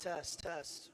test, test.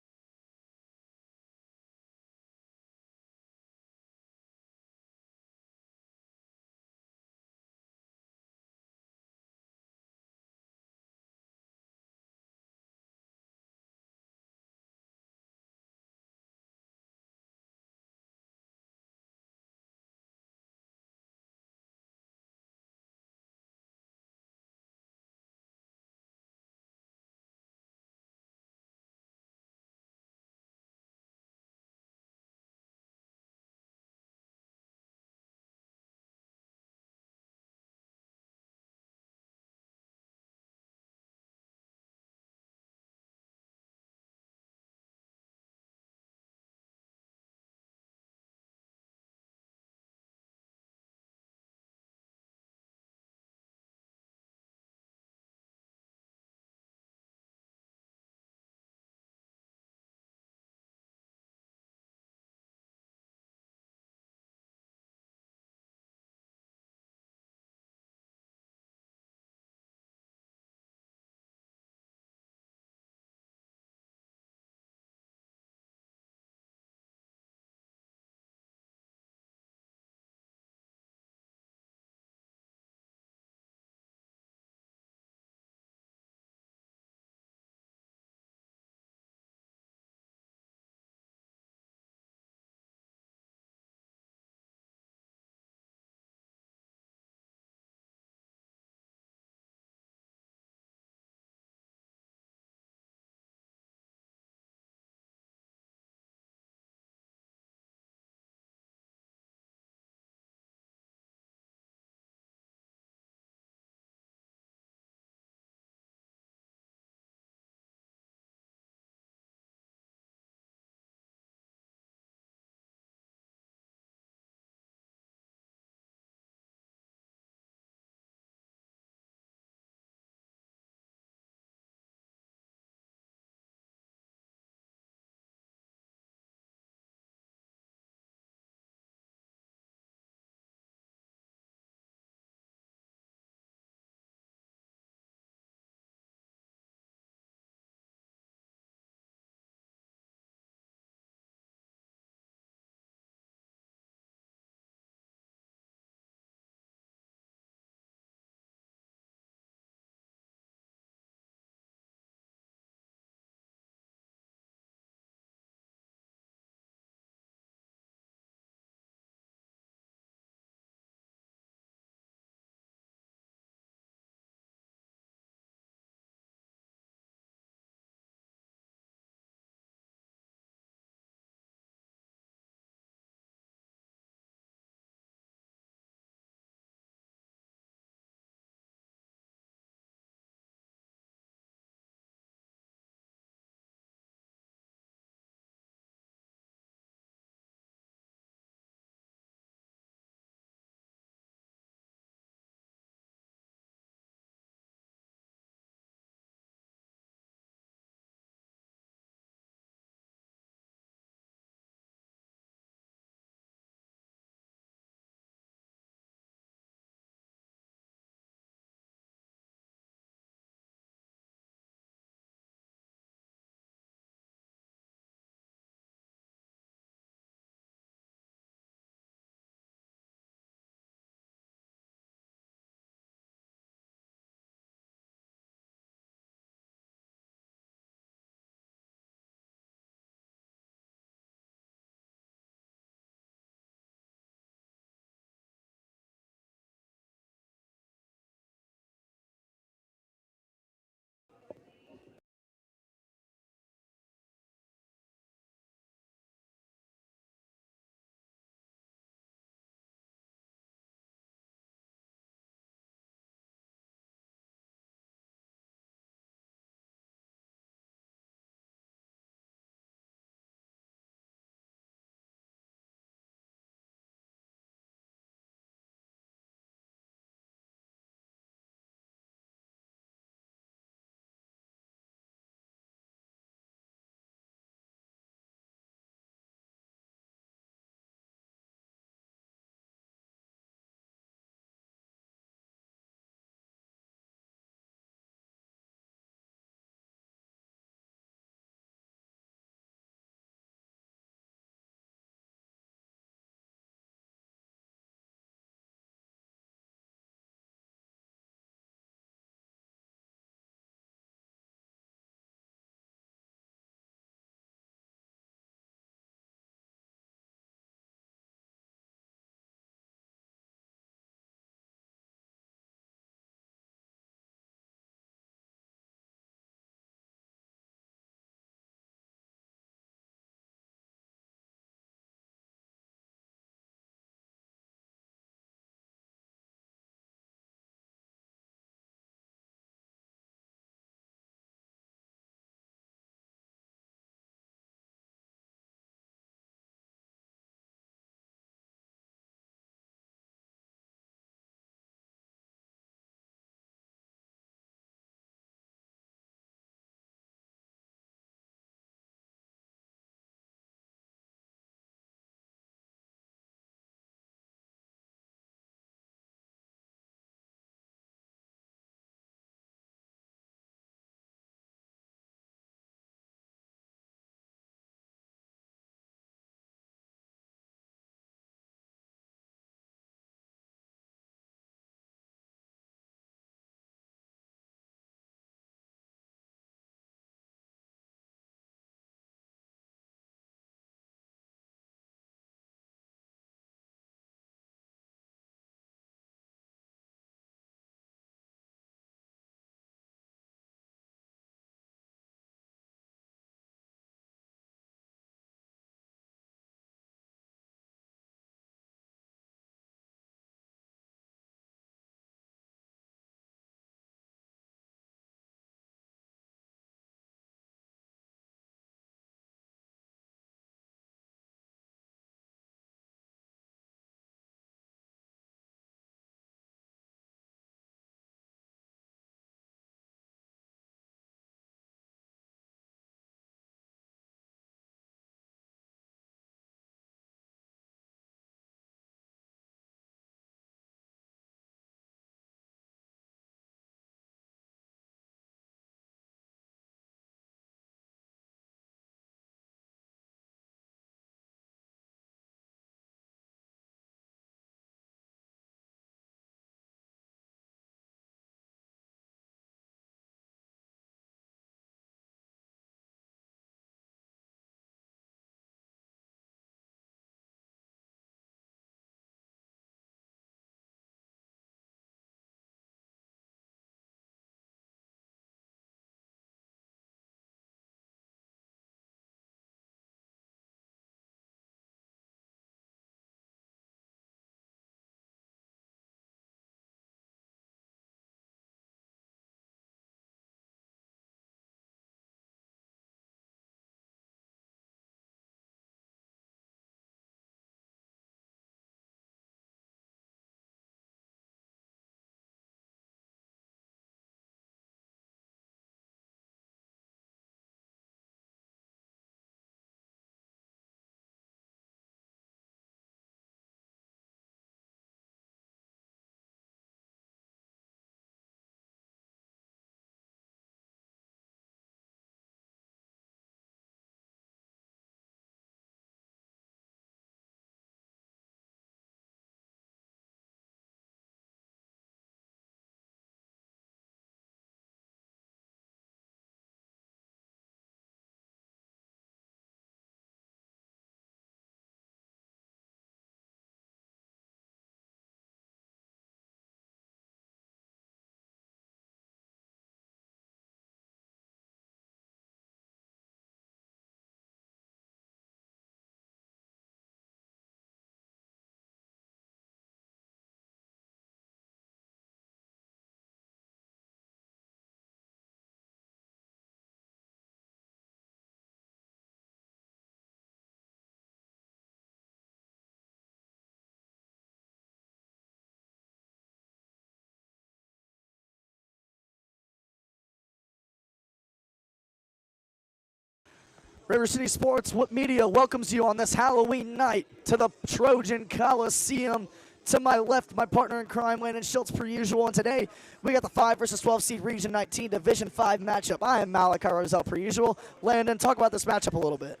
River City Sports Media welcomes you on this Halloween night to the Trojan Coliseum. To my left, my partner in crime, Landon Schultz, per usual. And today, we got the 5 versus 12 seed Region 19 Division 5 matchup. I am Malachi Roselle, per usual. Landon, talk about this matchup a little bit.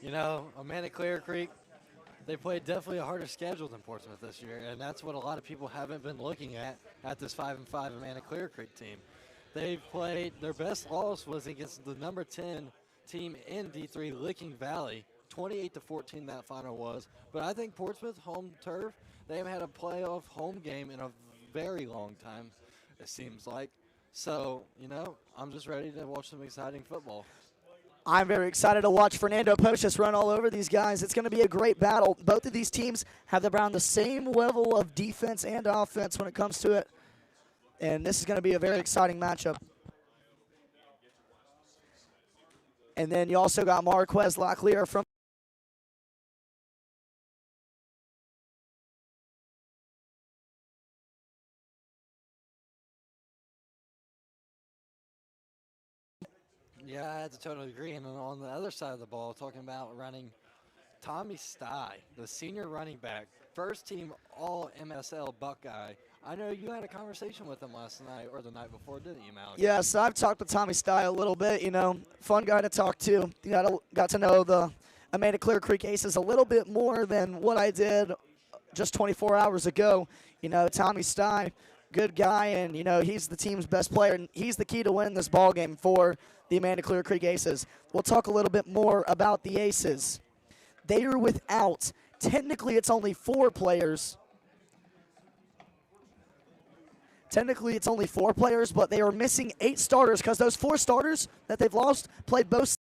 You know, Amanda Clearcreek, they played definitely a harder schedule than Portsmouth this year, and that's what a lot of people haven't been looking at this 5-5 Amanda Clearcreek team. They played, their best loss was against the number 10 team in D3, Licking Valley. 28-14 that final was. But I think Portsmouth home turf, they haven't had a playoff home game in a very long time, it seems like. So, you know, I'm just ready to watch some exciting football. I'm very excited to watch Fernando Pochas run all over these guys. It's going to be a great battle. Both of these teams have around the same level of defense and offense when it comes to it. And this is going to be a very exciting matchup. And then you also got Marquez Locklear from Yeah, I had to totally agree. And then on the other side of the ball, talking about running, Tommy Stye, the senior running back, first team all MSL Buckeye. I know you had a conversation with him last night or the night before, didn't you, Malachi? Yes, I've talked with Tommy Stye a little bit. You know, fun guy to talk to. Got to know the Amanda Clearcreek Aces a little bit more than what I did just 24 hours ago. You know, Tommy Stye, good guy, and, you know, he's the team's best player, and he's the key to winning this ball game for the Amanda Clearcreek Aces. We'll talk a little bit more about the Aces. They are without, technically it's only 4 players. Technically, it's only 4 players, but they are missing 8 starters because those 4 starters that they've lost played both.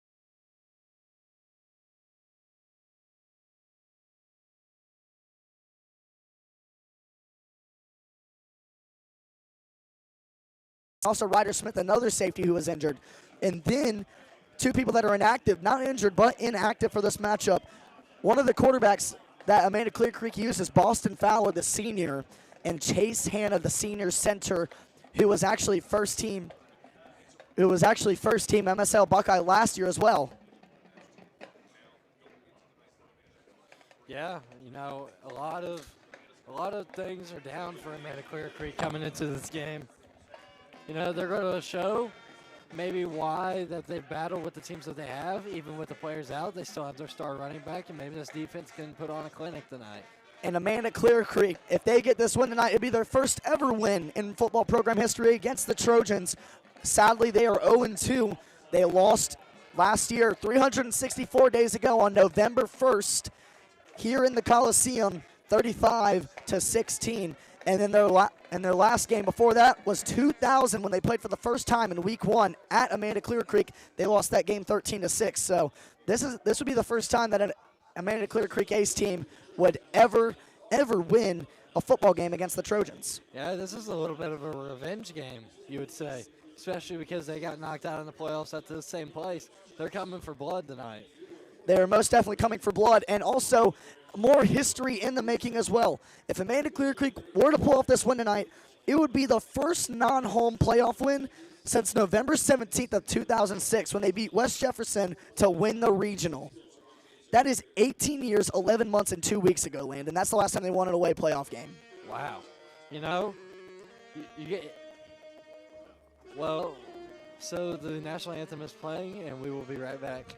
Also, Ryder Smith, another safety who was injured. And then 2 people that are inactive, not injured, but inactive for this matchup. One of the quarterbacks that Amanda Clearcreek used is Boston Fowler, the senior, and Chase Hanna, the senior center, who was actually first team MSL Buckeye last year as well. Yeah, you know, a lot of things are down for Amanda Clearcreek coming into this game. You know, they're going to show maybe why that they battle with the teams that they have, even with the players out. They still have their star running back, and maybe this defense can put on a clinic tonight. And Amanda Clearcreek, if they get this win tonight, it'd be their first ever win in football program history against the Trojans. Sadly, they are 0-2. They lost last year, 364 days ago on November 1st, here in the Coliseum, 35-16. And then their last game before that was 2000 when they played for the first time in Week 1 at Amanda Clearcreek. They lost that game 13-6. So this would be the first time that an Amanda Clearcreek Ace team would ever win a football game against the Trojans. Yeah, this is a little bit of a revenge game, you would say, especially because they got knocked out in the playoffs at the same place. They're coming for blood tonight. They're most definitely coming for blood, and also more history in the making as well. If Amanda Clearcreek were to pull off this win tonight, it would be the first non-home playoff win since November 17th of 2006 when they beat West Jefferson to win the regional. That is 18 years, 11 months, and 2 weeks ago, Landon. That's the last time they won an away playoff game. Wow. You know, you get – well, so the national anthem is playing, and we will be right back.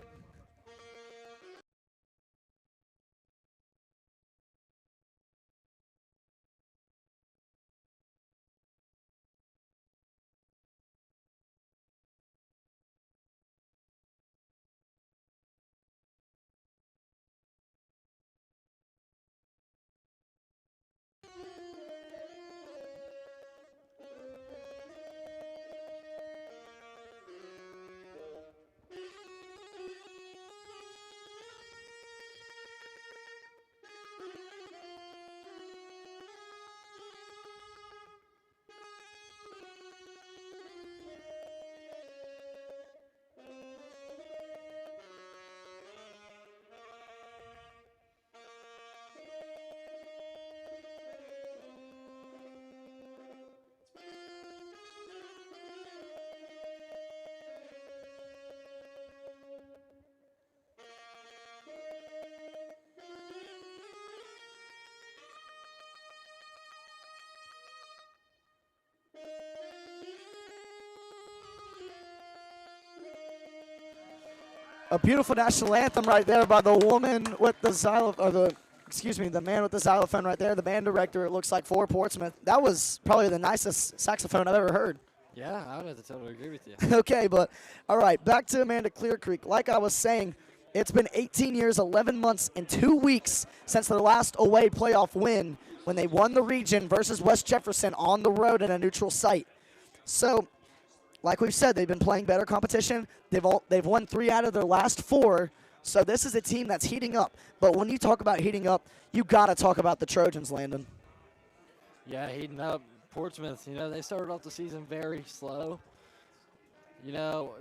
A beautiful national anthem right there by the woman with the the man with the xylophone right there, the band director, it looks like, for Portsmouth. That was probably the nicest saxophone I've ever heard. Yeah, I would have to totally agree with you. Okay, but all right, back to Amanda Clearcreek. Like I was saying, it's been 18 years, 11 months, and 2 weeks since their last away playoff win when they won the region versus West Jefferson on the road in a neutral site. So, like we've said, they've been playing better competition. They've won 3 out of their last 4. So this is a team that's heating up. But when you talk about heating up, you got to talk about the Trojans, Landon. Yeah, heating up. Portsmouth, they started off the season very slow.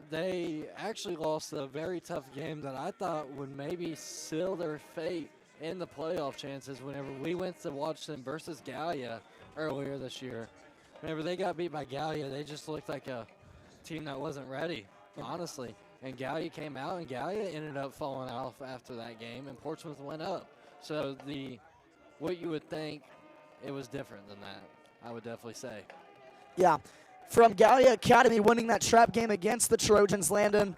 They actually lost a very tough game that I thought would maybe seal their fate in the playoff chances whenever we went to watch them versus Gallia earlier this year. Whenever they got beat by Gallia, they just looked like a team that wasn't ready, honestly. And Gallia came out, and Gallia ended up falling off after that game, and Portsmouth went up. So what you would think, it was different than that, I would definitely say. Yeah. From Gallia Academy winning that trap game against the Trojans, Landon,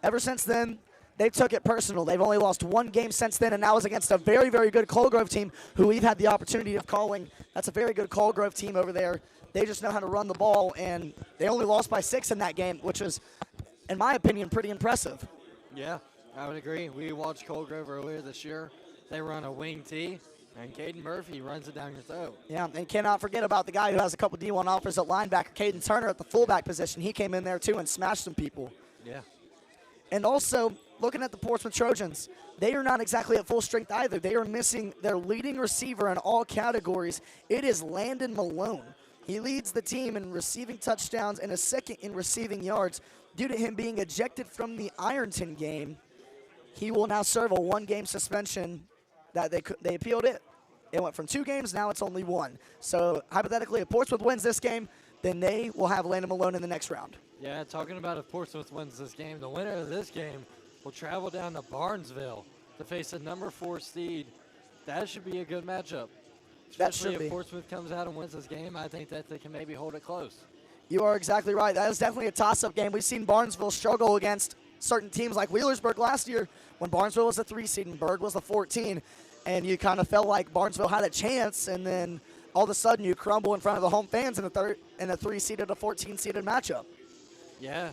ever since then, they took it personal. They've only lost 1 game since then, and that was against a very, very good Colgrove team who we've had the opportunity of calling. That's a very good Colgrove team over there. They just know how to run the ball, and they only lost by 6 in that game, which was, in my opinion, pretty impressive. Yeah, I would agree. We watched Colgrove earlier this year. They run a wing tee, and Caden Murphy runs it down your throat. Yeah, and cannot forget about the guy who has a couple D1 offers at linebacker, Caden Turner, at the fullback position. He came in there, too, and smashed some people. Yeah. And also, looking at the Portsmouth Trojans, they are not exactly at full strength either. They are missing their leading receiver in all categories. It is Landon Malone. He leads the team in receiving touchdowns and is second in receiving yards. Due to him being ejected from the Ironton game, he will now serve a 1-game suspension that they appealed it. It went from 2 games, now it's only 1. So, hypothetically, if Portsmouth wins this game, then they will have Landon Malone in the next round. Yeah, talking about if Portsmouth wins this game, the winner of this game will travel down to Barnesville to face a number 4 seed. That should be a good matchup. Especially if Portsmouth comes out and wins this game, I think that they can maybe hold it close. You are exactly right. That is definitely a toss-up game. We've seen Barnesville struggle against certain teams like Wheelersburg last year when Barnesville was a 3 seed and Berg was a 14. And you kind of felt like Barnesville had a chance, and then all of a sudden you crumble in front of the home fans in a 3-seeded, a 14-seeded matchup. Yeah,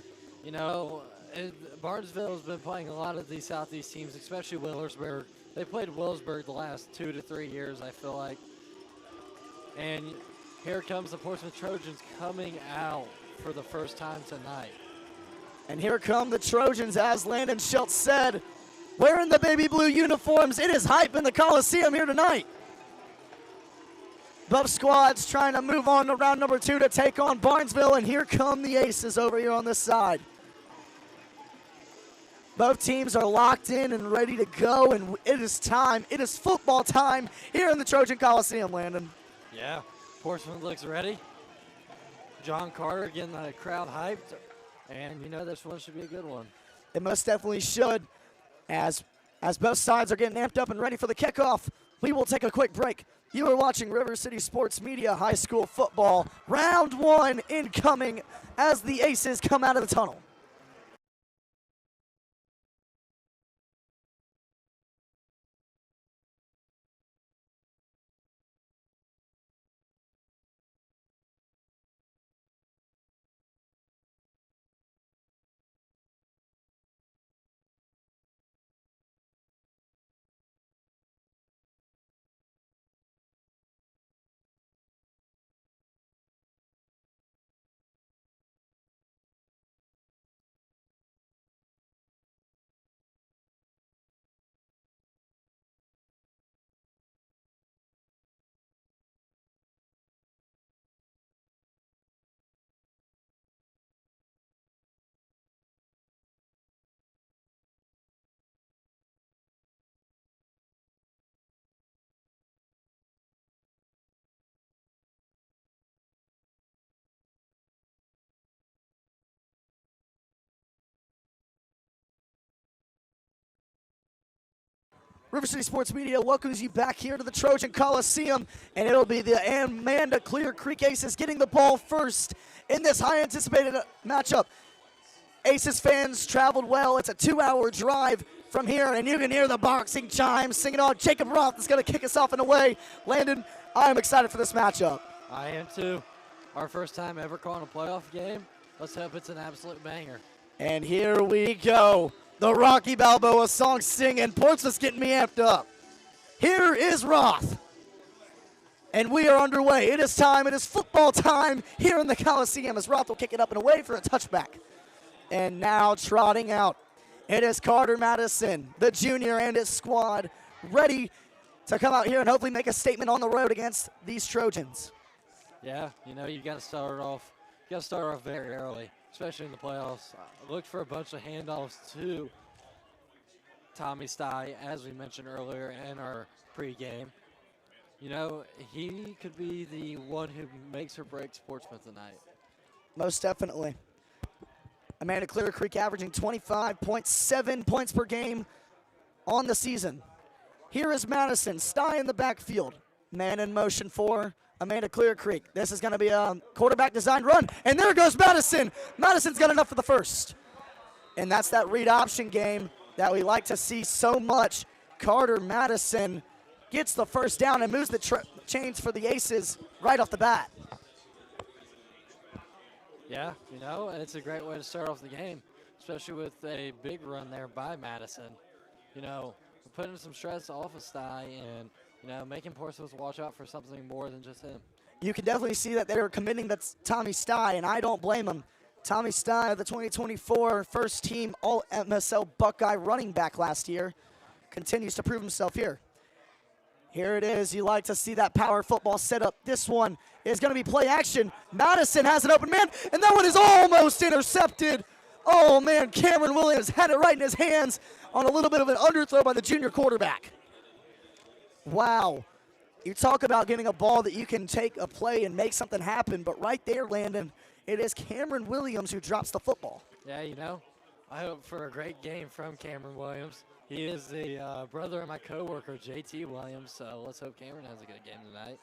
Barnesville has been playing a lot of these Southeast teams, especially Wheelersburg. They played Wheelersburg the last 2 to 3 years, I feel like. And here comes the Portsmouth Trojans coming out for the first time tonight. And here come the Trojans, as Landon Schultz said, wearing the baby blue uniforms. It is hype in the Coliseum here tonight. Both squads trying to move on to round number 2 to take on Barnesville, and here come the Aces over here on this side. Both teams are locked in and ready to go, and it is time. It is football time here in the Trojan Coliseum, Landon. Yeah, Portsmouth looks ready. John Carter getting the crowd hyped, and this one should be a good one. It most definitely should. As both sides are getting amped up and ready for the kickoff, we will take a quick break. You are watching River City Sports Media High School Football. Round 1 incoming as the Aces come out of the tunnel. River City Sports Media welcomes you back here to the Trojan Coliseum, and it'll be the Amanda Clearcreek Aces getting the ball first in this high anticipated matchup. Aces fans traveled well. It's a 2-hour drive from here, and you can hear the boxing chimes singing on. Jacob Roth is going to kick us off in a way. Landon, I am excited for this matchup. I am too. Our first time ever calling a playoff game. Let's hope it's an absolute banger. And here we go. The Rocky Balboa song singing. Portsmouth's getting me amped up. Here is Roth. And we are underway. It is time. It is football time here in the Coliseum as Roth will kick it up and away for a touchback. And now trotting out. It is Carter Madison, the junior, and his squad ready to come out here and hopefully make a statement on the road against these Trojans. Yeah, you know, you got to start off very early, especially in the playoffs. Look for a bunch of handoffs to Tommy Sty, as we mentioned earlier in our pregame. You know, he could be the one who makes or breaks Portsmouth tonight. Most definitely. Amanda Clearcreek averaging 25.7 points per game on the season. Here is Madison, Sty in the backfield. Man in motion for Amanda Clearcreek. This is going to be a quarterback designed run, and there goes Madison. Madison's got enough for the first. And that's that read option game that we like to see so much. Carter Madison gets the first down and moves the chains for the Aces right off the bat. Yeah, you know, and it's a great way to start off the game, especially with a big run there by Madison. You know, putting some stress off of Sty and, you know, making Portsmouth watch out for something more than just him. You can definitely see that they're committing that's Tommy Sty, and I don't blame him. Tommy Sty, the 2024 first team All-MSL Buckeye running back last year, continues to prove himself here. Here it is. You like to see that power football setup. This one is going to be play action. Madison has an open man, and that one is almost intercepted. Oh, man, Cameron Williams had it right in his hands on a little bit of an underthrow by the junior quarterback. Wow. You talk about getting a ball that you can take a play and make something happen, but right there, Landon, it is Cameron Williams who drops the football. Yeah, you know, I hope for a great game from Cameron Williams. He is the brother of my coworker, JT Williams, so let's hope Cameron has a good game tonight.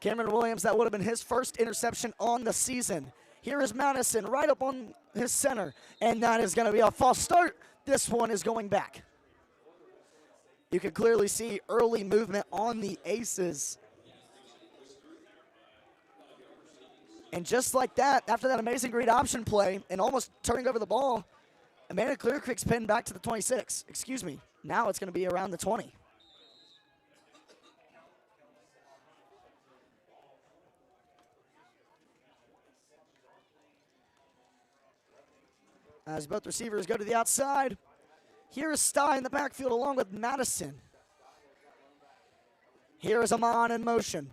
Cameron Williams, that would have been his first interception on the season. Here is Madison right up on his center, and that is going to be a false start. This one is going back. You can clearly see early movement on the Aces. And just like that, after that amazing read option play and almost turning over the ball, Amanda Clearcreek's pinned back to the 26. Excuse me. Now it's going to be around the 20. As both receivers go to the outside, here is Sty in the backfield along with Madison. Here is Amon in motion.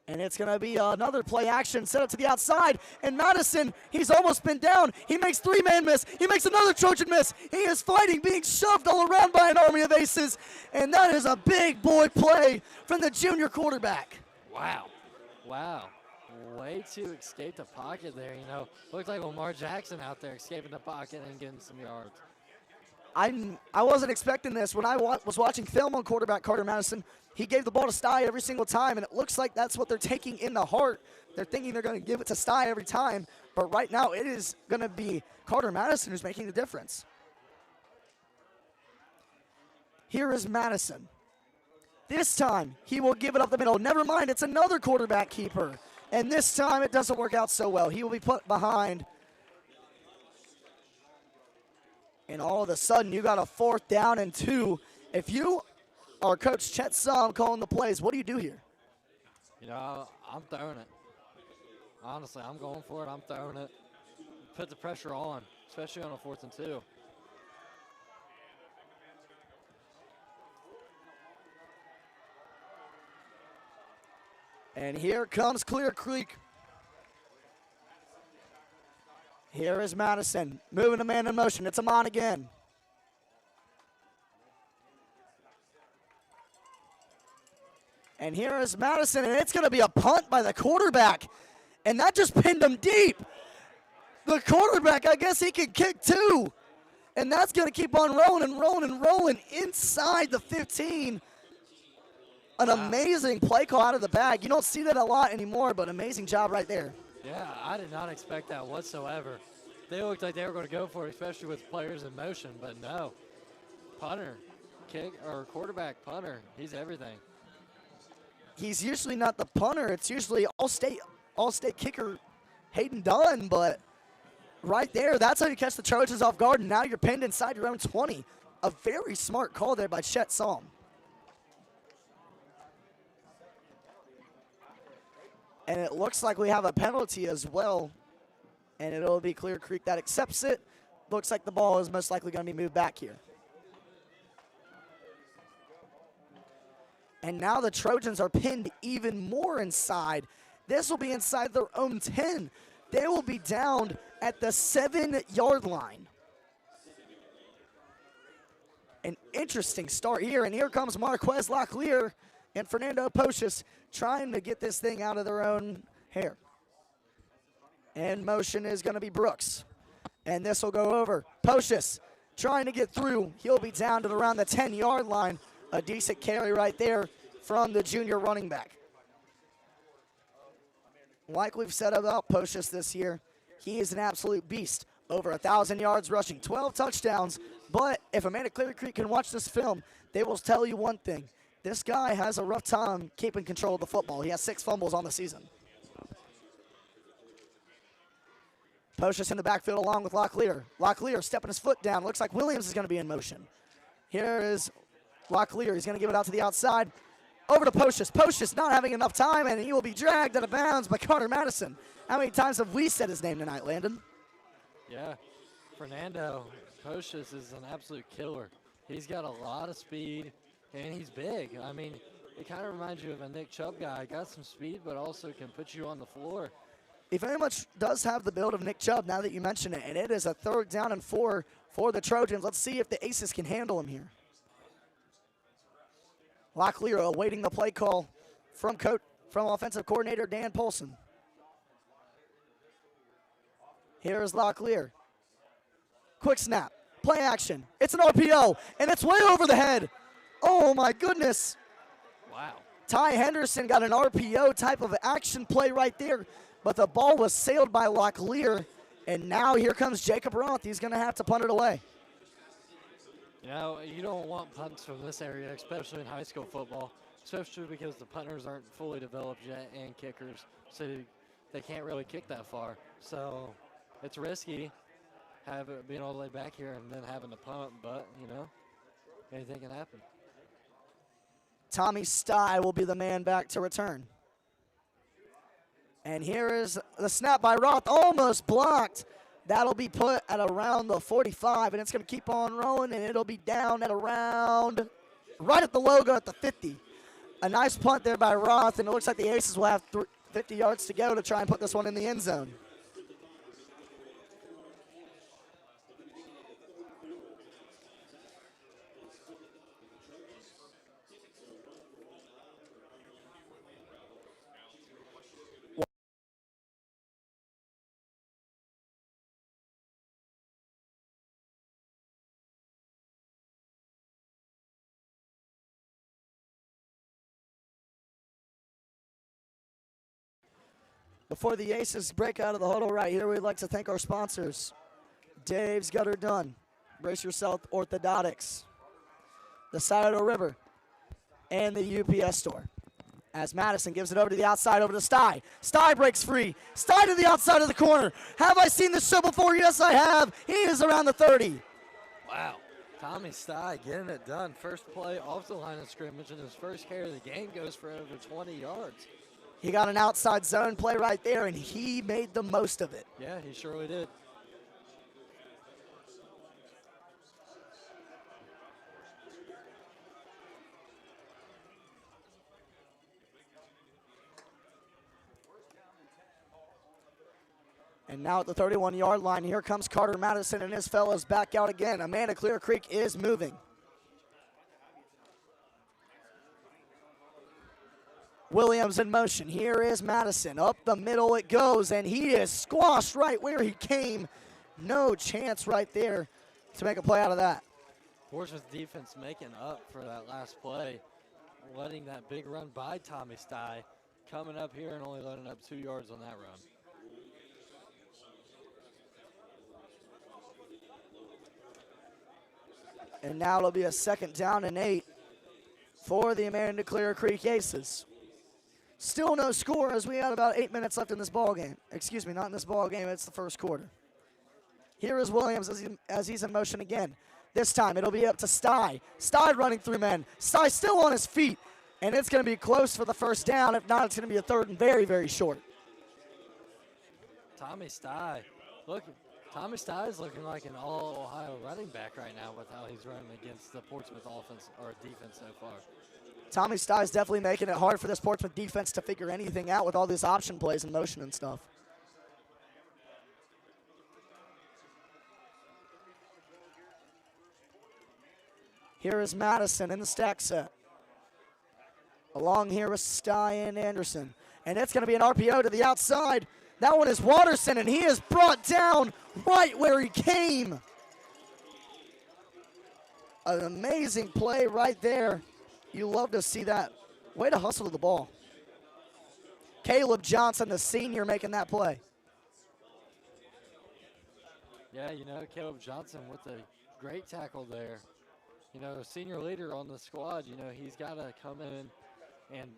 And it's going to be another play action set up to the outside. And Madison, he's almost been down. He makes three-man miss. He makes another Trojan miss. He is fighting, being shoved all around by an army of aces. And that is a big boy play from the junior quarterback. Wow. Wow. Way to escape the pocket there, you know. Looked like Lamar Jackson out there escaping the pocket and getting some yards. I wasn't expecting this. When I was watching film on quarterback Carter Madison, he gave the ball to Sty every single time, and it looks like that's what they're taking in the heart. They're thinking they're going to give it to Sty every time, but right now it is going to be Carter Madison who's making the difference. Here is Madison. This time, he will give it up the middle. Never mind, it's another quarterback keeper, and this time it doesn't work out so well. He will be put behind. And all of a sudden, you got a 4th down and 2. If you are Coach Chet Sum calling the plays, what do you do here? You know, I'm throwing it. Honestly, I'm going for it. I'm throwing it. Put the pressure on, especially on a 4th and 2. And here comes Clearcreek. Here is Madison, moving a man in motion. It's Amon again. And here is Madison, and it's going to be a punt by the quarterback. And that just pinned him deep. The quarterback, I guess he can kick too. And that's going to keep on rolling and rolling and rolling inside the 15. An amazing play call out of the bag. You don't see that a lot anymore, but amazing job right there. Yeah, I did not expect that whatsoever. They looked like they were going to go for it, especially with players in motion, but no. Punter, kick, or quarterback, punter, he's everything. He's usually not the punter. It's usually all-state kicker Hayden Dunn, but right there, that's how you catch the Trojans off guard, and now you're pinned inside your own 20. A very smart call there by Chet Salm. And it looks like we have a penalty as well, and it'll be Clearcreek that accepts it. Looks like the ball is most likely going to be moved back here. And now the Trojans are pinned even more inside. This will be inside their own 10. They will be down at the 7-yard line. An interesting start here, and here comes Marquez Locklear and Fernando Poches trying to get this thing out of their own hair. And motion is going to be Brooks. And this will go over. Poches trying to get through. He'll be down to around the 10-yard line. A decent carry right there from the junior running back. Like we've said about Poches this year, he is an absolute beast. Over 1,000 yards rushing, 12 touchdowns. But if Amanda Clearcreek can watch this film, they will tell you one thing. This guy has a rough time keeping control of the football. He has 6 fumbles on the season. Poches in the backfield along with Locklear. Locklear stepping his foot down. Looks like Williams is going to be in motion. Here is Locklear. He's going to give it out to the outside. Over to Poches. Poches not having enough time, and he will be dragged out of bounds by Carter Madison. How many times have we said his name tonight, Landon? Yeah, Fernando Poches is an absolute killer. He's got a lot of speed, and he's big. I mean, it kind of reminds you of a Nick Chubb guy. Got some speed, but also can put you on the floor. He very much does have the build of Nick Chubb now that you mention it, and it is a 3rd down and 4 for the Trojans. Let's see if the Aces can handle him here. Locklear awaiting the play call from offensive coordinator Dan Polson. Here is Locklear. Quick snap, play action. It's an RPO, and it's way over the head. Oh my goodness. Wow. Ty Henderson got an RPO type of action play right there, but the ball was sailed by Locklear, and now here comes Jacob Roth. He's going to have to punt it away. You know, you don't want punts from this area, especially in high school football, especially because the punters aren't fully developed yet and kickers, so they can't really kick that far. So it's risky being all the way back here and then having to punt, but, you know, anything can happen. Tommy Stye will be the man back to return. And here is the snap by Roth, almost blocked. That'll be put at around the 45, and it's going to keep on rolling, and it'll be down at around, right at the logo at the 50. A nice punt there by Roth, and it looks like the Aces will have 50 yards to go to try and put this one in the end zone. Before the Aces break out of the huddle right here, we'd like to thank our sponsors. Dave's Gutter Done, Brace Yourself Orthodontics, the Scioto River, and the UPS store. As Madison gives it over to the outside, over to Stye. Stye breaks free. Stye to the outside of the corner. Have I seen this show before? Yes, I have. He is around the 30. Wow. Tommy Stye getting it done. First play off the line of scrimmage, and his first carry of the game goes for over 20 yards. He got an outside zone play right there, and he made the most of it. Yeah, he surely did. And now at the 31-yard line, here comes Carter Madison and his fellows back out again. Amanda Clearcreek is moving. Williams in motion. Here is Madison. Up the middle it goes, and he is squashed right where he came. No chance right there to make a play out of that. Portsmouth defense making up for that last play, letting that big run by Tommy Stye, coming up here and only letting up 2 yards on that run. And now it'll be a 2nd down and 8 for the Amanda Clearcreek Aces. Still no score as we had about 8 minutes left in this ball game. Excuse me, not in this ball game, it's the 1st quarter. Here is Williams as he's in motion again. This time it'll be up to Sty. Sty running through men. Sty still on his feet. And it's going to be close for the 1st down. If not, it's going to be a 3rd and very, very short. Tommy Sty. Tommy Sty is looking like an all-Ohio running back right now with how he's running against the Portsmouth offense or defense so far. Tommy Sty is definitely making it hard for this Portsmouth defense to figure anything out with all these option plays and motion and stuff. Here is Madison in the stack set. Along here with Sty and Anderson. And it's going to be an RPO to the outside. That one is Watterson, and he is brought down right where he came. An amazing play right there. You love to see that. Way to hustle to the ball. Caleb Johnson, the senior, making that play. Yeah, Caleb Johnson with a great tackle there. Senior leader on the squad, he's got to come in and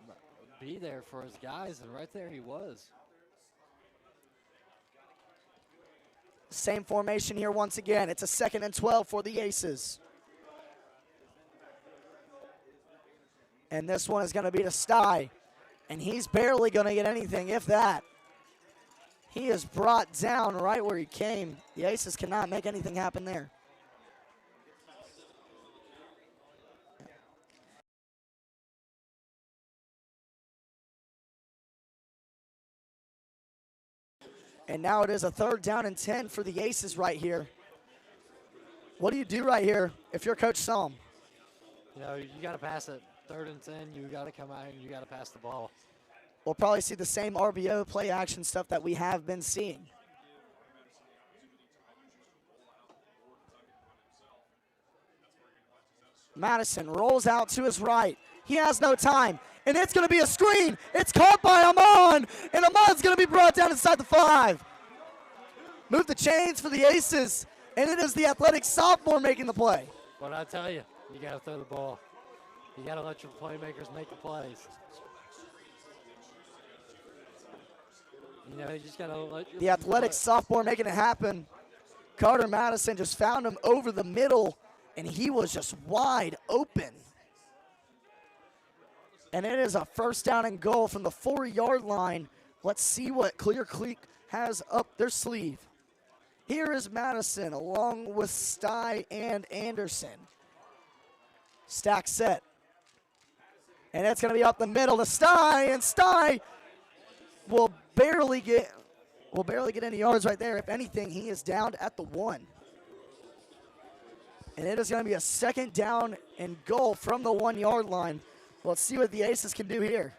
be there for his guys, and right there he was. Same formation here once again. It's a 2nd and 12 for the Aces. And this one is going to be to Sty. And he's barely going to get anything, if that. He is brought down right where he came. The Aces cannot make anything happen there. And now it is a 3rd down and 10 for the Aces right here. What do you do right here if you're Coach Salm? You got to pass it. 3rd and 10, you got to come out and you got to pass the ball. We'll probably see the same RBO play action stuff that we have been seeing. Madison rolls out to his right. He has no time, and it's going to be a screen. It's caught by Amon, and Amon's going to be brought down inside the 5. Move the chains for the Aces, and it is the athletic sophomore making the play. But I tell you, you got to throw the ball. You got to let your playmakers make the plays. You just got to let the athletic sophomore making it happen. Carter Madison just found him over the middle, and he was just wide open. And it is a 1st down and goal from the 4-yard line. Let's see what Clearcreek has up their sleeve. Here is Madison along with Sty and Anderson. Stack set. And it's going to be up the middle to Sty, and Sty will barely get any yards right there. If anything, he is down at the 1. And it is going to be a 2nd down and goal from the 1-yard line. Let's see what the Aces can do here.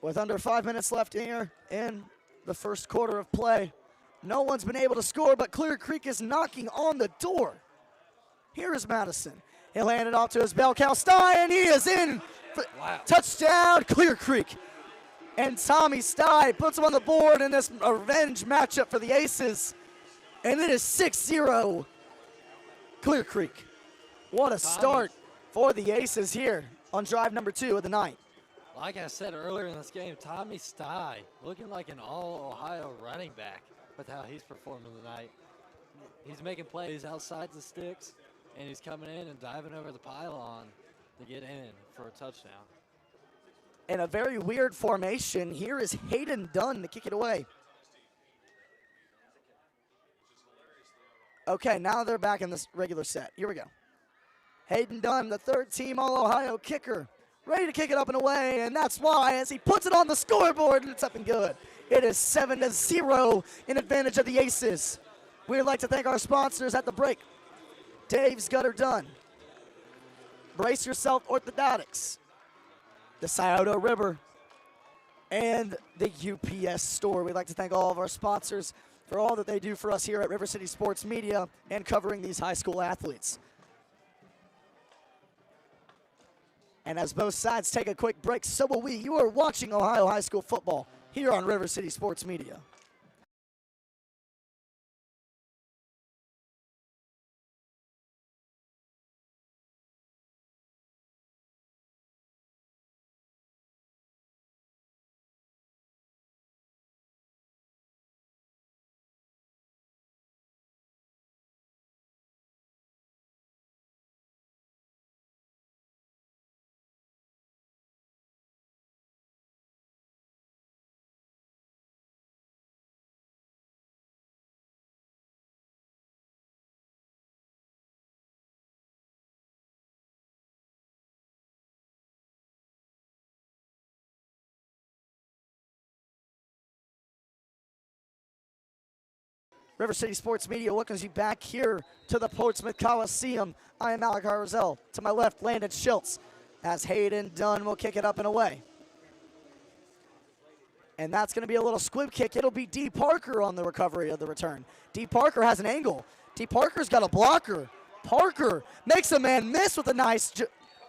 With under 5 minutes left here in the 1st quarter of play, no one's been able to score, but Clearcreek is knocking on the door. Here is Madison. He'll hand it off to his bell cow Sty, and he is in. Wow. Touchdown, Clearcreek. And Tommy Sty puts him on the board in this revenge matchup for the Aces. And it is 6-0 Clearcreek. What a start for the Aces here on drive number 2 of the night. Like I said earlier in this game, Tommy Sty looking like an all-Ohio running back with how he's performing tonight. He's making plays outside the sticks, and he's coming in and diving over the pylon to get in for a touchdown. In a very weird formation, here is Hayden Dunn to kick it away. Okay, now they're back in this regular set. Here we go. Hayden Dunn, the 3rd-team All-Ohio kicker, ready to kick it up and away, and that's why as he puts it on the scoreboard, and it's up and good. It is 7-0 in advantage of the Aces. We'd like to thank our sponsors at the break. Dave's Gutter Done, Brace Yourself Orthodontics, the Scioto River, and the UPS store. We'd like to thank all of our sponsors for all that they do for us here at River City Sports Media and covering these high school athletes. And as both sides take a quick break, so will we. You are watching Ohio High School football here on River City Sports Media. River City Sports Media welcomes you back here to the Portsmouth Coliseum. I am Alec Harzel. To my left, Landon Schultz, as Hayden Dunn will kick it up and away. And that's going to be a little squib kick. It'll be D. Parker on the recovery of the return. D. Parker has an angle. D. Parker's got a blocker. Parker makes a man miss with a nice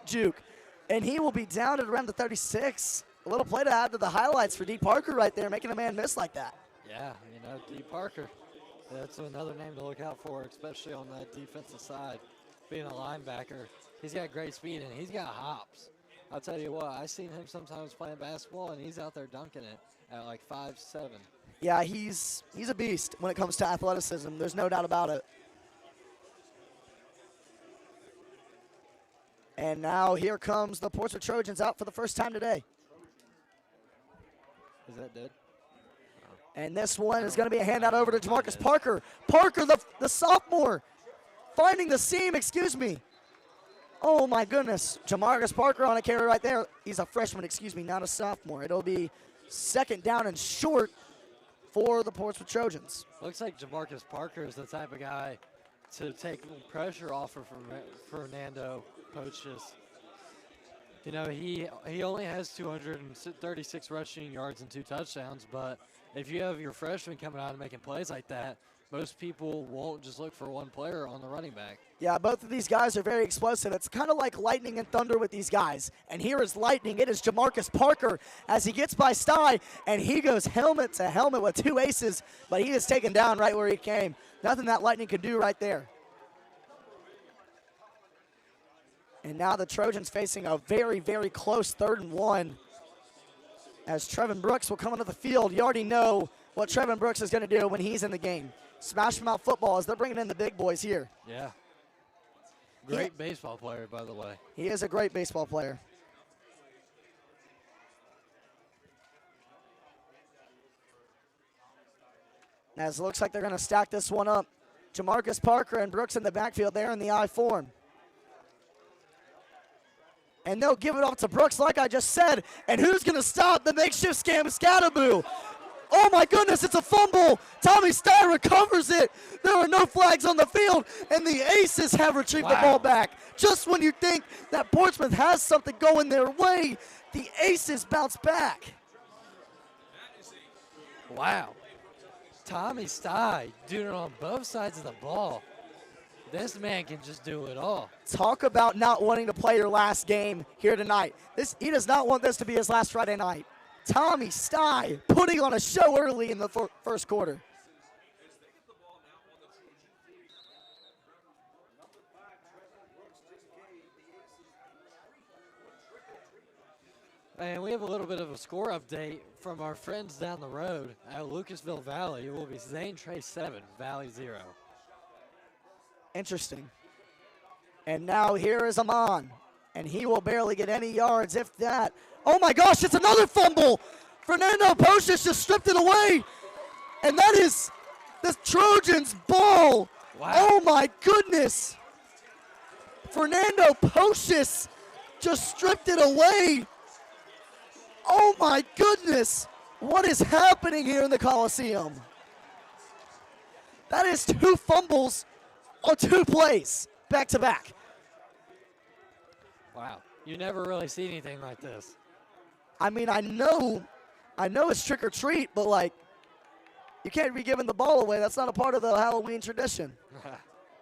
juke. And he will be down at around the 36. A little play to add to the highlights for D. Parker right there, making a man miss like that. Yeah, D. Parker. That's another name to look out for, especially on that defensive side. Being a linebacker, he's got great speed and he's got hops. I'll tell you what, I've seen him sometimes playing basketball and he's out there dunking it at like 5'7". Yeah, he's a beast when it comes to athleticism. There's no doubt about it. And now here comes the Portsmouth Trojans out for the first time today. Is that dead? And this one is going to be a handout over to Jamarcus Parker. Parker, the sophomore, finding the seam, excuse me. Oh, my goodness. Jamarcus Parker on a carry right there. He's a freshman, excuse me, not a sophomore. It'll be second down and short for the Portsmouth Trojans. Looks like Jamarcus Parker is the type of guy to take pressure off of Fernando Poches. He only has 236 rushing yards and 2 touchdowns, but if you have your freshman coming out and making plays like that, most people won't just look for one player on the running back. Yeah, both of these guys are very explosive. It's kind of like lightning and thunder with these guys. And here is lightning. It is Jamarcus Parker as he gets by Sty, and he goes helmet to helmet with 2 aces, but he is taken down right where he came. Nothing that lightning could do right there. And now the Trojans facing a very, very close 3rd and 1. As Trevin Brooks will come onto the field. You already know what Trevin Brooks is going to do when he's in the game. Smash mouth football as they're bringing in the big boys here. Yeah. Great baseball player, by the way. He is a great baseball player. As it looks like they're going to stack this one up. Jamarcus Parker and Brooks in the backfield there in the I form. And they'll give it off to Brooks, like I just said. And who's going to stop the makeshift scam Scattaboo? Oh, my goodness, it's a fumble. Tommy Steyer recovers it. There are no flags on the field, and the Aces have retrieved the ball back. Just when you think that Portsmouth has something going their way, the Aces bounce back. Wow. Tommy Steyer doing it on both sides of the ball. This man can just do it all. Talk about not wanting to play your last game here tonight. He does not want this to be his last Friday night. Tommy Steyer putting on a show early in the first quarter. And we have a little bit of a score update from our friends down the road at Lucasville Valley. It will be Zane Trey 7, Valley 0. Interesting. And now here is Amon. And he will barely get any yards, if that. Oh my gosh, it's another fumble. Fernando Poches just stripped it away. And that is the Trojans' ball. Wow. Oh my goodness. Fernando Poches just stripped it away. Oh my goodness. What is happening here in the Coliseum? That is 2 fumbles on 2 plays, back to back. Wow, you never really see anything like this. I mean, I know it's trick or treat, but like, you can't be giving the ball away. That's not a part of the Halloween tradition.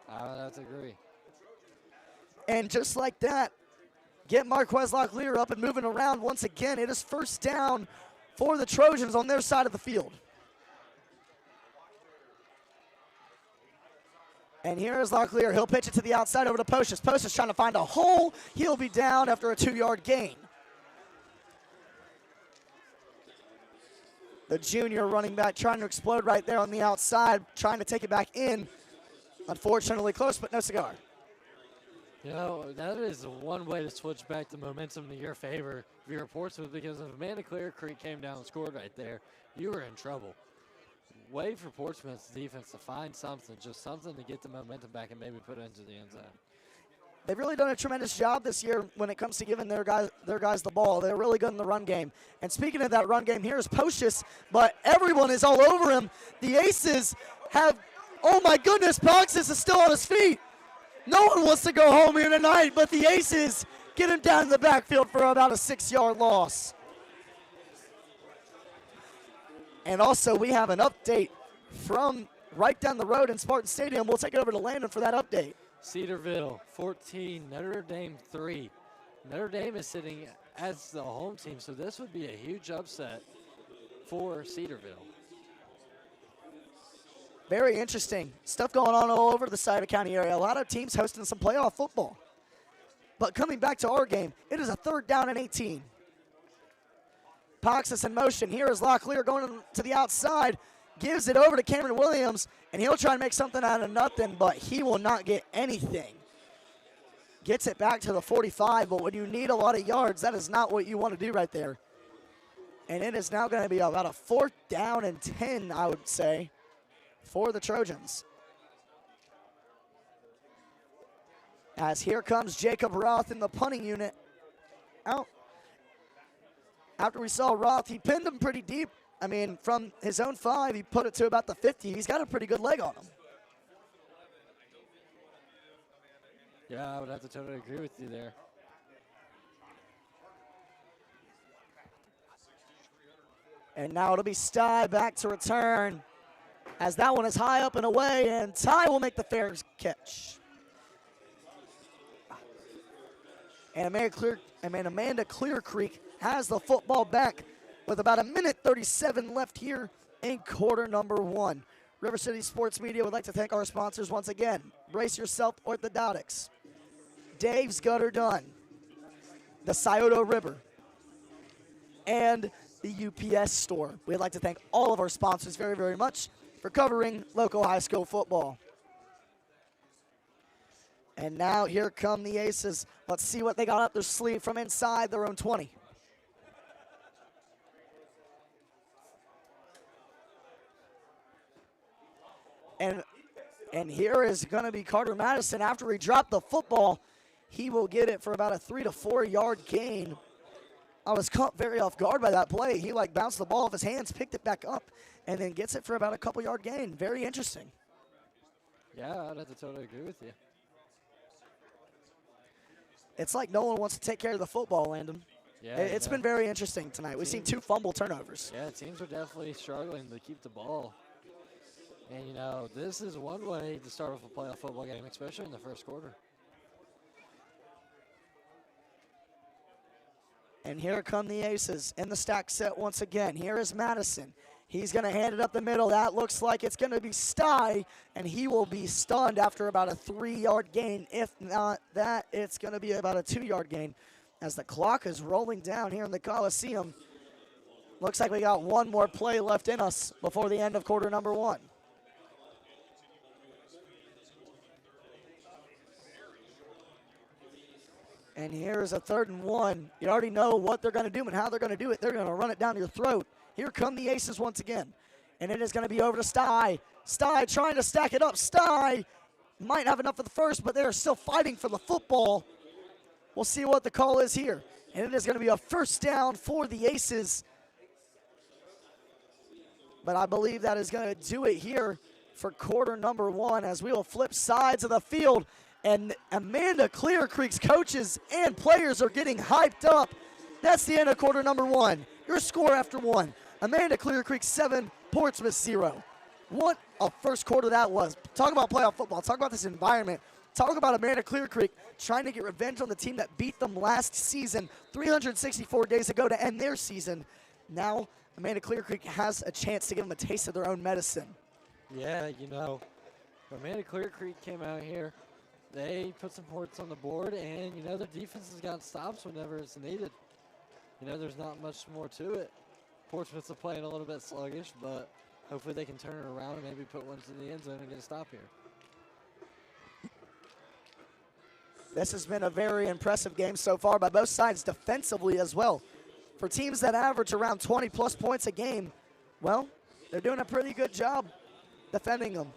I would have to agree. And just like that, get Marquez Locklear up and moving around once again. It is first down for the Trojans on their side of the field. And here is Locklear. He'll pitch it to the outside over to Postis. Postis trying to find a hole. He'll be down after a 2-yard gain. The junior running back trying to explode right there on the outside, trying to take it back in. Unfortunately close, but no cigar. You know, that is one way to switch back the momentum to your favor if you're Portsmouth, because if Amanda Clearcreek came down and scored right there, you were in trouble. Wait for Portsmouth's defense to find something, just something to get the momentum back and maybe put it into the end zone. They've really done a tremendous job this year when it comes to giving their guys the ball. They're really good in the run game. And speaking of that run game, here's Postis, but everyone is all over him. The Aces have, oh my goodness, Poxis is still on his feet. No one wants to go home here tonight, but the Aces get him down in the backfield for about a 6-yard loss. And also, we have an update from right down the road in Spartan Stadium. We'll take it over to Landon for that update. Cedarville 14, Notre Dame 3. Notre Dame is sitting as the home team, so this would be a huge upset for Cedarville. Very interesting stuff going on all over the Scioto County area. A lot of teams hosting some playoff football. But coming back to our game, it is a 3rd down and 18. Poxis in motion. Here is Locklear going to the outside. Gives it over to Cameron Williams, and he'll try and make something out of nothing, but he will not get anything. Gets it back to the 45, but when you need a lot of yards, that is not what you want to do right there. And it is now going to be about a 4th down and 10, I would say, for the Trojans. As here comes Jacob Roth in the punting unit. Out. After we saw Roth, he pinned him pretty deep. I mean, from his own 5, he put it to about the 50. He's got a pretty good leg on him. Yeah, I would have to totally agree with you there. And now it'll be Sty back to return, as that one is high up and away, and Ty will make the fair catch. And Amanda Clearcreek has the football back with about 1:37 left here in quarter number 1. River City Sports Media would like to thank our sponsors once again. Brace Yourself Orthodontics, Dave's Gutter Done, the Scioto River, and the UPS store. We'd like to thank all of our sponsors very, very much for covering local high school football. And now here come the Aces. Let's see what they got up their sleeve from inside their own 20. And here is going to be Carter Madison. After he dropped the football, he will get it for about a 3 to 4 yard gain. I was caught very off guard by that play. He bounced the ball off his hands, picked it back up, and then gets it for about a couple yard gain. Very interesting. Yeah, I'd have to totally agree with you. It's like no one wants to take care of the football, Landon. Yeah, it's been very interesting tonight. We've seen 2 fumble turnovers. Yeah, teams are definitely struggling to keep the ball. And, you know, this is one way to start off a playoff football game, especially in the first quarter. And here come the Aces in the stack set once again. Here is Madison. He's going to hand it up the middle. That looks like it's going to be Sty, and he will be stunned after about a 3 yard gain. If not that, it's going to be about a 2 yard gain as the clock is rolling down here in the Coliseum. Looks like we got one more play left in us before the end of quarter number 1. And here's a 3rd and 1. You already know what they're going to do and how they're going to do it. They're going to run it down your throat. Here come the Aces once again. And it is going to be over to Sty. Sty trying to stack it up. Sty might have enough for the first, but they're still fighting for the football. We'll see what the call is here. And it is going to be a 1st down for the Aces. But I believe that is going to do it here for quarter number 1 as we will flip sides of the field. And Amanda Clearcreek's coaches and players are getting hyped up. That's the end of quarter number 1. Your score after 1. Amanda Clearcreek 7, Portsmouth 0. What a first quarter that was. Talk about playoff football. Talk about this environment Talk about Amanda Clearcreek trying to get revenge on the team that beat them last season, 364 days ago to end their season. Now, Amanda Clearcreek has a chance to give them a taste of their own medicine. Yeah, you know, Amanda Clearcreek came out here. They put some points on the board, and, you know, their defense has got stops whenever it's needed. You know, there's not much more to it. Portsmouth's playing a little bit sluggish, but hopefully they can turn it around and maybe put one to the end zone and get a stop here. This has been a very impressive game so far by both sides defensively as well. For teams that average around 20-plus points a game, well, they're doing a pretty good job defending them.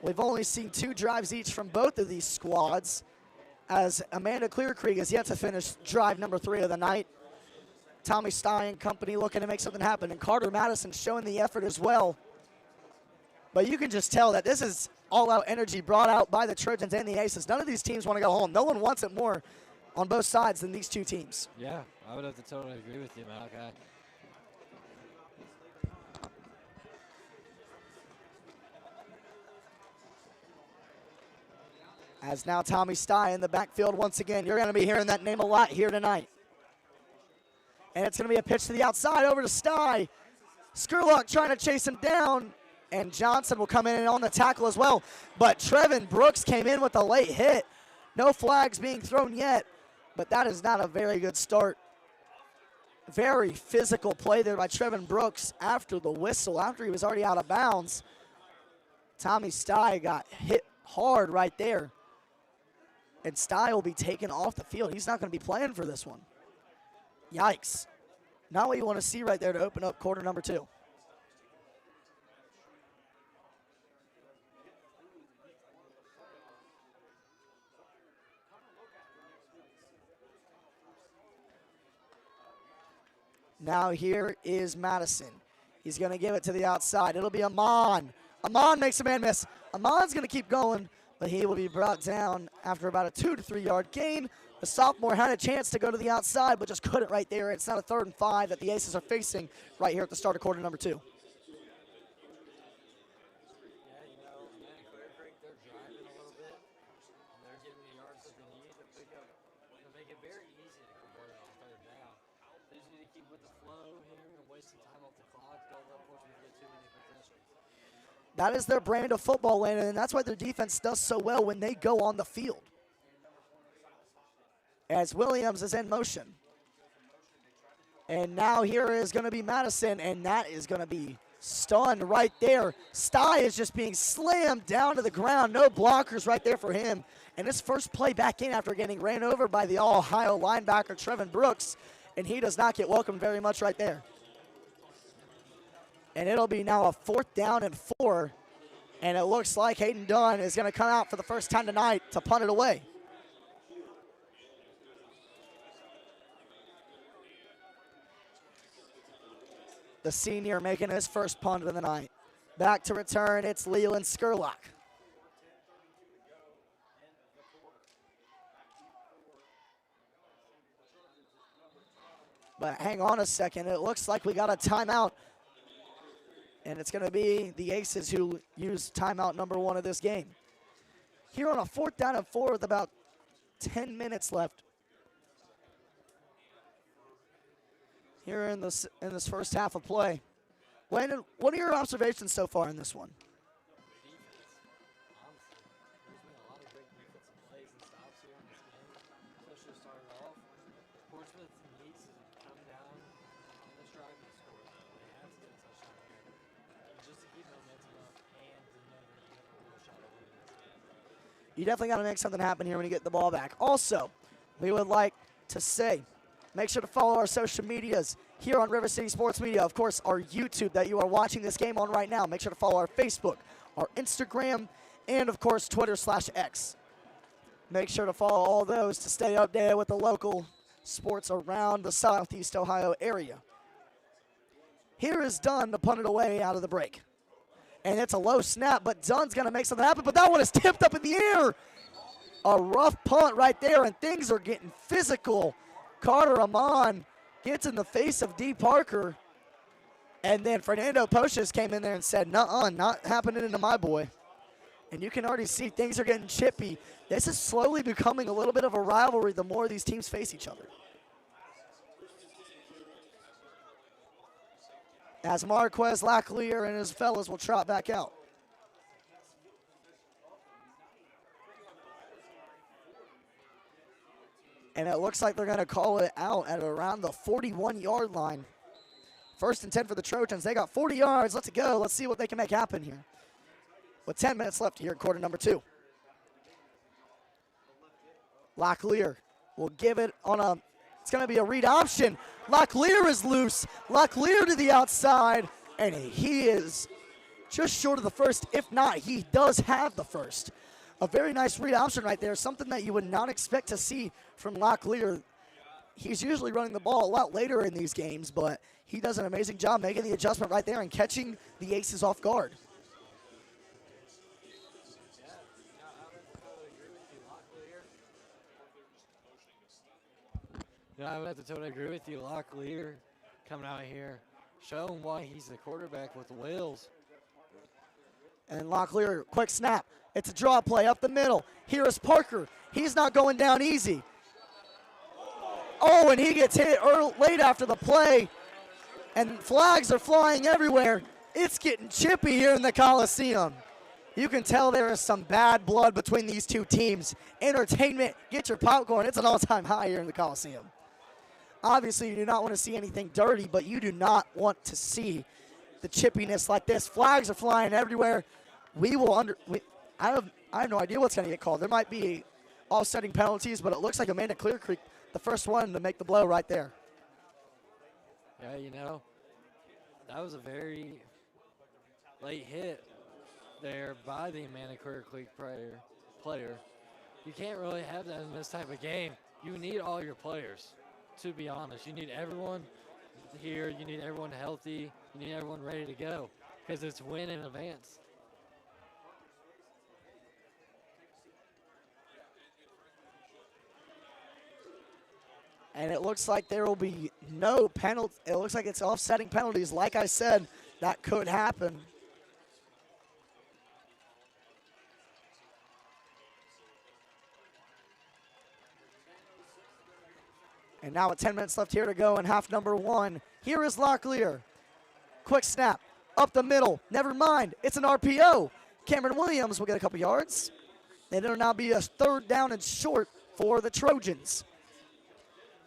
We've only seen 2 drives each from both of these squads, as Amanda Clearcreek has yet to finish drive number 3 of the night. Tommy Stein and company looking to make something happen, and Carter Madison showing the effort as well. But you can just tell that this is all-out energy brought out by the Trojans and the Aces. None of these teams want to go home. No one wants it more on both sides than these 2 teams. Yeah, I would have to totally agree with you, Malachi. As now Tommy Stein in the backfield once again. You're going to be hearing that name a lot here tonight. And it's going to be a pitch to the outside over to Stein. Skurlock trying to chase him down. And Johnson will come in on the tackle as well. But Trevin Brooks came in with a late hit. No flags being thrown yet, but that is not a very good start. Very physical play there by Trevin Brooks after the whistle, after he was already out of bounds. Tommy Stein got hit hard right there. And Stein will be taken off the field. He's not going to be playing for this one. Yikes. Not what you want to see right there to open up quarter number 2. Now here is Madison. He's going to give it to the outside. It'll be Amon. Amon makes a man miss. Amon's going to keep going, but he will be brought down after about a 2 to 3 yard gain. The sophomore had a chance to go to the outside, but just couldn't right there. It's not a 3rd and 5 that the Aces are facing right here at the start of quarter number 2. That is their brand of football, Landon, and that's why their defense does so well when they go on the field. As Williams is in motion. And now here is going to be Madison, and that is going to be stunned right there. Stein is just being slammed down to the ground. No blockers right there for him. And his first play back in after getting ran over by the All-Ohio linebacker, Trevin Brooks, and he does not get welcomed very much right there. And it'll be now a 4th down and 4. And it looks like Hayden Dunn is going to come out for the first time tonight to punt it away. The senior making his first punt of the night. Back to return, it's Leland Skurlock. But hang on a second, it looks like we got a timeout. And it's going to be the Aces who use timeout number 1 of this game. Here on a 4th down and 4 with about 10 minutes left. Here in this first half of play. Landon, what are your observations so far in this one? You definitely got to make something happen here when you get the ball back. Also, we would like to say, make sure to follow our social medias here on River City Sports Media. Of course, our YouTube that you are watching this game on right now. Make sure to follow our Facebook, our Instagram, and, of course, Twitter/X. Make sure to follow all those to stay updated with the local sports around the Southeast Ohio area. Here is Dunn to punt it away out of the break. And it's a low snap, but Dunn's going to make something happen. But that one is tipped up in the air. A rough punt right there, and things are getting physical. Carter Amon gets in the face of D. Parker. And then Fernando Poches came in there and said, nuh-uh, not happening to my boy. And you can already see things are getting chippy. This is slowly becoming a little bit of a rivalry the more these teams face each other. As Marquez Laclear and his fellas will trot back out. And it looks like they're going to call it out at around the 41-yard line. 1st and 10 for the Trojans. They got 40 yards. Let's go. Let's see what they can make happen here. With 10 minutes left here in quarter number 2. Laclear will give it on a, it's going to be a read option. Laclear is loose. Laclear to the outside, and he is just short of the first. If not, he does have the first. A very nice read option right there, something that you would not expect to see from Laclear. He's usually running the ball a lot later in these games, but he does an amazing job making the adjustment right there and catching the Aces off guard. Yeah, I would have to totally agree with you. Locklear coming out here, showing why he's the quarterback with the Wales. And Locklear, quick snap. It's a draw play up the middle. Here is Parker. He's not going down easy. Oh, and he gets hit late after the play. And flags are flying everywhere. It's getting chippy here in the Coliseum. You can tell there is some bad blood between these two teams. Entertainment, get your popcorn. It's an all-time high here in the Coliseum. Obviously, you do not want to see anything dirty, but you do not want to see the chippiness like this. Flags are flying everywhere. I have no idea what's going to get called. There might be offsetting penalties, but it looks like Amanda Clearcreek, the first one to make the blow right there. Yeah, you know, that was a very late hit there by the Amanda Clearcreek player. You can't really have that in this type of game. You need all your players, to be honest. You need everyone here. You need everyone healthy. You need everyone ready to go because it's win in advance. And it looks like there will be no penalty. It looks like it's offsetting penalties. Like I said, that could happen. And now with 10 minutes left here to go in half number 1. Here is Locklear. Quick snap. Up the middle. Never mind. It's an RPO. Cameron Williams will get a couple yards. And it'll now be a 3rd down and short for the Trojans.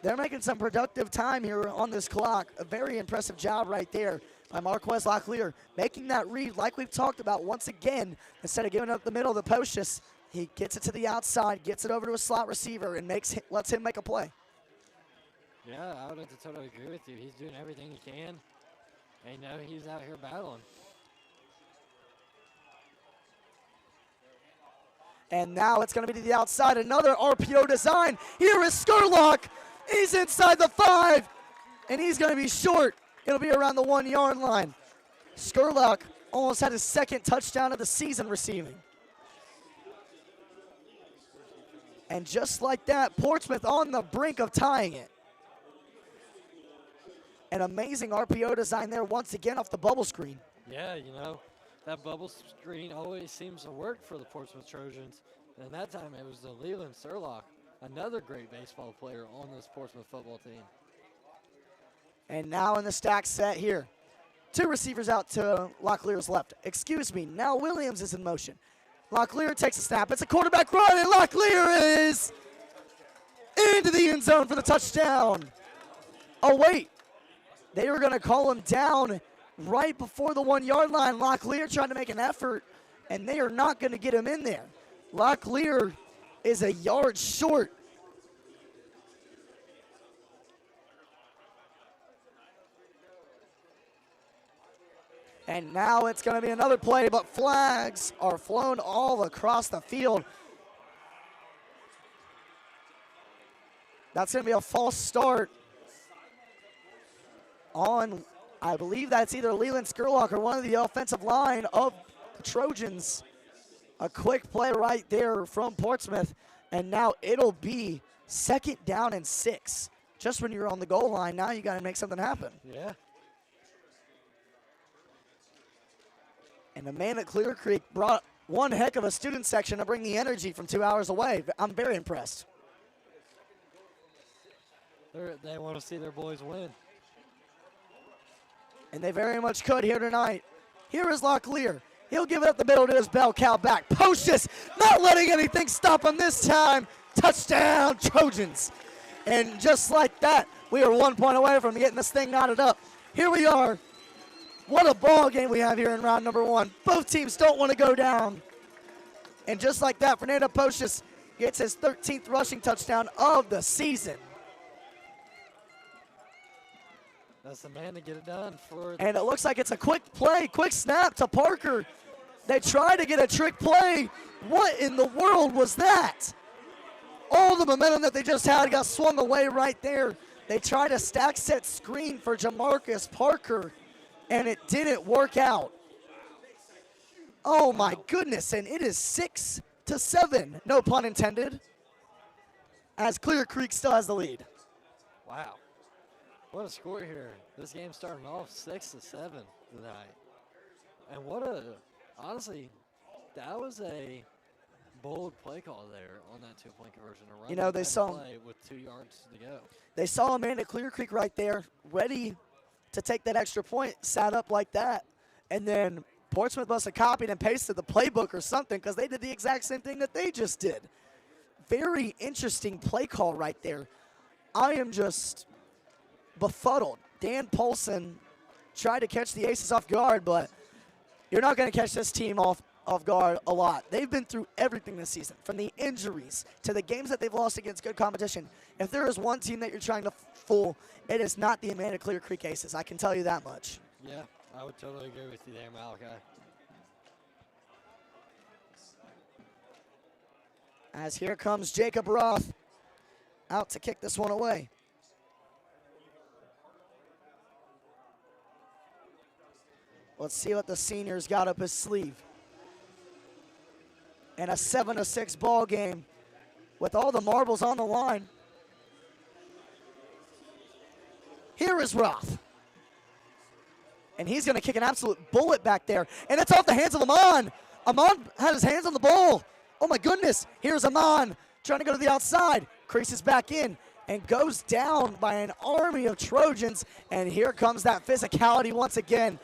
They're making some productive time here on this clock. A very impressive job right there by Marquez Locklear. Making that read like we've talked about once again. Instead of giving it up the middle of the post, he gets it to the outside, gets it over to a slot receiver, and lets him make a play. Yeah, I would have to totally agree with you. He's doing everything he can. And, you know, he's out here battling. And now it's going to be to the outside. Another RPO design. Here is Skurlock. He's inside the 5. And he's going to be short. It'll be around the 1-yard line. Skurlock almost had his 2nd touchdown of the season receiving. And just like that, Portsmouth on the brink of tying it. An amazing RPO design there once again off the bubble screen. Yeah, you know, that bubble screen always seems to work for the Portsmouth Trojans. And that time it was the Leland Surlock, another great baseball player on this Portsmouth football team. And now in the stack set here. 2 receivers out to Locklear's left. Excuse me, now Williams is in motion. Locklear takes a snap. It's a quarterback run, and Locklear is into the end zone for the touchdown. Oh, wait. They were going to call him down right before the 1-yard line. Locklear trying to make an effort, and they are not going to get him in there. Locklear is a yard short. And now it's going to be another play, but flags are flown all across the field. That's going to be a false start on, I believe that's either Leland Skurlock or one of the offensive line of the Trojans. A quick play right there from Portsmouth, and now it'll be 2nd down and 6. Just when you're on the goal line, now you got to make something happen. Yeah. And Amanda Clearcreek brought One heck of a student section to bring the energy from 2 hours away. I'm very impressed. They want to see their boys win. And they very much could here tonight. Here is Locklear. He'll give it up the middle to his bell cow back. Postous, not letting anything stop him this time. Touchdown, Trojans. And just like that, we are 1 point away from getting this thing knotted up. Here we are. What a ball game we have here in round number 1. Both teams don't want to go down. And just like that, Fernando Postous gets his 13th rushing touchdown of the season. That's the man to get it done for. And it looks like it's a quick play, quick snap to Parker. They try to get a trick play. What in the world was that? All the momentum that they just had got swung away right there. They tried a stack set screen for Jamarcus Parker, and it didn't work out. Oh my goodness, and it is 6-7, no pun intended, as Clearcreek still has the lead. Wow. What a score here. This game's starting off 6-7 tonight. And honestly, that was a bold play call there on that 2-point conversion. You know, they saw play with 2 yards to go. They saw a man at Clearcreek right there, ready to take that extra point, sat up like that, and then Portsmouth must have copied and pasted the playbook or something because they did the exact same thing that they just did. Very interesting play call right there. I am just befuddled. Dan Polson tried to catch the Aces off guard, but you're not going to catch this team off guard a lot. They've been through everything this season, from the injuries to the games that they've lost against good competition. If there is one team that you're trying to fool, it is not the Amanda Clearcreek Aces. I can tell you that much. Yeah, I would totally agree with you there, Malachi. As here comes Jacob Roth out to kick this one away. Let's see what the senior's got up his sleeve. And a 7-6 ball game with all the marbles on the line. Here is Roth. And he's going to kick an absolute bullet back there. And it's off the hands of Amon. Amon had his hands on the ball. Oh my goodness. Here's Amon trying to go to the outside. Creases back in and goes down by an army of Trojans. And here comes that physicality once again.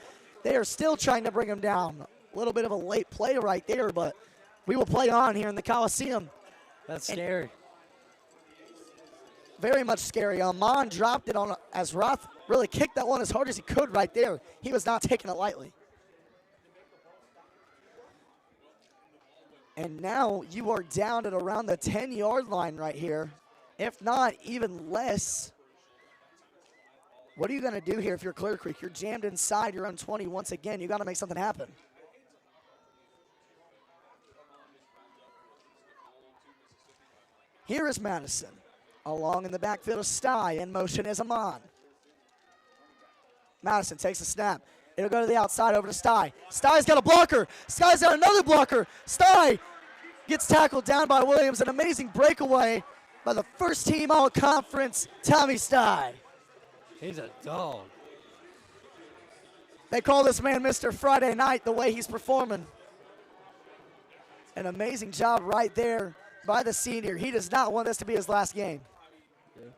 They are still trying to bring him down. A little bit of a late play right there, but we will play on here in the Coliseum. That's scary. Very much scary. Amon dropped it on as Roth really kicked that one as hard as he could right there. He was not taking it lightly. And now you are down at around the 10-yard line right here, if not even less. What are you going to do here if you're Clearcreek? You're jammed inside your own 20 once again. You got to make something happen. Here is Madison. Along in the backfield of Sty. In motion is Amon. Madison takes a snap. It'll go to the outside over to Sty. Sty's got a blocker. Sty's got another blocker. Sty gets tackled down by Williams. An amazing breakaway by the first team all-conference, Tommy Sty. He's a dog. They call this man Mr. Friday Night, the way he's performing. An amazing job right there by the senior. He does not want this to be his last game. Yeah.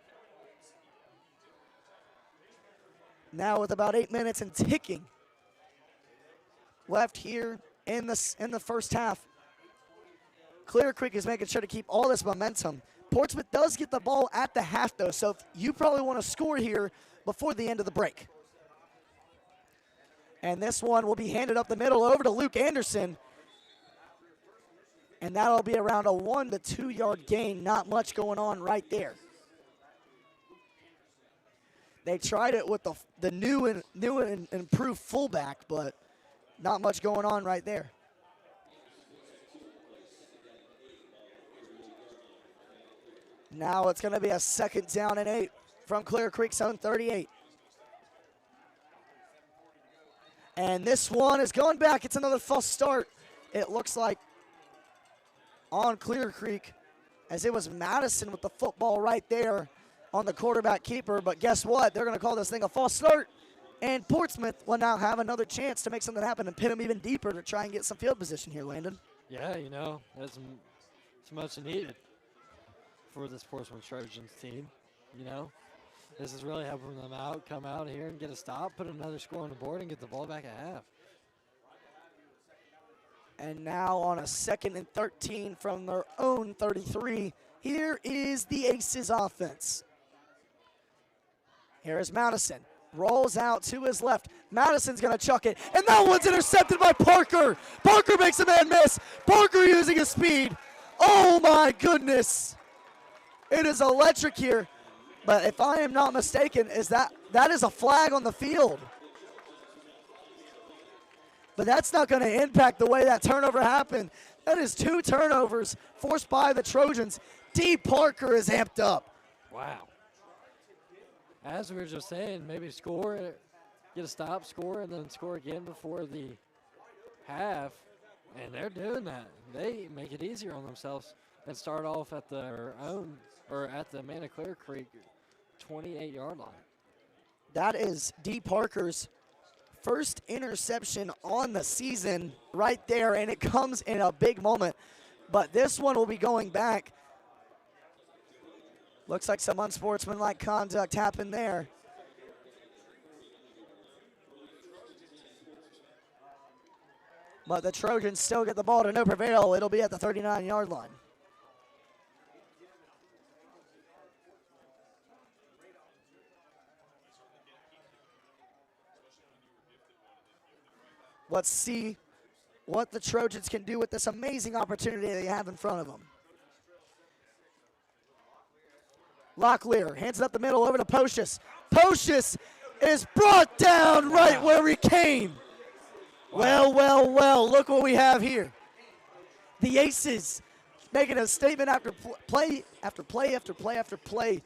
Now with about 8 minutes and ticking left here in the first half, Clearcreek is making sure to keep all this momentum. Portsmouth does get the ball at the half, though, so if you probably want to score here before the end of the break. And this one will be handed up the middle over to Luke Anderson. And that'll be around a 1 to 2 yard gain. Not much going on right there. They tried it with the new and improved fullback, but not much going on right there. Now it's going to be a 2nd down and 8 from Clearcreek's own 38. And this one is going back. It's another false start. It looks like on Clearcreek, as it was Madison with the football right there on the quarterback keeper. But guess what? They're going to call this thing a false start. And Portsmouth will now have another chance to make something happen and pin them even deeper to try and get some field position here, Landon. Yeah, it's much needed for this Portsmouth Trojans team. You know, this is really helping them out, come out here and get a stop, put another score on the board, and get the ball back at half. And now on a 2nd and 13 from their own 33, here is the Aces offense. Here is Madison. Rolls out to his left. Madison's going to chuck it. And that one's intercepted by Parker. Parker makes a man miss. Parker using his speed. Oh, my goodness. It is electric here. But if I am not mistaken, that is a flag on the field. But that's not going to impact the way that turnover happened. That is 2 turnovers forced by the Trojans. D. Parker is amped up. Wow. As we were just saying, maybe score, get a stop, score, and then score again before the half. And they're doing that. They make it easier on themselves and start off at their own, or at the Amanda Clearcreek 28-yard line. That is D. Parker's first interception on the season right there, and it comes in a big moment. But this one will be going back. Looks like some unsportsmanlike conduct happened there. But the Trojans still get the ball to no prevail. It'll be at the 39-yard line. Let's see what the Trojans can do with this amazing opportunity they have in front of them. Locklear hands it up the middle over to Pocius. Pocius is brought down right where he came. Well, well, well, look what we have here. The Aces making a statement after play after play after play after play.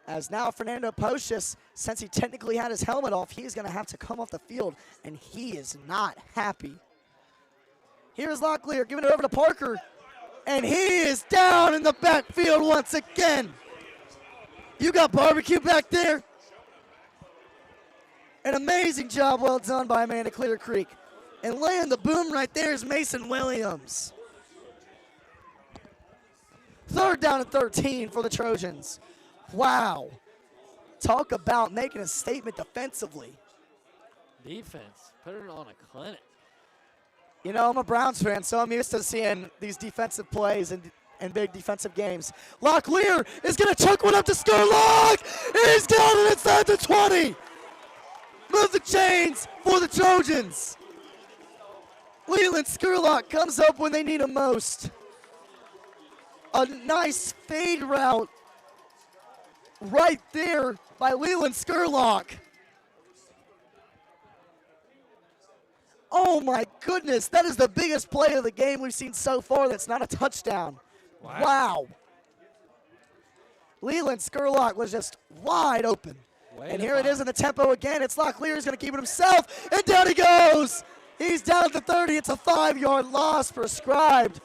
As now Fernando Pocius, since he technically had his helmet off, he is going to have to come off the field, and he is not happy. Here's Locklear giving it over to Parker, and he is down in the backfield once again. You got barbecue back there. An amazing job well done by Amanda Clearcreek. And laying the boom right there is Mason Williams. 3rd down and 13 for the Trojans. Wow. Talk about making a statement defensively. Defense, put it on a clinic. You know, I'm a Browns fan, so I'm used to seeing these defensive plays and big defensive games. Locklear is going to chuck one up to Skurlock. He's got it inside the 20. Move the chains for the Trojans. Leland Skurlock comes up when they need him most. A nice fade route right there by Leland Skurlock. Oh my goodness, that is the biggest play of the game we've seen so far that's not a touchdown. Wow. Leland Skurlock was just wide open. And here it is in the tempo again. It's Locklear, he's going to keep it himself, and down he goes. He's down at the 30. It's a 5-yard loss prescribed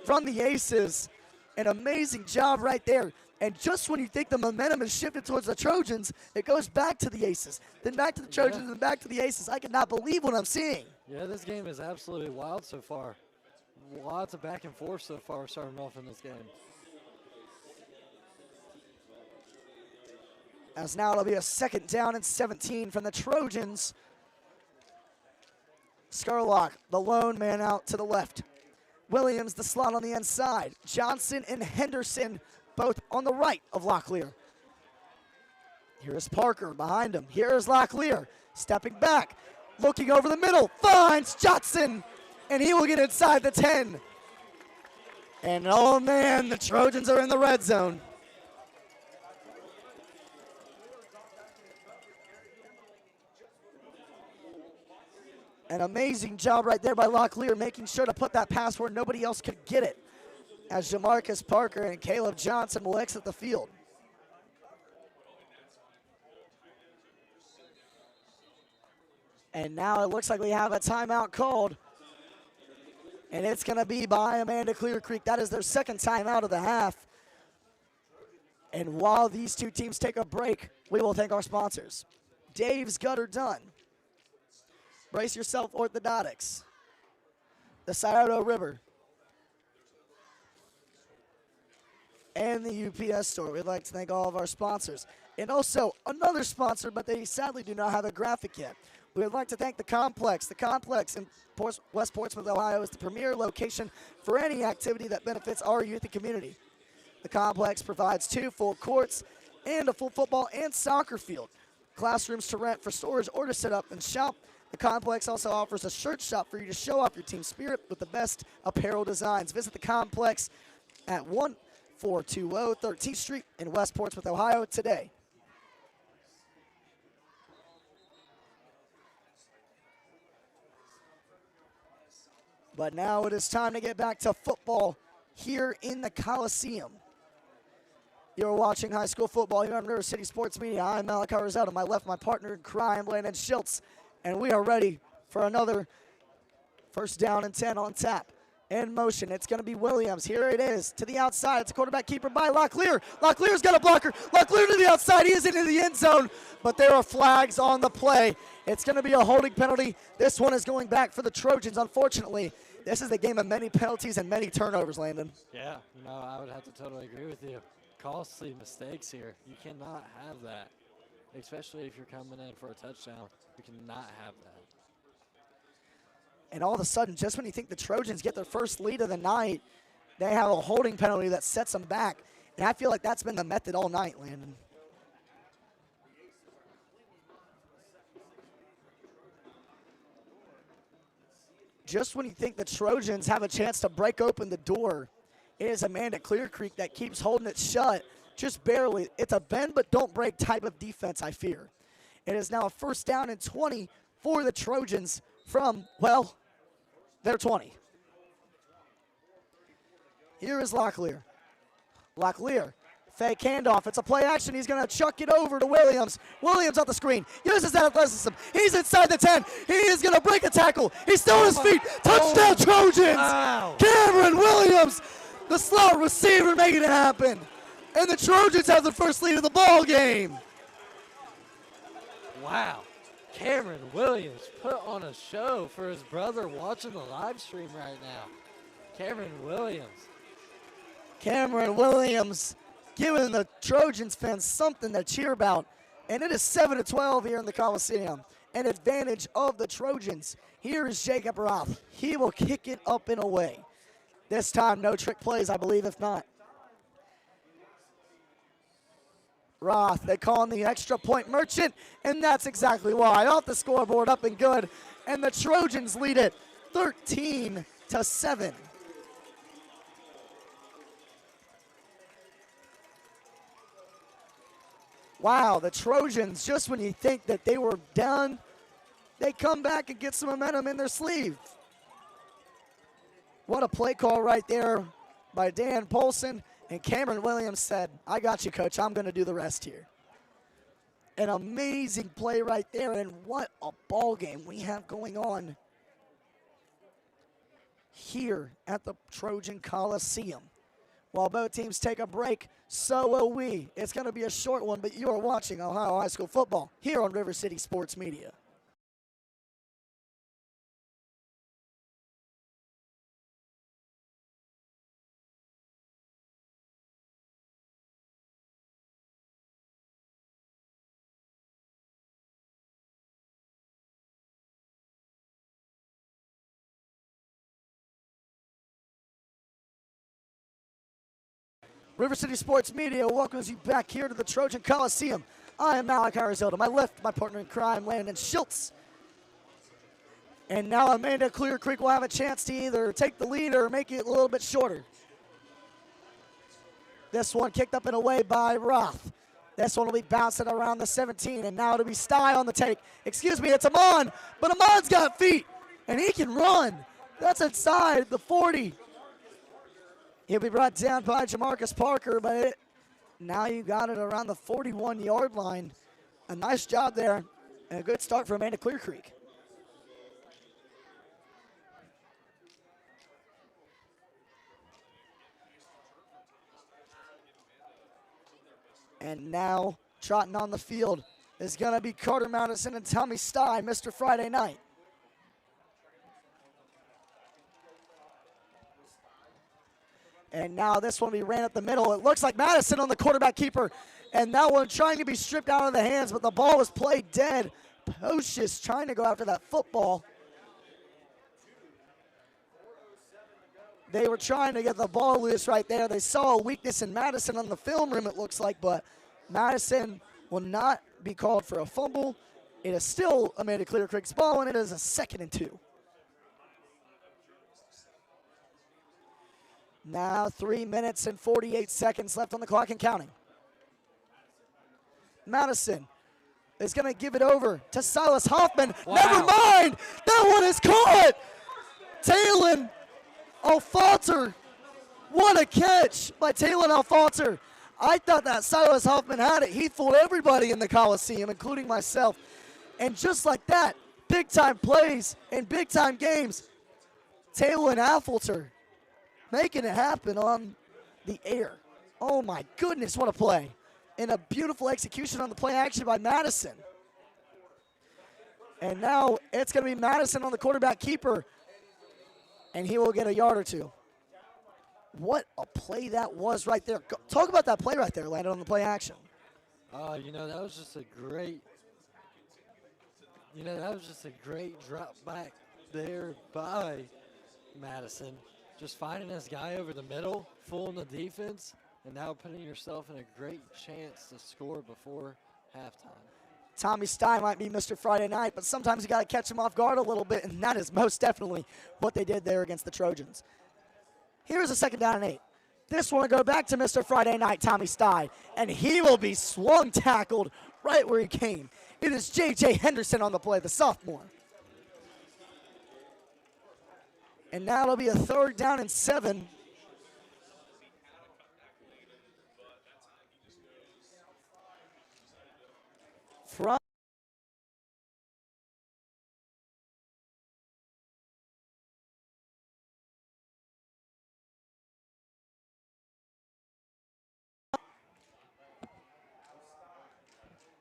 from the Aces. An amazing job right there. And just when you think the momentum is shifted towards the Trojans, it goes back to the Aces, then back to the Trojans, and back to the Aces. I cannot believe what I'm seeing. Yeah, this game is absolutely wild so far. Lots of back and forth so far starting off in this game. As now it'll be a 2nd down and 17 from the Trojans. Skurlock, the lone man out to the left. Williams, the slot on the inside. Johnson and Henderson both on the right of Locklear. Here's Parker behind him. Here's Locklear stepping back, looking over the middle, finds Johnson, and he will get inside the 10. And oh man, the Trojans are in the red zone. An amazing job right there by Locklear, making sure to put that pass where nobody else could get it, as Jamarcus Parker and Caleb Johnson will exit the field. And now it looks like we have a timeout called. And it's going to be by Amanda Clearcreek. That is their second time out of the half. And while these two teams take a break, we will thank our sponsors. Dave's Gutter Done. Brace Yourself Orthodontics. The Scioto River. And the UPS store. We'd like to thank all of our sponsors. And also another sponsor, but they sadly do not have a graphic yet. We would like to thank the Complex. The Complex in West Portsmouth, Ohio is the premier location for any activity that benefits our youth and community. The Complex provides 2 full courts and a full football and soccer field, classrooms to rent for storage or to set up and shop. The Complex also offers a shirt shop for you to show off your team spirit with the best apparel designs. Visit the Complex at 1420 13th Street in West Portsmouth, Ohio today. But now it is time to get back to football here in the Coliseum. You're watching high school football here on River City Sports Media. I'm Malachi Rosado. To my left, my partner in crime, Landon Schultz. And we are ready for another first down and 10 on tap. In motion, it's going to be Williams. Here it is to the outside. It's a quarterback keeper by Locklear. Locklear's got a blocker. Locklear to the outside. He is into the end zone, but there are flags on the play. It's going to be a holding penalty. This one is going back for the Trojans, unfortunately. This is the game of many penalties and many turnovers, Landon. Yeah, no, I would have to totally agree with you. Costly mistakes here. You cannot have that, especially if you're coming in for a touchdown. You cannot have that. And all of a sudden, just when you think the Trojans get their first lead of the night, they have a holding penalty that sets them back. And I feel like that's been the method all night, Landon. Just when you think the Trojans have a chance to break open the door, it is Amanda Clearcreek that keeps holding it shut, just barely. It's a bend but don't break type of defense, I fear. It is now a first down and 20 for the Trojans from, well, their 20. Here is Locklear. Locklear, fake handoff. It's a play action. He's going to chuck it over to Williams. Williams on the screen. Uses that athleticism. He's inside the 10. He is going to break a tackle. He's still on his feet. Touchdown, Trojans. Wow. Cameron Williams, the slot receiver, making it happen. And the Trojans have the first lead of the ball game. Wow. Cameron Williams put on a show for his brother watching the live stream right now. Cameron Williams. Cameron Williams giving the Trojans fans something to cheer about. And it is 7-12 here in the Coliseum. An advantage of the Trojans. Here is Jacob Roth. He will kick it up and away. This time, no trick plays, I believe, if not. Roth, they call him the extra point merchant, and that's exactly why. Off the scoreboard, up and good. And the Trojans lead it 13-7. Wow, the Trojans, just when you think that they were done, they come back and get some momentum in their sleeve. What a play call right there by Dan Polson. And Cameron Williams said, I got you, coach. I'm going to do the rest here. An amazing play right there, and what a ball game we have going on here at the Trojan Coliseum. While both teams take a break, so will we. It's going to be a short one, but you are watching Ohio High School football here on River City Sports Media. River City Sports Media welcomes you back here to the Trojan Coliseum. I am Malachi Rosado. To my left, my partner in crime, Landon Schultz. And now Amanda Clearcreek will have a chance to either take the lead or make it a little bit shorter. This one kicked up and away by Roth. This one will be bouncing around the 17, and now it'll be Sty on the take. Excuse me, it's Amon, but Amon's got feet, and he can run. That's inside the 40. He'll be brought down by Jamarcus Parker, but now you got it around the 41-yard line. A nice job there, and a good start for Amanda Clearcreek. And now trotting on the field is going to be Carter Madison and Tommy Stein, Mr. Friday Night. And now this one we ran up the middle. It looks like Madison on the quarterback keeper. And that one trying to be stripped out of the hands, but the ball was played dead. Pocious trying to go after that football. They were trying to get the ball loose right there. They saw a weakness in Madison on the film room, it looks like, but Madison will not be called for a fumble. It is still Amanda Clearcreek's ball, and it is a 2nd and 2. Now 3 minutes and 48 seconds left on the clock and counting. Madison is going to give it over to Silas Hoffman. Wow. Never mind. That one is caught. Talon Alfonter. What a catch by Talon Alfonter. I thought that Silas Hoffman had it. He fooled everybody in the Coliseum, including myself. And just like that, big-time plays in big-time games, Talon Alfonter making it happen on the air. Oh, my goodness, what a play. And a beautiful execution on the play action by Madison. And now it's going to be Madison on the quarterback keeper, and he will get a yard or two. What a play that was right there. Talk about that play right there, landed on the play action. You know, that was just a great, drop back there by Madison. Just finding this guy over the middle, fooling the defense, and now putting yourself in a great chance to score before halftime. Tommy Stein might be Mr. Friday Night, but sometimes you got to catch him off guard a little bit, and that is most definitely what they did there against the Trojans. Here's a 2nd down and 8. This one will go back to Mr. Friday Night, Tommy Stein, and he will be swung tackled right where he came. It is J.J. Henderson on the play, the sophomore. And now it'll be a 3rd down and 7. From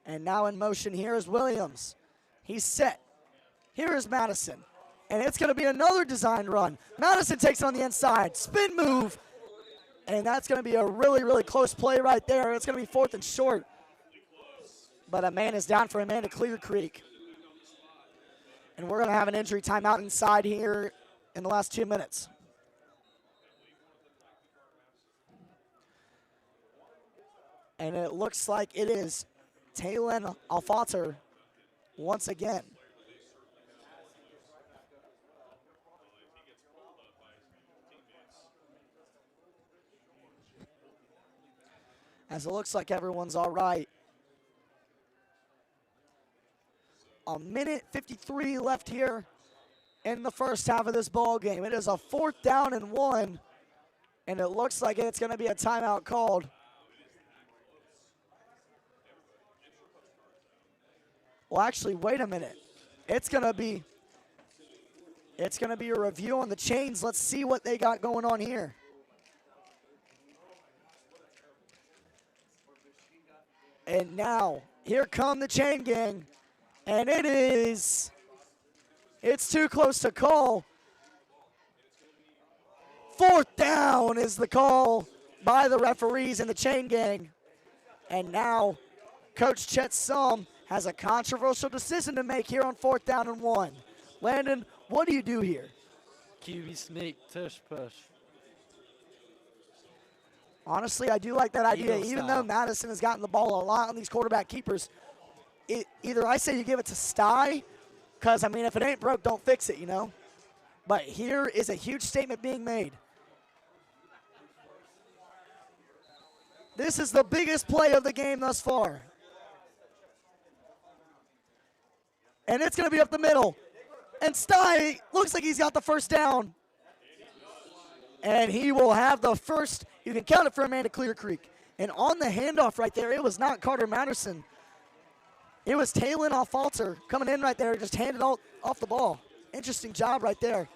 and now in motion here is Williams. He's set. Here is Madison. And it's going to be another design run. Madison takes it on the inside. Spin move. And that's going to be a really, really close play right there. It's going to be 4th and short. But a man is down for Amanda Clearcreek. And we're going to have an injury timeout inside here in the last 2 minutes. And it looks like it is Talon Alfonter once again. As it looks like everyone's all right. A minute 53 left here in the first half of this ball game. It is a 4th down and 1, and it looks like it's going to be a timeout called. Well, actually, wait a minute. It's going to be a review on the chains. Let's see what they got going on here. And now, here come the chain gang. And it's too close to call. 4th down is the call by the referees in the chain gang. And now, Coach Chet Sum has a controversial decision to make here on 4th down and 1. Landon, what do you do here? QB sneak, tush push. Honestly, I do like that idea. Eagle Even style. though Madison has gotten the ball a lot on these quarterback keepers, either I say you give it to Sty, because, I mean, if it ain't broke, don't fix it, you know? But here is a huge statement being made. This is the biggest play of the game thus far. And it's going to be up the middle. And Sty looks like he's got the 1st down. And he will have the first. You can count it for Amanda Clearcreek. And on the handoff right there, it was not Carter Madison. It was Talon Alfonter coming in right there, just handed off the ball. Interesting job right there.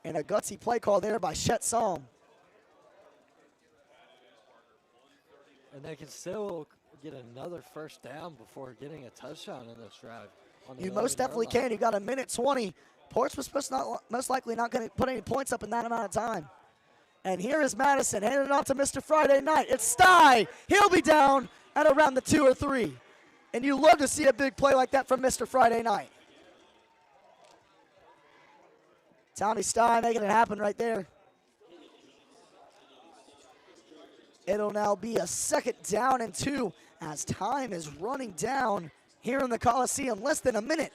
And a gutsy play call there by Chet Sum. And they can still get another first down before getting a touchdown in this drive. You most definitely can. You got a minute 20. Portsmouth's most likely not going to put any points up in that amount of time. And here is Madison handing it off to Mr. Friday Night. It's Stye. He'll be down at around the 2 or 3. And you love to see a big play like that from Mr. Friday Night. Tommy Stye making it happen right there. It'll now be a 2nd down and 2 as time is running down here in the Coliseum. Less than a minute.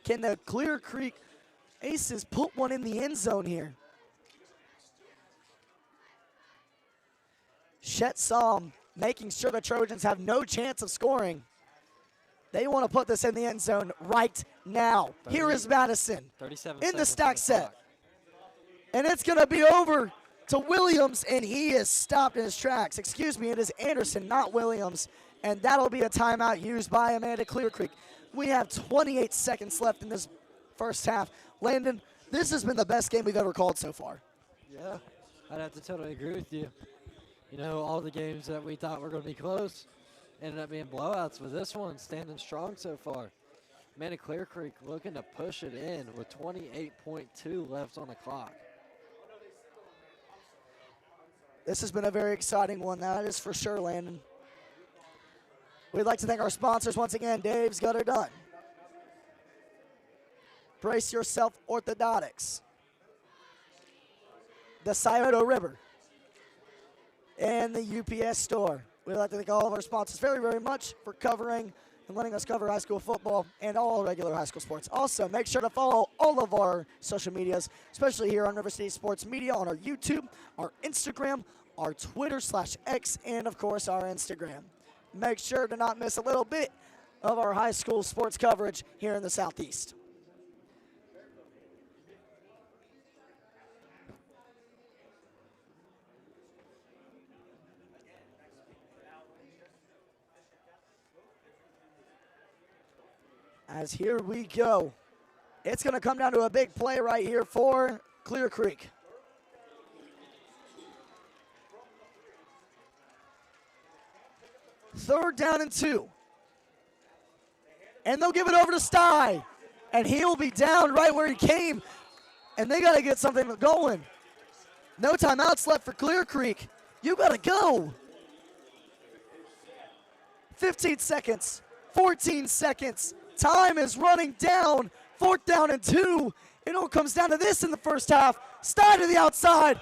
Can the Clearcreek Aces put one in the end zone here? Shetsom making sure the Trojans have no chance of scoring. They want to put this in the end zone right now. Here is Madison in the stack set. And it's going to be over to Williams, and he is stopped in his tracks. Excuse me, it is Anderson, not Williams. And that'll be a timeout used by Amanda Clearcreek. We have 28 seconds left in this first half. Landon, this has been the best game we've ever called so far. Yeah, I'd have to totally agree with you. You know, all the games that we thought were going to be close ended up being blowouts, but this one standing strong so far. Amanda Clearcreek looking to push it in with 28.2 left on the clock. This has been a very exciting one, that is for sure, Landon. We'd like to thank our sponsors once again, Dave's Got Her Done, Brace Yourself Orthodontics, the Scioto River, and the UPS store. We'd like to thank all of our sponsors very, very much for covering and letting us cover high school football and all regular high school sports. Also, make sure to follow all of our social medias, especially here on River City Sports Media, on our YouTube, our Instagram, our Twitter/X, and of course our Instagram. Make sure to not miss a little bit of our high school sports coverage here in the Southeast. As here we go. It's going to come down to a big play right here for Clearcreek. Third down and 2. And they'll give it over to Stye. And he'll be down right where he came. And they got to get something going. No timeouts left for Clearcreek. You got to go. 15 seconds. 14 seconds. Time is running down. 4th down and 2. It all comes down to this in the first half. Stye to the outside.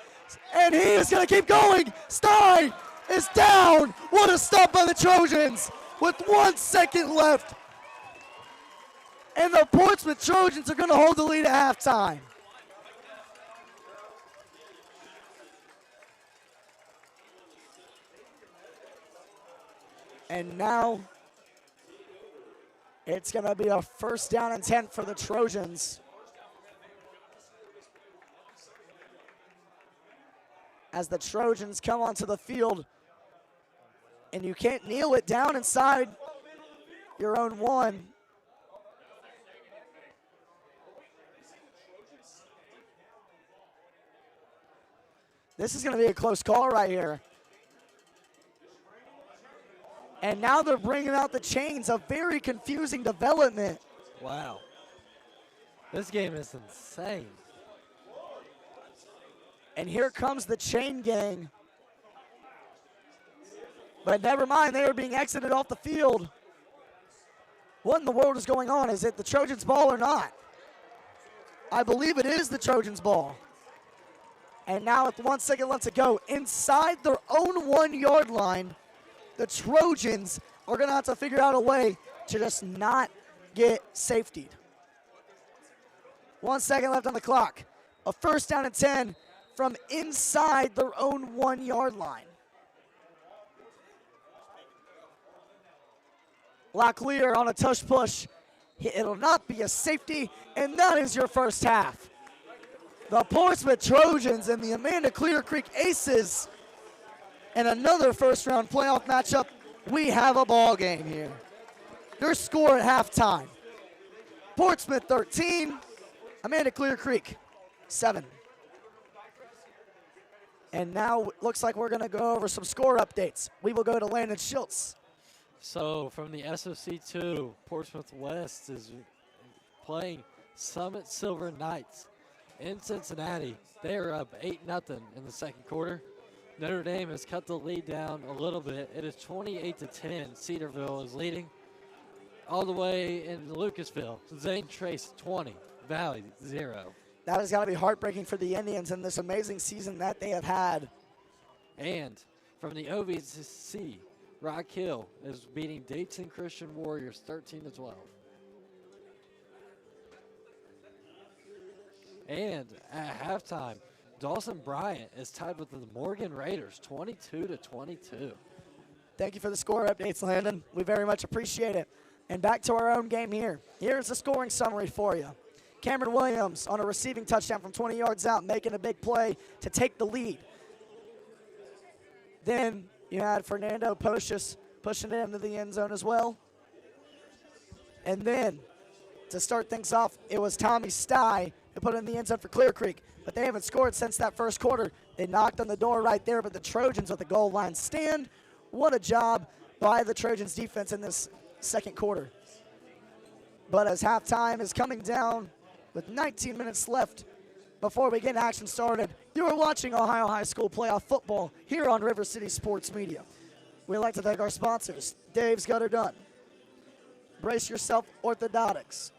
And he is going to keep going. Stye is down. What a stop by the Trojans with 1 second left. And the Portsmouth Trojans are going to hold the lead at halftime. And now it's going to be a 1st down and 10 for the Trojans. As the Trojans come onto the field, and you can't kneel it down inside your own 1. This is going to be a close call right here. And now they're bringing out the chains, a very confusing development. Wow. This game is insane. And here comes the chain gang. But never mind, they are being exited off the field. What in the world is going on? Is it the Trojans' ball or not? I believe it is the Trojans' ball. And now with 1 second left to go, inside their own 1 yard line, the Trojans are going to have to figure out a way to just not get safetied. 1 second left on the clock. A 1st down and 10 from inside their own 1 yard line. Locklear on a tush push. It'll not be a safety, and that is your first half. The Portsmouth Trojans and the Amanda Clearcreek Aces. And another first-round playoff matchup. We have a ball game here. Your score at halftime: Portsmouth 13, Amanda Clearcreek 7. And now looks like we're going to go over some score updates. We will go to Landon Schultz. So from the SOC2, Portsmouth West is playing Summit Silver Knights in Cincinnati. They are up 8-0 in the second quarter. Notre Dame has cut the lead down a little bit. It is 28-10. Cedarville is leading. All the way in Lucasville, Zane Trace 20, Valley 0. That has got to be heartbreaking for the Indians in this amazing season that they have had. And from the OVC, Rock Hill is beating Dayton Christian Warriors 13-12. And at halftime, Dawson Bryant is tied with the Morgan Raiders 22-22. Thank you for the score updates, Landon. We very much appreciate it. And back to our own game here. Here's the scoring summary for you. Cameron Williams on a receiving touchdown from 20 yards out, making a big play to take the lead. Then you had Fernando Pocius pushing it into the end zone as well. And then to start things off, it was Tommy Stye who put it in the end zone for Clearcreek. But they haven't scored since that first quarter. They knocked on the door right there, but the Trojans at the goal line stand. What a job by the Trojans defense in this second quarter. But as halftime is coming down with 19 minutes left before we get action started, you are watching Ohio High School playoff football here on River City Sports Media. We'd like to thank our sponsors, Dave's Gutter Done, Brace Yourself Orthodontics,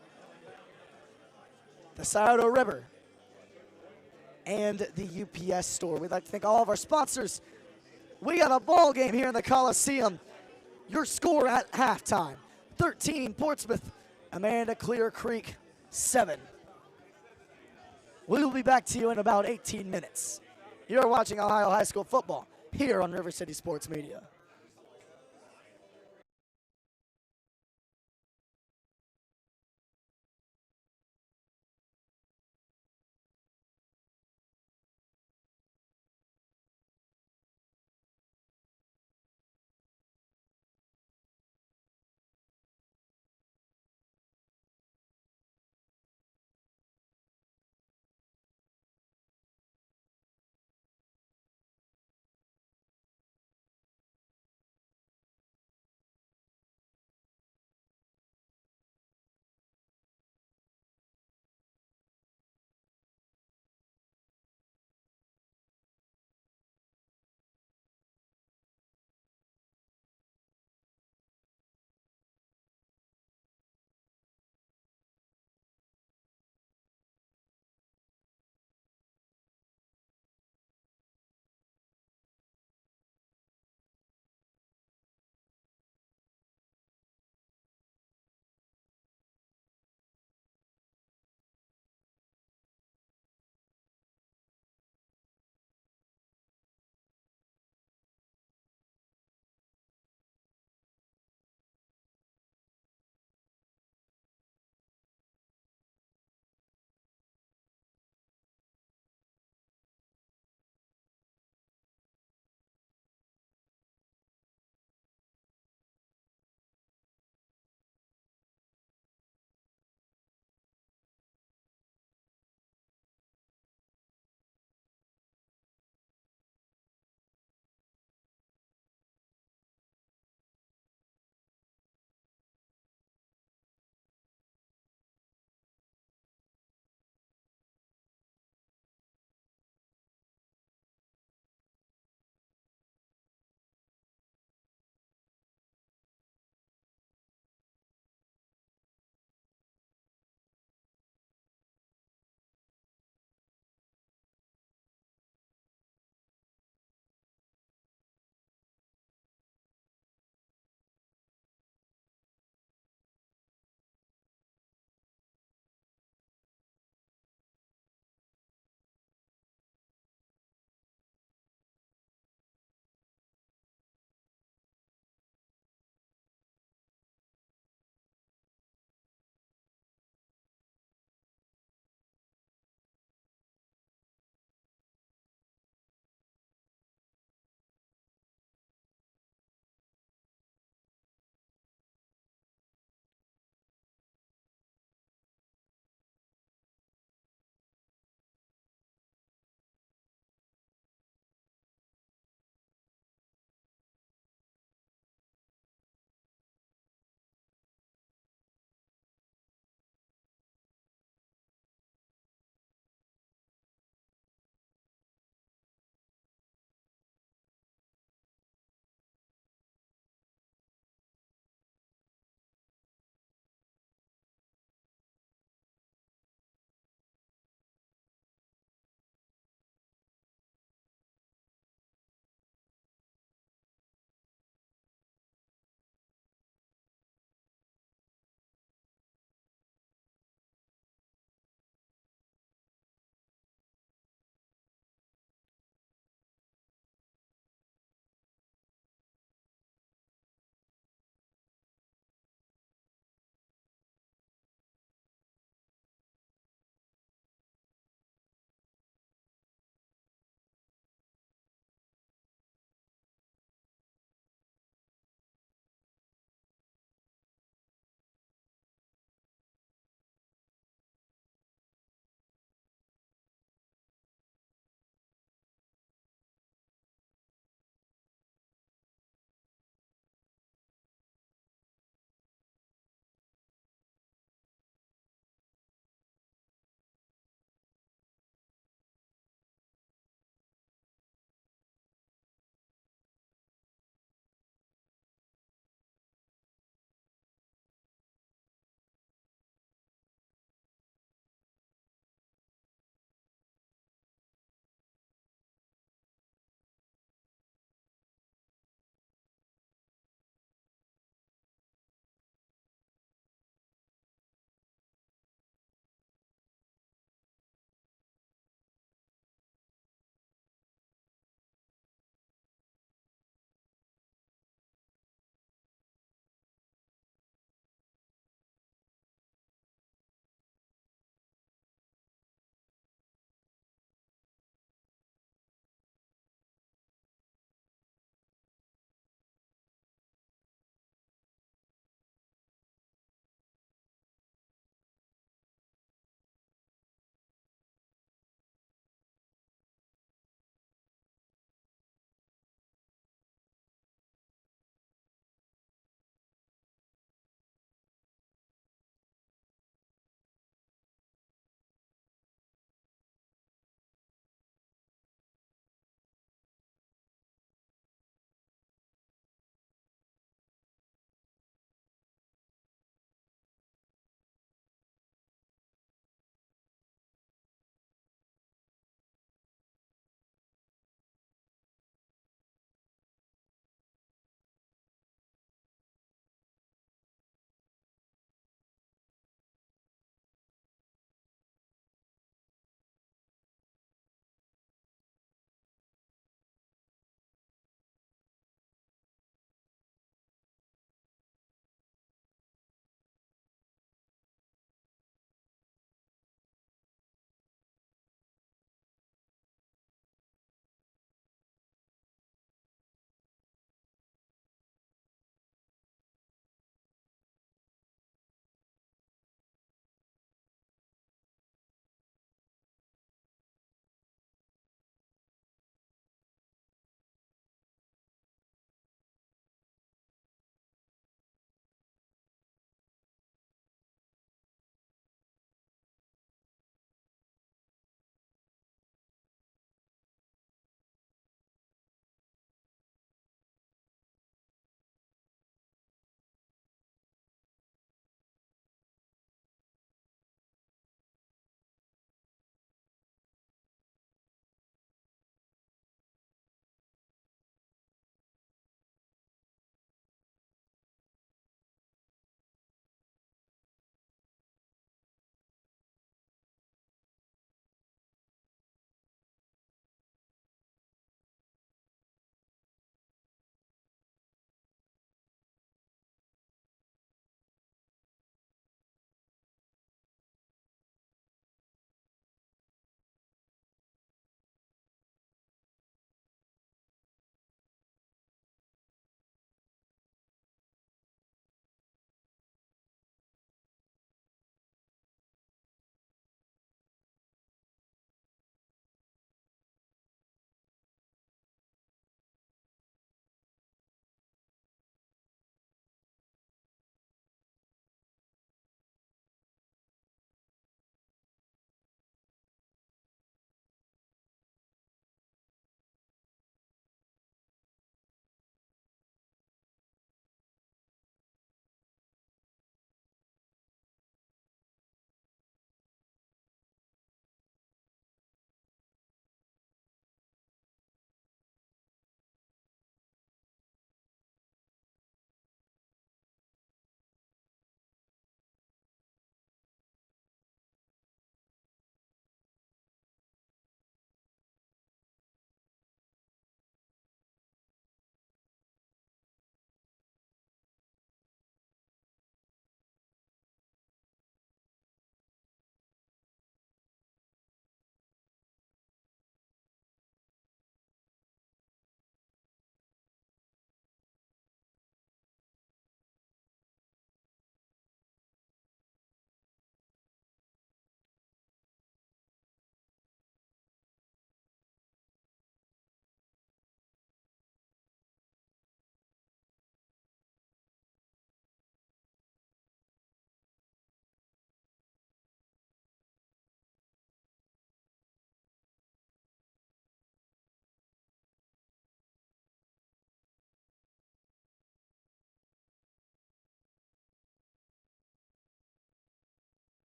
the Scioto River, and the UPS store. We'd like to thank all of our sponsors. We got a ball game here in the Coliseum. Your score at halftime, 13 Portsmouth, Amanda Clearcreek 7. We will be back to you in about 18 minutes. You're watching Ohio High School football here on River City Sports Media.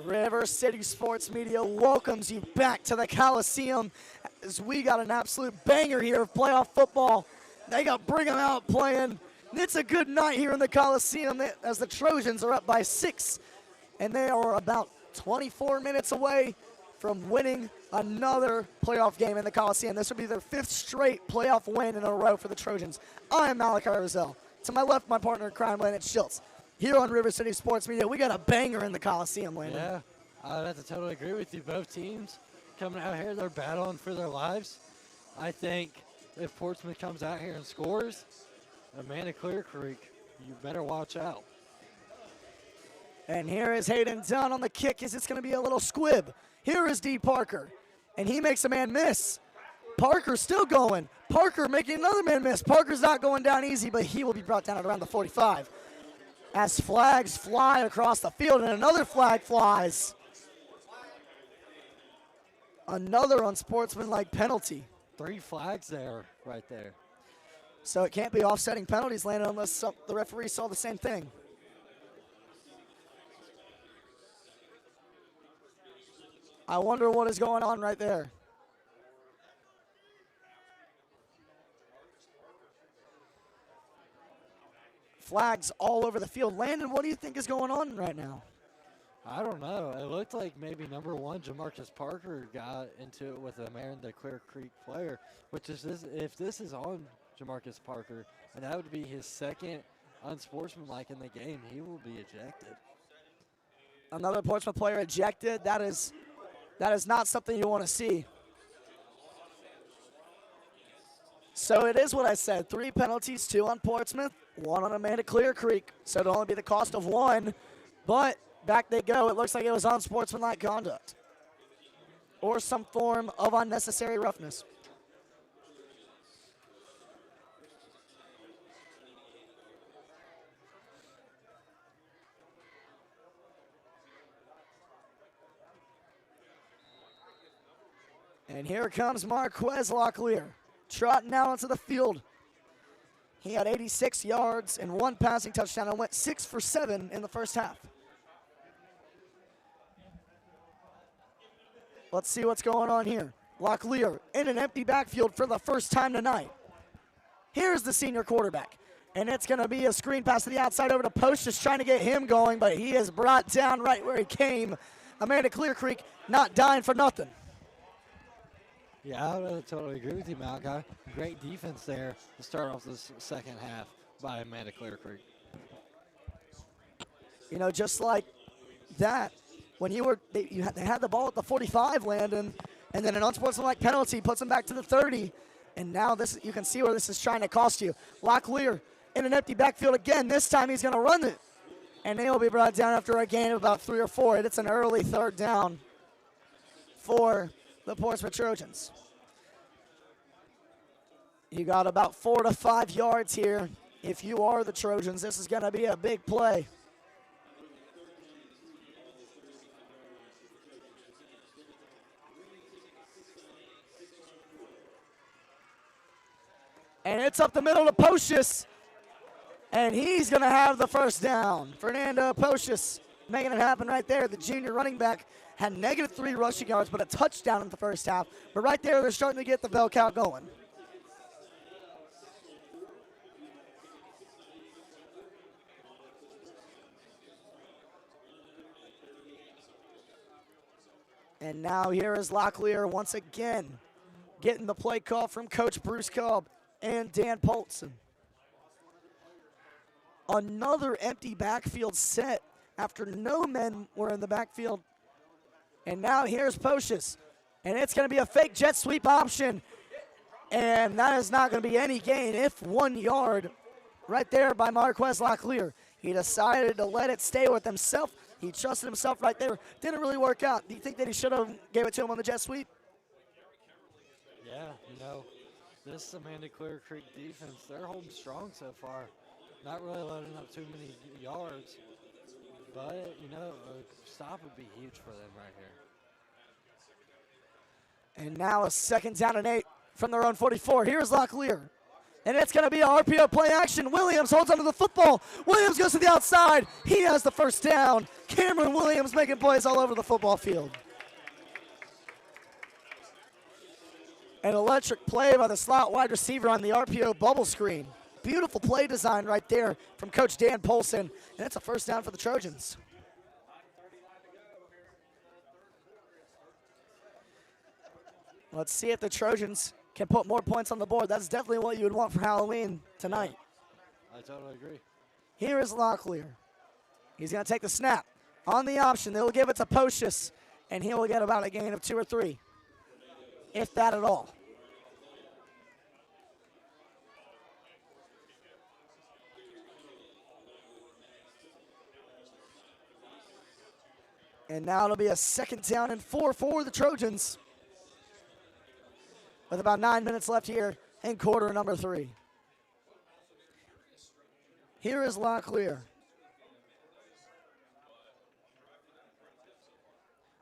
River City Sports Media welcomes you back to the Coliseum as we got an absolute banger here of playoff football. They got Brigham out playing. It's a good night here in the Coliseum as the Trojans are up by 6, and they are about 24 minutes away from winning another playoff game in the Coliseum. This will be their 5th straight playoff win in a row for the Trojans. I am Malachi Roselle. To my left, my partner in crime, Landon Schultz. Here on River City Sports Media, we got a banger in the Coliseum, Landon. Yeah, I'd have to totally agree with you. Both teams coming out here, they're battling for their lives. I think if Portsmouth comes out here and scores, Amanda Clearcreek, you better watch out. And here is Hayden Dunn on the kick. Is it's going to be a little squib? Here is D. Parker, and he makes a man miss. Parker still going. Parker making another man miss. Parker's not going down easy, but he will be brought down at around the 45. As flags fly across the field, and another flag flies. Another unsportsmanlike penalty. 3 flags there, right there. So it can't be offsetting penalties, Landon, unless the referee saw the same thing. I wonder what is going on right there. Flags all over the field. Landon, what do you think is going on right now? I don't know. It looked like maybe number 1, Jamarcus Parker, got into it with a Amanda Clearcreek player, which is this, if this is on Jamarcus Parker, and that would be his 2nd unsportsmanlike in the game, he will be ejected. Another Portsmouth player ejected. That is not something you want to see. So it is what I said. 3 penalties, 2 on Portsmouth, 1 on Amanda Clearcreek. So it'll only be the cost of 1, but back they go. It looks like it was unsportsmanlike conduct or some form of unnecessary roughness. And here comes Marquez Locklear, trotting out onto the field. He had 86 yards and 1 passing touchdown and went 6 for 7 in the first half. Let's see what's going on here. Locklear in an empty backfield for the first time tonight. Here's the senior quarterback. And it's going to be a screen pass to the outside over to Post, just trying to get him going, but he is brought down right where he came. Amanda Clearcreek not dying for nothing. Yeah, I would totally agree with you, Malachi. Great defense there to start off this second half by Amanda Clearcreek. You know, just like that, when they had the ball at the 45, Landon, and then an unsportsmanlike penalty puts them back to the 30, and now this, you can see where this is trying to cost you. Locklear in an empty backfield again. This time he's going to run it, and they will be brought down after a gain of about 3 or 4. It's an early 3rd down for the Portsmouth Trojans. You got about 4 to 5 yards here. If you are the Trojans, this is going to be a big play. And it's up the middle to Pocius, and he's going to have the first down. Fernando Pocius making it happen right there. The junior running back had -3 rushing yards, but a touchdown in the first half. But right there, they're starting to get the bell count going. And now here is Locklear once again getting the play call from Coach Bruce Cobb and Dan Polson. Another empty backfield set after no men were in the backfield. And now here's Pocius. And it's going to be a fake jet sweep option. And that is not going to be any gain, if 1 yard, right there by Marquez Locklear. He decided to let it stay with himself. He trusted himself right there. Didn't really work out. Do you think that he should have gave it to him on the jet sweep? Yeah, you know, this Amanda Clearcreek defense, they're holding strong so far. Not really loading up too many yards. But, you know, a stop would be huge for them right here. And now a 2nd down and 8 from their own 44. Here's Locklear. And it's going to be a RPO play action. Williams holds onto the football. Williams goes to the outside. He has the first down. Cameron Williams making plays all over the football field. An electric play by the slot wide receiver on the RPO bubble screen. Beautiful play design right there from Coach Dan Polson. And it's a first down for the Trojans. Let's see if the Trojans can put more points on the board. That's definitely what you would want for Halloween tonight. I totally agree. Here is Locklear. He's going to take the snap. On the option, they'll give it to Pocius, and he will get about a gain of 2 or 3, if that at all. And now it'll be a second down and 4 for the Trojans, with about 9 minutes left here in quarter number 3. Here is Locklear.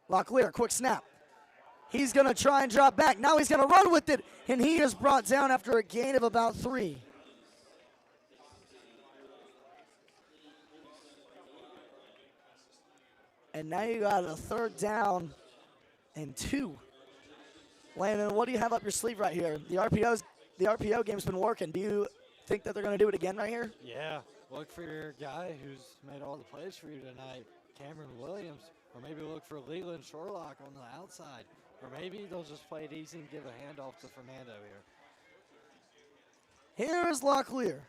Locklear, quick snap. He's going to try and drop back. Now he's going to run with it, and he is brought down after a gain of about 3. And now you got a third down and 2. Landon, what do you have up your sleeve right here? The RPO game's been working. Do you think that they're going to do it again right here? Yeah, look for your guy who's made all the plays for you tonight, Cameron Williams, or maybe look for Leland Shorlock on the outside, or maybe they'll just play it easy and give a handoff to Fernando here. Here is Locklear.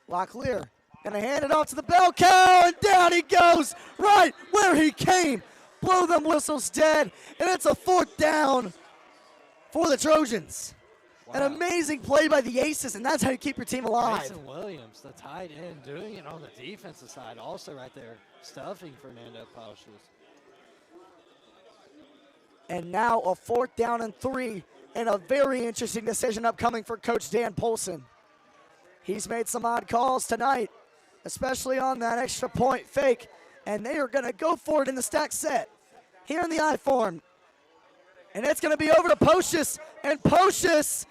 Locklear gonna hand it off to the bell cow, and down he goes, right where he came. Blow them whistles dead, and it's a 4th down for the Trojans. Wow. An amazing play by the Aces, and that's how you keep your team alive. Mason Williams, the tight end, doing it on the defensive side, also right there, stuffing Fernando Pocius. And now a 4th down and 3, and a very interesting decision upcoming for Coach Dan Polson. He's made some odd calls tonight, especially on that extra point fake, and they are going to go for it in the stack set here in the I form. And it's going to be over to Pocius, and Pocius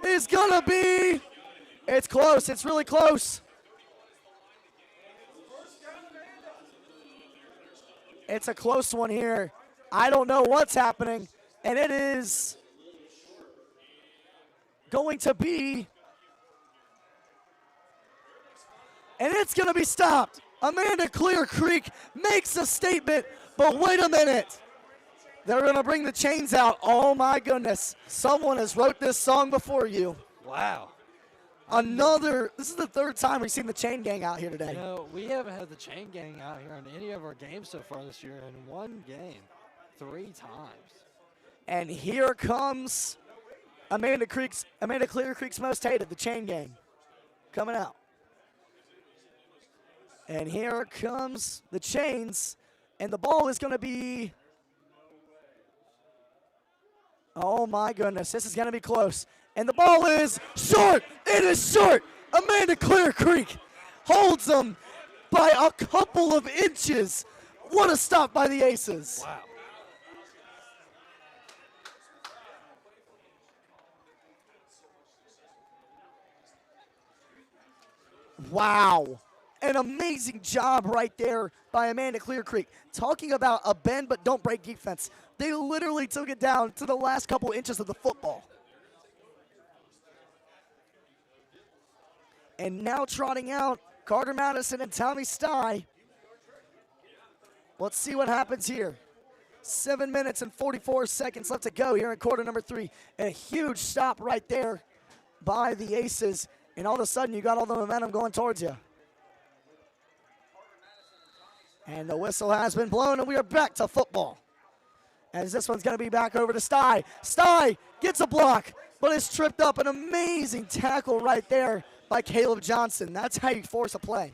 is going to be, it's close, it's really close. It's a close one here. I don't know what's happening, and it is going to be, and it's going to be stopped. Amanda Clearcreek makes a statement, but wait a minute. They're going to bring the chains out. Oh, my goodness. Someone has wrote this song before you. Wow. This is the 3rd time we've seen the chain gang out here today. You know, we haven't had the chain gang out here in any of our games so far this year in one game 3 times. And here comes Amanda Clearcreek's most hated, the chain gang, coming out. And here comes the chains, and the ball is going to be, oh my goodness, this is going to be close. And the ball is short. It is short. Amanda Clearcreek holds them by a couple of inches. What a stop by the Aces. Wow. Wow. An amazing job right there by Amanda Clearcreek. Talking about a bend but don't break defense. They literally took it down to the last couple inches of the football. And now trotting out Carter Madison and Tommy Stye. Let's see what happens here. 7 minutes and 44 seconds left to go here in quarter number 3. A huge stop right there by the Aces. And all of a sudden, you got all the momentum going towards you. And the whistle has been blown, and we are back to football. As this one's going to be back over to Stye. Stye gets a block, but it's tripped up. An amazing tackle right there by Caleb Johnson. That's how you force a play.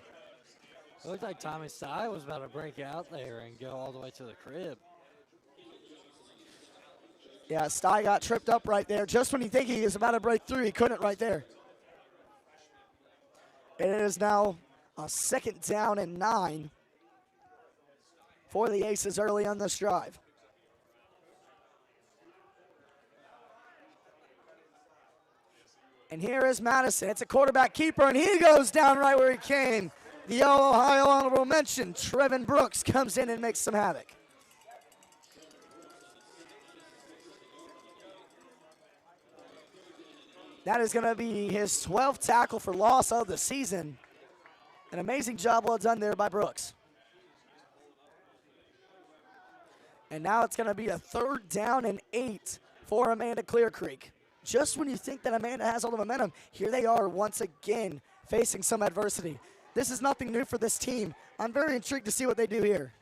It looked like Tommy Stye was about to break out there and go all the way to the crib. Yeah, Stye got tripped up right there. Just when you think he is about to break through, he couldn't right there. It is now a 2nd down and 9 for the Aces early on this drive. And here is Madison. It's a quarterback keeper, and he goes down right where he came. The Ohio honorable mention, Trevin Brooks, comes in and makes some havoc. That is going to be his 12th tackle for loss of the season. An amazing job well done there by Brooks. And now it's going to be a 3rd down and 8 for Amanda Clearcreek. Just when you think that Amanda has all the momentum, here they are once again facing some adversity. This is nothing new for this team. I'm very intrigued to see what they do here.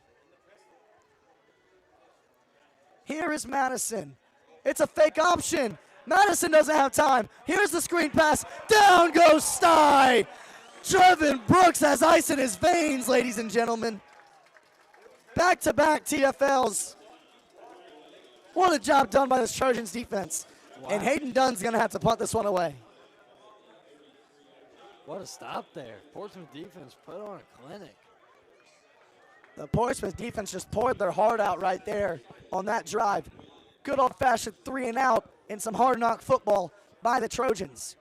Here is Madison. It's a fake option. Madison doesn't have time. Here's the screen pass. Down goes Stye. Trevin Brooks has ice in his veins, ladies and gentlemen. Back-to-back TFLs. What a job done by this Trojans defense. Wow. And Hayden Dunn's going to have to punt this one away. What a stop there. Portsmouth defense put on a clinic. The Portsmouth defense just poured their heart out right there on that drive. Good old-fashioned 3-and-out in some hard-knock football by the Trojans.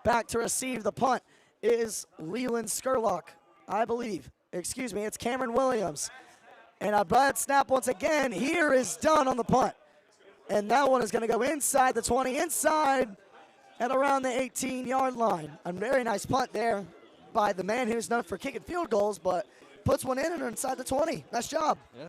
Back to receive the punt is Leland Skurlock, I believe. Excuse me, it's Cameron Williams. And a bad snap once again. Here is Dunn on the punt. And that one is going to go inside the 20, inside and around the 18-yard line. A very nice punt there by the man who's known for kicking field goals, but puts one in and inside the 20. Nice job. Yeah.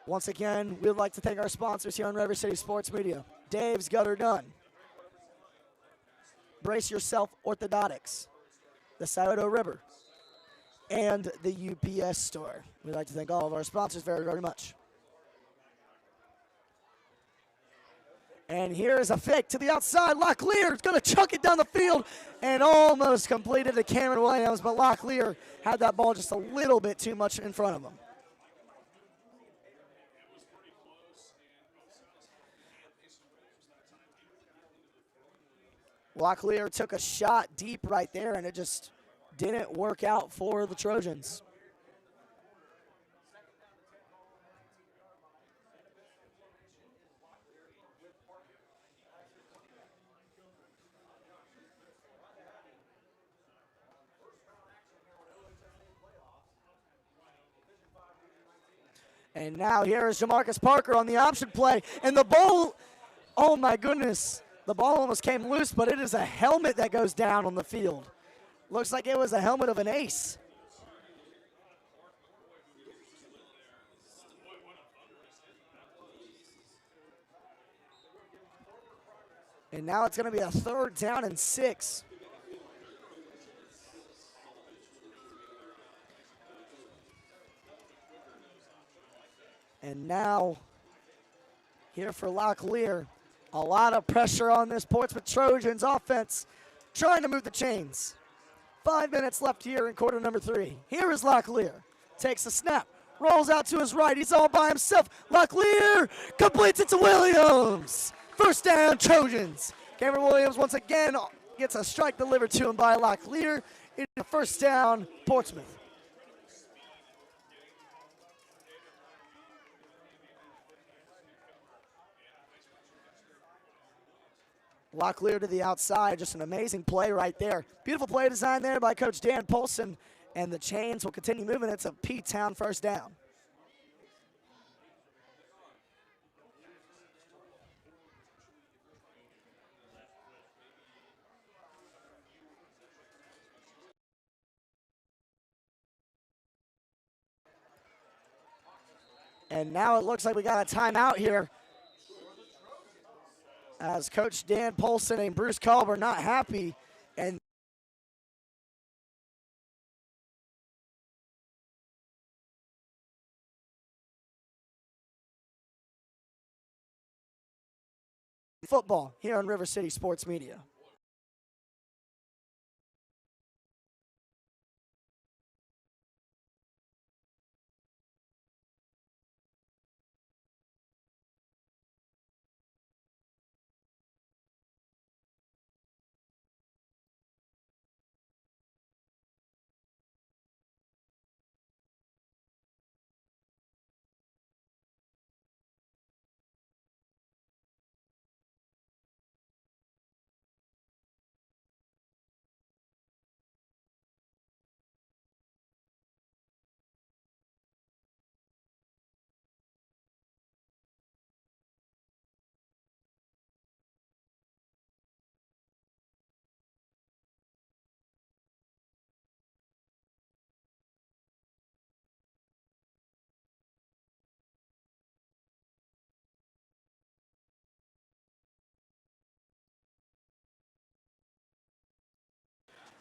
Once again, we'd like to thank our sponsors here on River City Sports Media. Dave's Gutter Done, Brace Yourself Orthodontics, the Scioto River, and the UPS Store. We'd like to thank all of our sponsors very, very much. And here is a fake to the outside. Locklear is going to chuck it down the field and almost completed to Cameron Williams, but Locklear had that ball just a little bit too much in front of him. Locklear took a shot deep right there, and it just didn't work out for the Trojans. And now here is Jamarcus Parker on the option play, and the ball, oh my goodness. The ball almost came loose, but it is a helmet that goes down on the field. Looks like it was a helmet of an ace. And now it's going to be a 3rd down and 6. And now, here for Locklear. A lot of pressure on this Portsmouth Trojans offense, trying to move the chains. 5 minutes left here in quarter number 3. Here is Locklear. Takes the snap, rolls out to his right. He's all by himself. Locklear completes it to Williams. 1st down, Trojans. Cameron Williams once again gets a strike delivered to him by Locklear. It's a 1st down, Portsmouth. Locklear to the outside, just an amazing play right there. Beautiful play design there by Coach Dan Polson, and the chains will continue moving. It's a P-Town 1st down. And now it looks like we got a timeout here, as Coach Dan Polson and Bruce Kolb are not happy, and football here on River City Sports Media.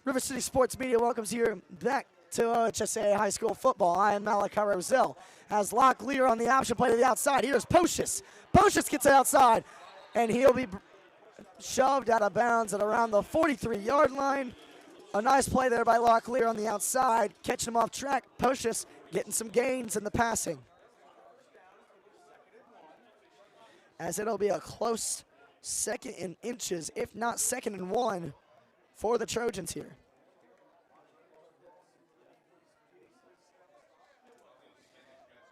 River City Sports Media welcomes you back to HSA High School football. I am Malachi Roselle. Has Locklear on the option play to the outside. Here's Pocious. Pocious gets it outside, and he'll be shoved out of bounds at around the 43-yard line. A nice play there by Locklear on the outside, catching him off track. Pocious getting some gains in the passing. As it'll be a close second in inches, if not second and 1 for the Trojans here.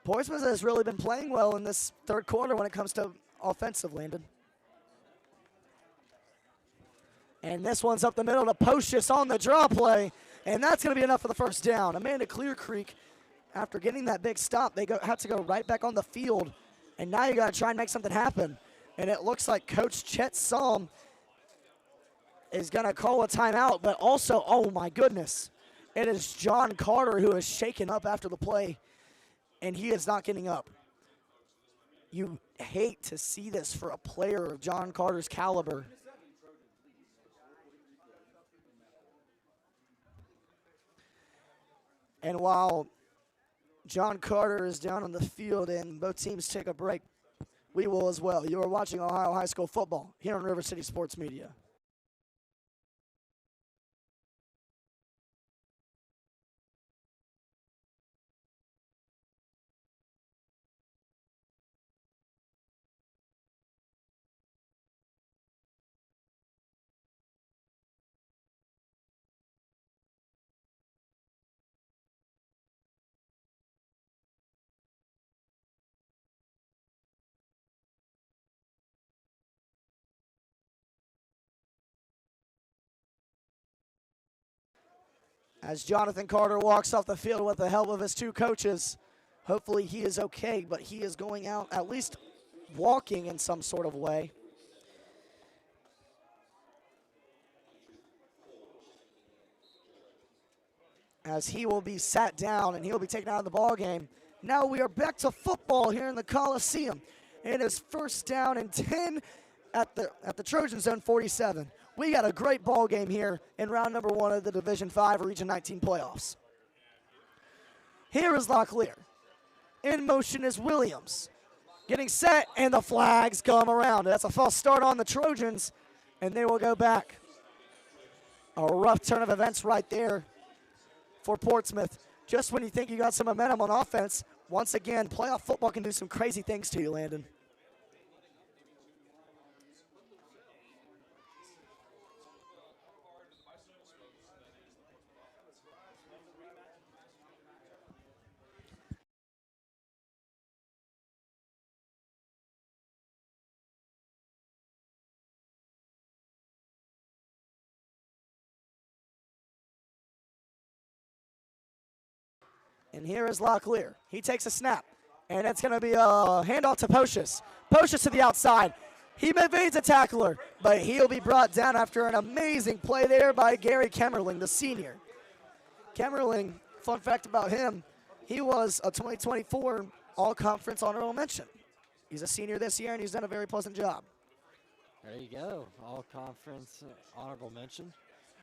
Portsmouth has really been playing well in this third quarter when it comes to offensive, Landon. And this one's up the middle to Pocious on the draw play, and that's going to be enough for the first down. Amanda Clearcreek, after getting that big stop, they have to go right back on the field, and now you got to try and make something happen. And it looks like Coach Chet Salm is going to call a timeout, but also, oh my goodness, it is John Carter who is shaken up after the play, and he is not getting up. You hate to see this for a player of John Carter's caliber. And while John Carter is down on the field and both teams take a break, we will as well. You are watching Ohio High School football here on River City Sports Media. As Jonathan Carter walks off the field with the help of his two coaches, hopefully he is okay, but he is going out at least walking in some sort of way. As he will be sat down and he'll be taken out of the ball game. Now we are back to football here in the Coliseum. It is first down and 10 at the Trojan Zone 47. We got a great ball game here in round number 1 of the Division 5 Region 19 playoffs. Here is Locklear. In motion is Williams. Getting set, and the flags come around. That's a false start on the Trojans, and they will go back. A rough turn of events right there for Portsmouth. Just when you think you got some momentum on offense, once again, playoff football can do some crazy things to you, Landon. And here is Locklear. He takes a snap, and it's going to be a handoff to Pocious. Pocious to the outside. He evades a tackler, but he'll be brought down after an amazing play there by Gary Kemmerling, the senior. Kemmerling, fun fact about him, he was a 2024 All-Conference Honorable Mention. He's a senior this year, and he's done a very pleasant job. There you go, All-Conference Honorable Mention.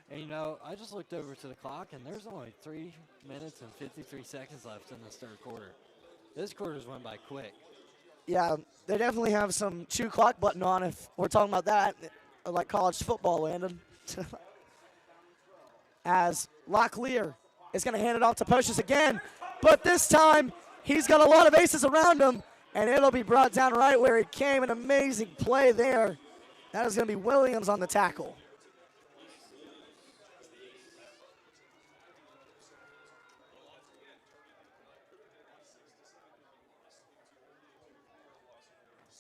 And, you know, I just looked over to the clock, and there's only 3 minutes and 53 seconds left in this third quarter. This quarter's went by quick. Yeah, they definitely have some chew clock button on if we're talking about that, like college football, Landon. As Locklear is going to hand it off to Pocious again, but this time he's got a lot of aces around him, and it'll be brought down right where it came. An amazing play there. That is going to be Williams on the tackle.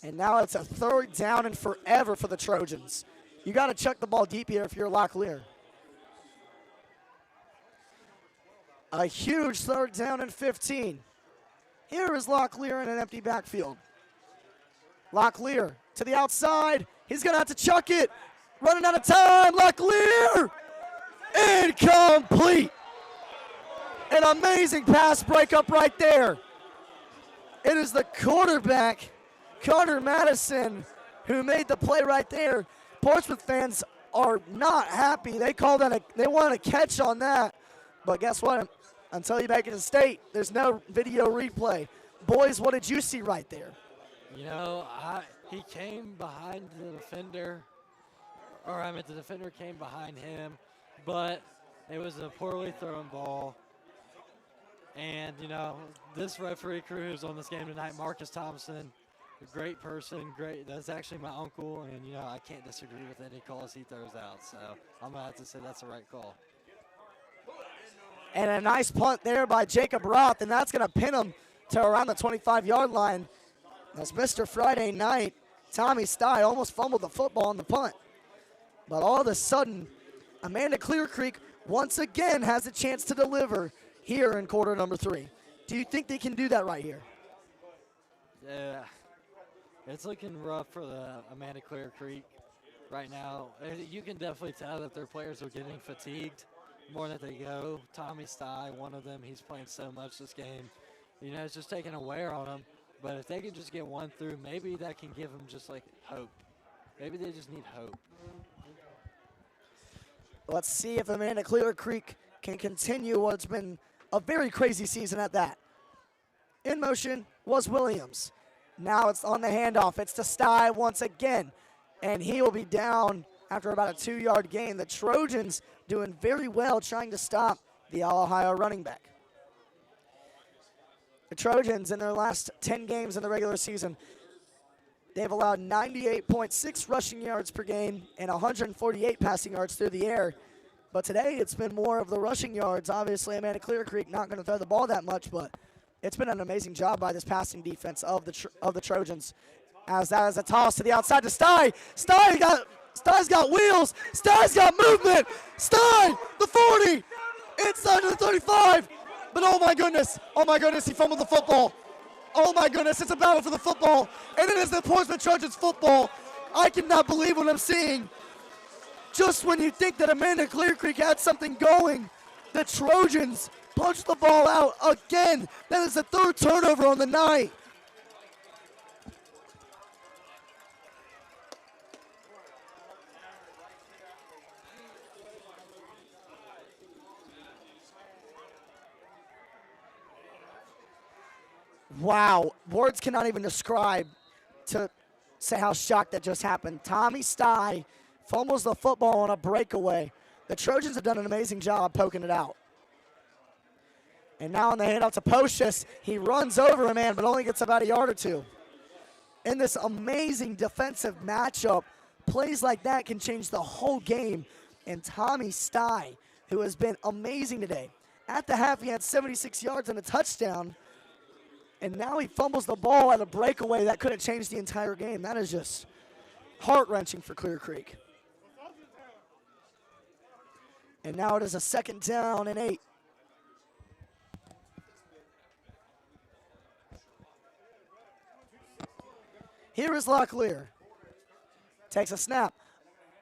And now it's a third down and forever for the Trojans. You got to chuck the ball deep here if you're Locklear. A huge third down and 15. Here is Locklear in an empty backfield. Locklear to the outside. He's going to have to chuck it. Running out of time. Locklear. Incomplete. An amazing pass breakup right there. It is the quarterback, Connor Madison, who made the play right there. Portsmouth fans are not happy. They call that they want a catch on that. But guess what? Until you make it to state, there's no video replay. Boys, what did you see right there? You know, he came behind the defender, the defender came behind him, but it was a poorly thrown ball. And, you know, this referee crew who's on this game tonight, Marcus Thompson, a great person, that's actually my uncle, and, you know, I can't disagree with any calls he throws out. So I'm going to have to say that's the right call. And a nice punt there by Jacob Roth, and that's going to pin him to around the 25-yard line. As Mr. Friday Night, Tommy Stye almost fumbled the football on the punt. But all of a sudden, Amanda Clearcreek once again has a chance to deliver here in quarter number 3. Do you think they can do that right here? Yeah, it's looking rough for the Amanda Clearcreek right now. You can definitely tell that their players are getting fatigued more that they go. Tommy Stye, one of them, he's playing so much this game. You know, it's just taking a wear on them. But if they can just get one through, maybe that can give them just like hope. Maybe they just need hope. Let's see if Amanda Clearcreek can continue what's been a very crazy season at that. In motion was Williams. Now it's on the handoff. It's to Stye once again. And he will be down after about a 2-yard gain. The Trojans doing very well trying to stop the All-Ohio running back. The Trojans in their last 10 games in the regular season, they've allowed 98.6 rushing yards per game and 148 passing yards through the air. But today it's been more of the rushing yards. Obviously, Amanda Clearcreek not going to throw the ball that much, but it's been an amazing job by this passing defense of the Trojans. As that is a toss to the outside to Stye. Stye's got wheels. Stye's got movement. Stye, the 40, inside to the 35. But oh my goodness, he fumbled the football. Oh my goodness, it's a battle for the football. And it is the Portsmouth Trojans football. I cannot believe what I'm seeing. Just when you think that Amanda Clearcreek had something going, the Trojans punched the ball out again. That is the 3rd turnover on the night. Wow, words cannot even describe to say how shocked that just happened. Tommy Stye fumbles the football on a breakaway. The Trojans have done an amazing job poking it out. And now on the handoff to Pocious, he runs over a man, but only gets about a yard or two. In this amazing defensive matchup, plays like that can change the whole game. And Tommy Stye, who has been amazing today. At the half, he had 76 yards and a touchdown. And now he fumbles the ball at a breakaway that could have changed the entire game. That is just heart-wrenching for Clearcreek. And now it is a 2nd down and 8. Here is Locklear. Takes a snap.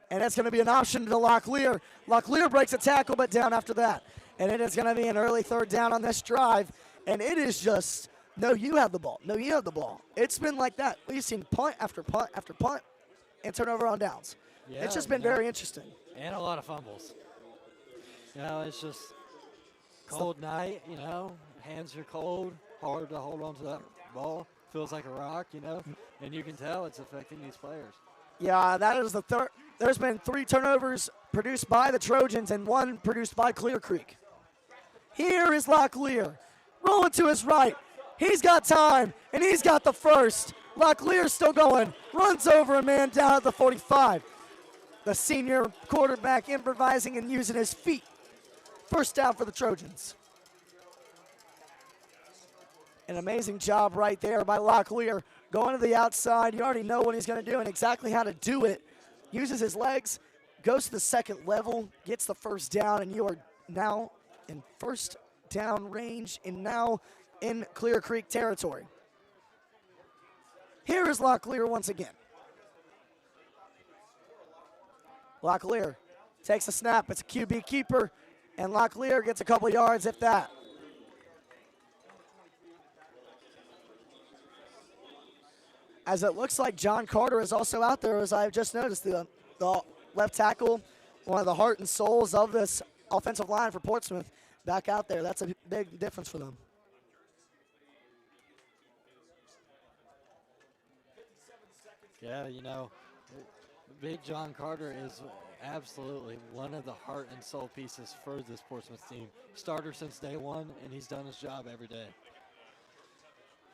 And it's going to be an option to Locklear. Locklear breaks a tackle, but down after that. And it is going to be an early 3rd down on this drive. And it is just, no, you have the ball. No, you have the ball. It's been like that. We've seen punt after punt after punt and turnover on downs. Yeah, it's just been very interesting. And a lot of fumbles. You know, it's just cold night, you know, hands are cold, hard to hold on to that ball. Feels like a rock, you know, and you can tell it's affecting these players. Yeah, that is the third. There's been 3 turnovers produced by the Trojans and 1 produced by Clearcreek. Here is Locklear, rolling to his right. He's got time, and he's got the first. Locklear's still going, runs over a man down at the 45. The senior quarterback improvising and using his feet. First down for the Trojans. An amazing job right there by Locklear. Going to the outside. You already know what he's going to do and exactly how to do it. Uses his legs, goes to the 2nd level, gets the first down, and you are now in first down range and now in Clearcreek territory. Here is Locklear once again. Locklear takes a snap. It's a QB keeper, and Locklear gets a couple yards, if that. As it looks like John Carter is also out there, as I've just noticed. The left tackle, one of the heart and souls of this offensive line for Portsmouth, back out there. That's a big difference for them. Yeah, you know, Big John Carter is absolutely one of the heart and soul pieces for this Portsmouth team. Starter since day one, and he's done his job every day.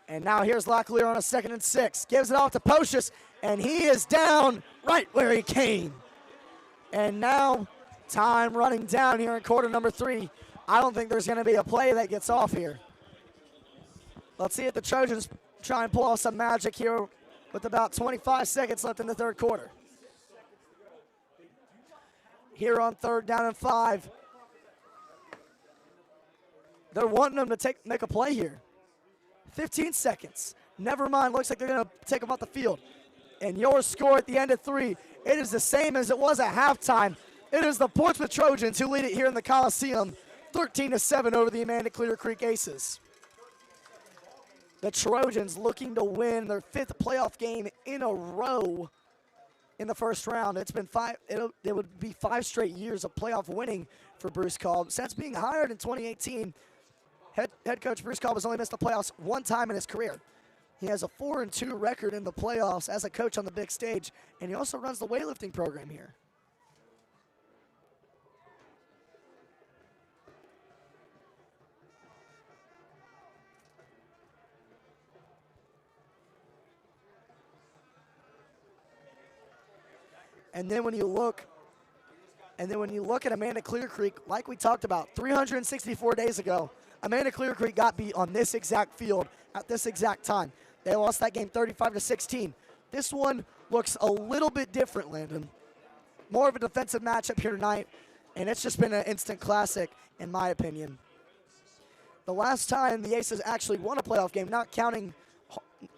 And now here's Locklear on a 2nd and 6. Gives it off to Pocius, and he is down right where he came. And now time running down here in quarter number 3. I don't think there's going to be a play that gets off here. Let's see if the Trojans try and pull off some magic here with about 25 seconds left in the third quarter. Here on 3rd down and 5. They're wanting them to make a play here. 15 seconds. Never mind, looks like they're going to take them off the field. And your score at the end of 3, it is the same as it was at halftime. It is the Portsmouth Trojans who lead it here in the Coliseum, 13-7 over the Amanda Clearcreek Aces. The Trojans looking to win their 5th playoff game in a row in the first round. It's been it would be 5 straight years of playoff winning for Bruce Kolb. Since being hired in 2018, head coach Bruce Kolb has only missed the playoffs 1 time in his career. He has a 4-2 record in the playoffs as a coach on the big stage, and he also runs the weightlifting program here. And then when you look at Amanda Clearcreek, like we talked about, 364 days ago, Amanda Clearcreek got beat on this exact field at this exact time. They lost that game 35-16. This one looks a little bit different, Landon. More of a defensive matchup here tonight, and it's just been an instant classic, in my opinion. The last time the Aces actually won a playoff game, not counting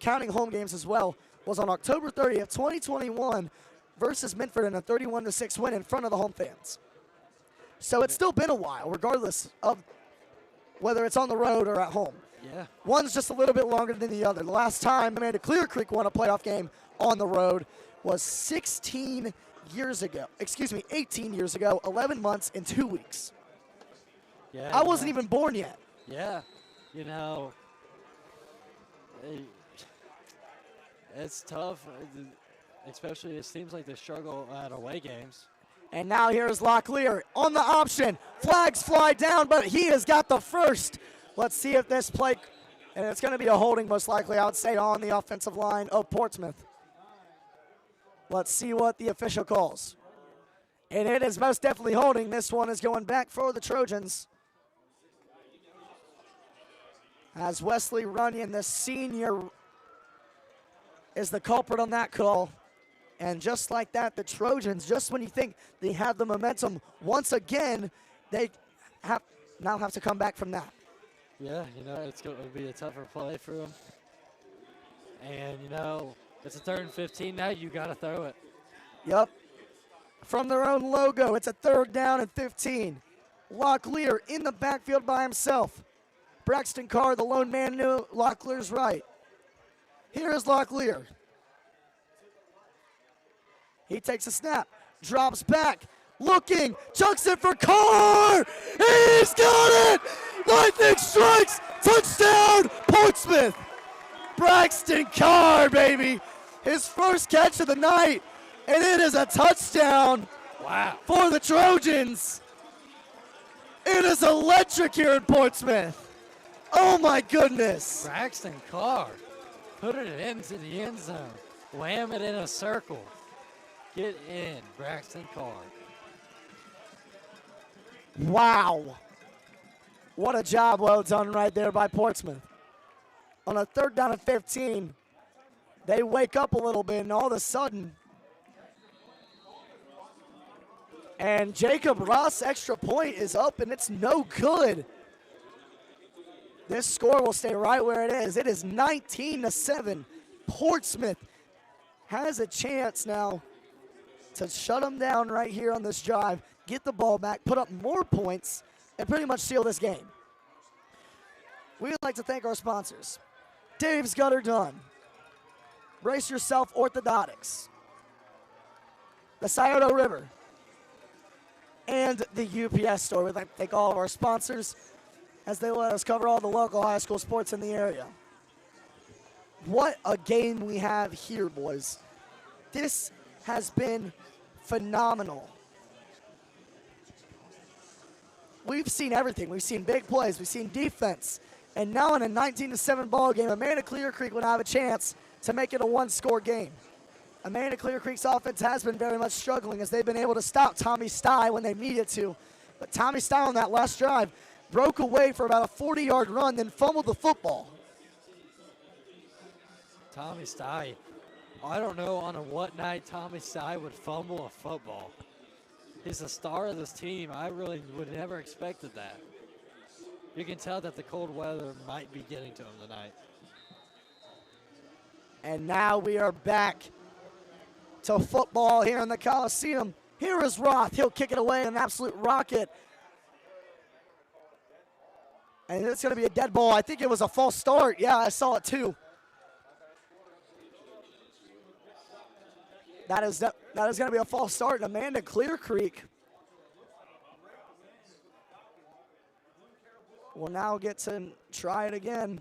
home games as well, was on October 30th, 2021, versus Minford in a 31-6 win in front of the home fans. So it's still been a while, regardless of whether it's on the road or at home. Yeah. One's just a little bit longer than the other. The last time Amanda Clearcreek won a playoff game on the road was 18 years ago, 11 months and 2 weeks. Yeah. I wasn't even born yet. Yeah. You know, it's tough. Especially, it seems like they struggle at away games. And now here's Locklear on the option. Flags fly down, but he has got the first. Let's see if this play, and it's going to be a holding most likely, I would say, on the offensive line of Portsmouth. Let's see what the official calls. And it is most definitely holding. This one is going back for the Trojans. As Wesley Runyon, the senior, is the culprit on that call. And just like that, the Trojans, just when you think they have the momentum, once again, they now have to come back from that. Yeah, you know, it's going to be a tougher play for them. And, you know, it's a 3rd and 15 now. You got to throw it. Yep. From their own logo, it's a 3rd down and 15. Locklear in the backfield by himself. Braxton Carr, the lone man, knew Locklear's right. Here is Locklear. He takes a snap, drops back, looking, chucks it for Carr. He's got it! Lightning strikes, touchdown, Portsmouth. Braxton Carr, baby. His first catch of the night, and it is a touchdown. Wow. For the Trojans. It is electric here in Portsmouth. Oh my goodness. Braxton Carr put it into the end zone. Wham it in a circle. Get in, Braxton Carr. Wow. What a job well done right there by Portsmouth. On a 3rd down and 15, they wake up a little bit, and all of a sudden, and Jacob Ross' extra point is up, and it's no good. This score will stay right where it is. It is 19-7. Portsmouth has a chance now to shut them down right here on this drive, get the ball back, put up more points, and pretty much seal this game. We would like to thank our sponsors. Dave's Gutter Done. Brace Yourself Orthodontics. the Scioto River, and the UPS store. We'd like to thank all of our sponsors as they let us cover all the local high school sports in the area. What a game we have here, boys. This has been phenomenal. We've seen everything. We've seen big plays. We've seen defense. And now in a 19-7 ball game, Amanda Clearcreek would have a chance to make it a one-score game. Amanda Clearcreek's offense has been very much struggling as they've been able to stop Tommy Stye when they needed to. But Tommy Stye on that last drive broke away for about a 40-yard run, then fumbled the football. Tommy Stye. I don't know on what night Tommy Stye would fumble a football. He's the star of this team. I really would never expected that. You can tell that the cold weather might be getting to him tonight. And now we are back to football here in the Coliseum. Here is Roth. He'll kick it away, an absolute rocket. And it's going to be a dead ball. I think it was a false start. Yeah, I saw it too. That is going to be a false start. And Amanda Clearcreek will now get to try it again.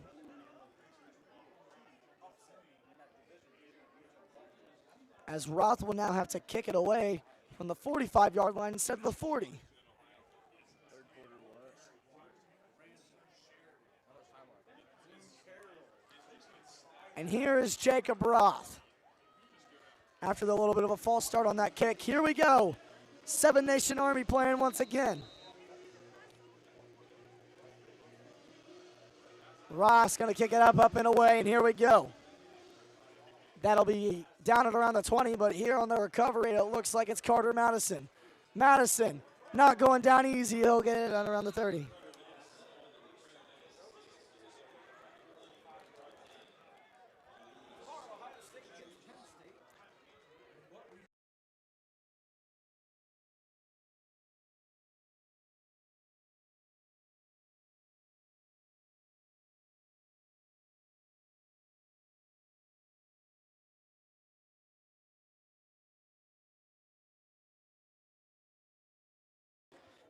As Roth will now have to kick it away from the 45-yard line instead of the 40. And here is Jacob Roth. After the little bit of a false start on that kick, here we go. Seven Nation Army playing once again. Ross going to kick it up and away, and here we go. That'll be down at around the 20, but here on the recovery, it looks like it's Carter Madison. Madison not going down easy. He'll get it on around the 30.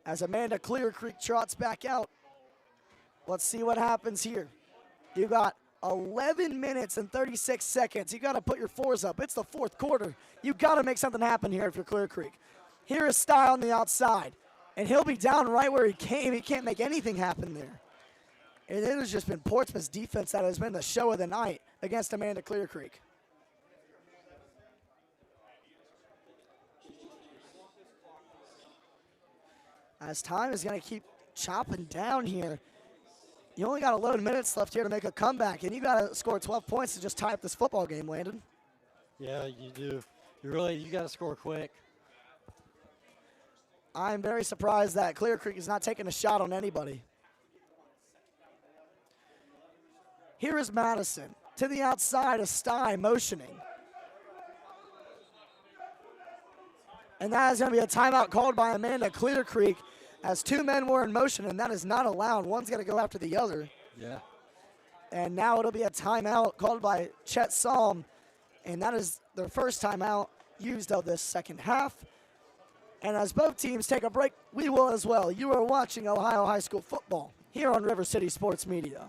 As Amanda Clearcreek trots back out. Let's see what happens here. You got 11 minutes and 36 seconds. You got to put your fours up. It's the fourth quarter. You got to make something happen here if you're Clearcreek. Here is Stye on the outside, and he'll be down right where he came. He can't make anything happen there. And it has just been Portsmouth's defense that has been the show of the night against Amanda Clearcreek. As time is going to keep chopping down here. You only got 11 minutes left here to make a comeback, and you got to score 12 points to just tie up this football game, Landon. Yeah, you do. You got to score quick. I'm very surprised that Clearcreek is not taking a shot on anybody. Here is Madison to the outside of Stye motioning. And that is going to be a timeout called by Amanda Clearcreek as two men were in motion, and that is not allowed. One's going to go after the other. Yeah. And now it'll be a timeout called by Chet Salm, and that is their first timeout used of this second half. And as both teams take a break, we will as well. You are watching Ohio High School football here on River City Sports Media.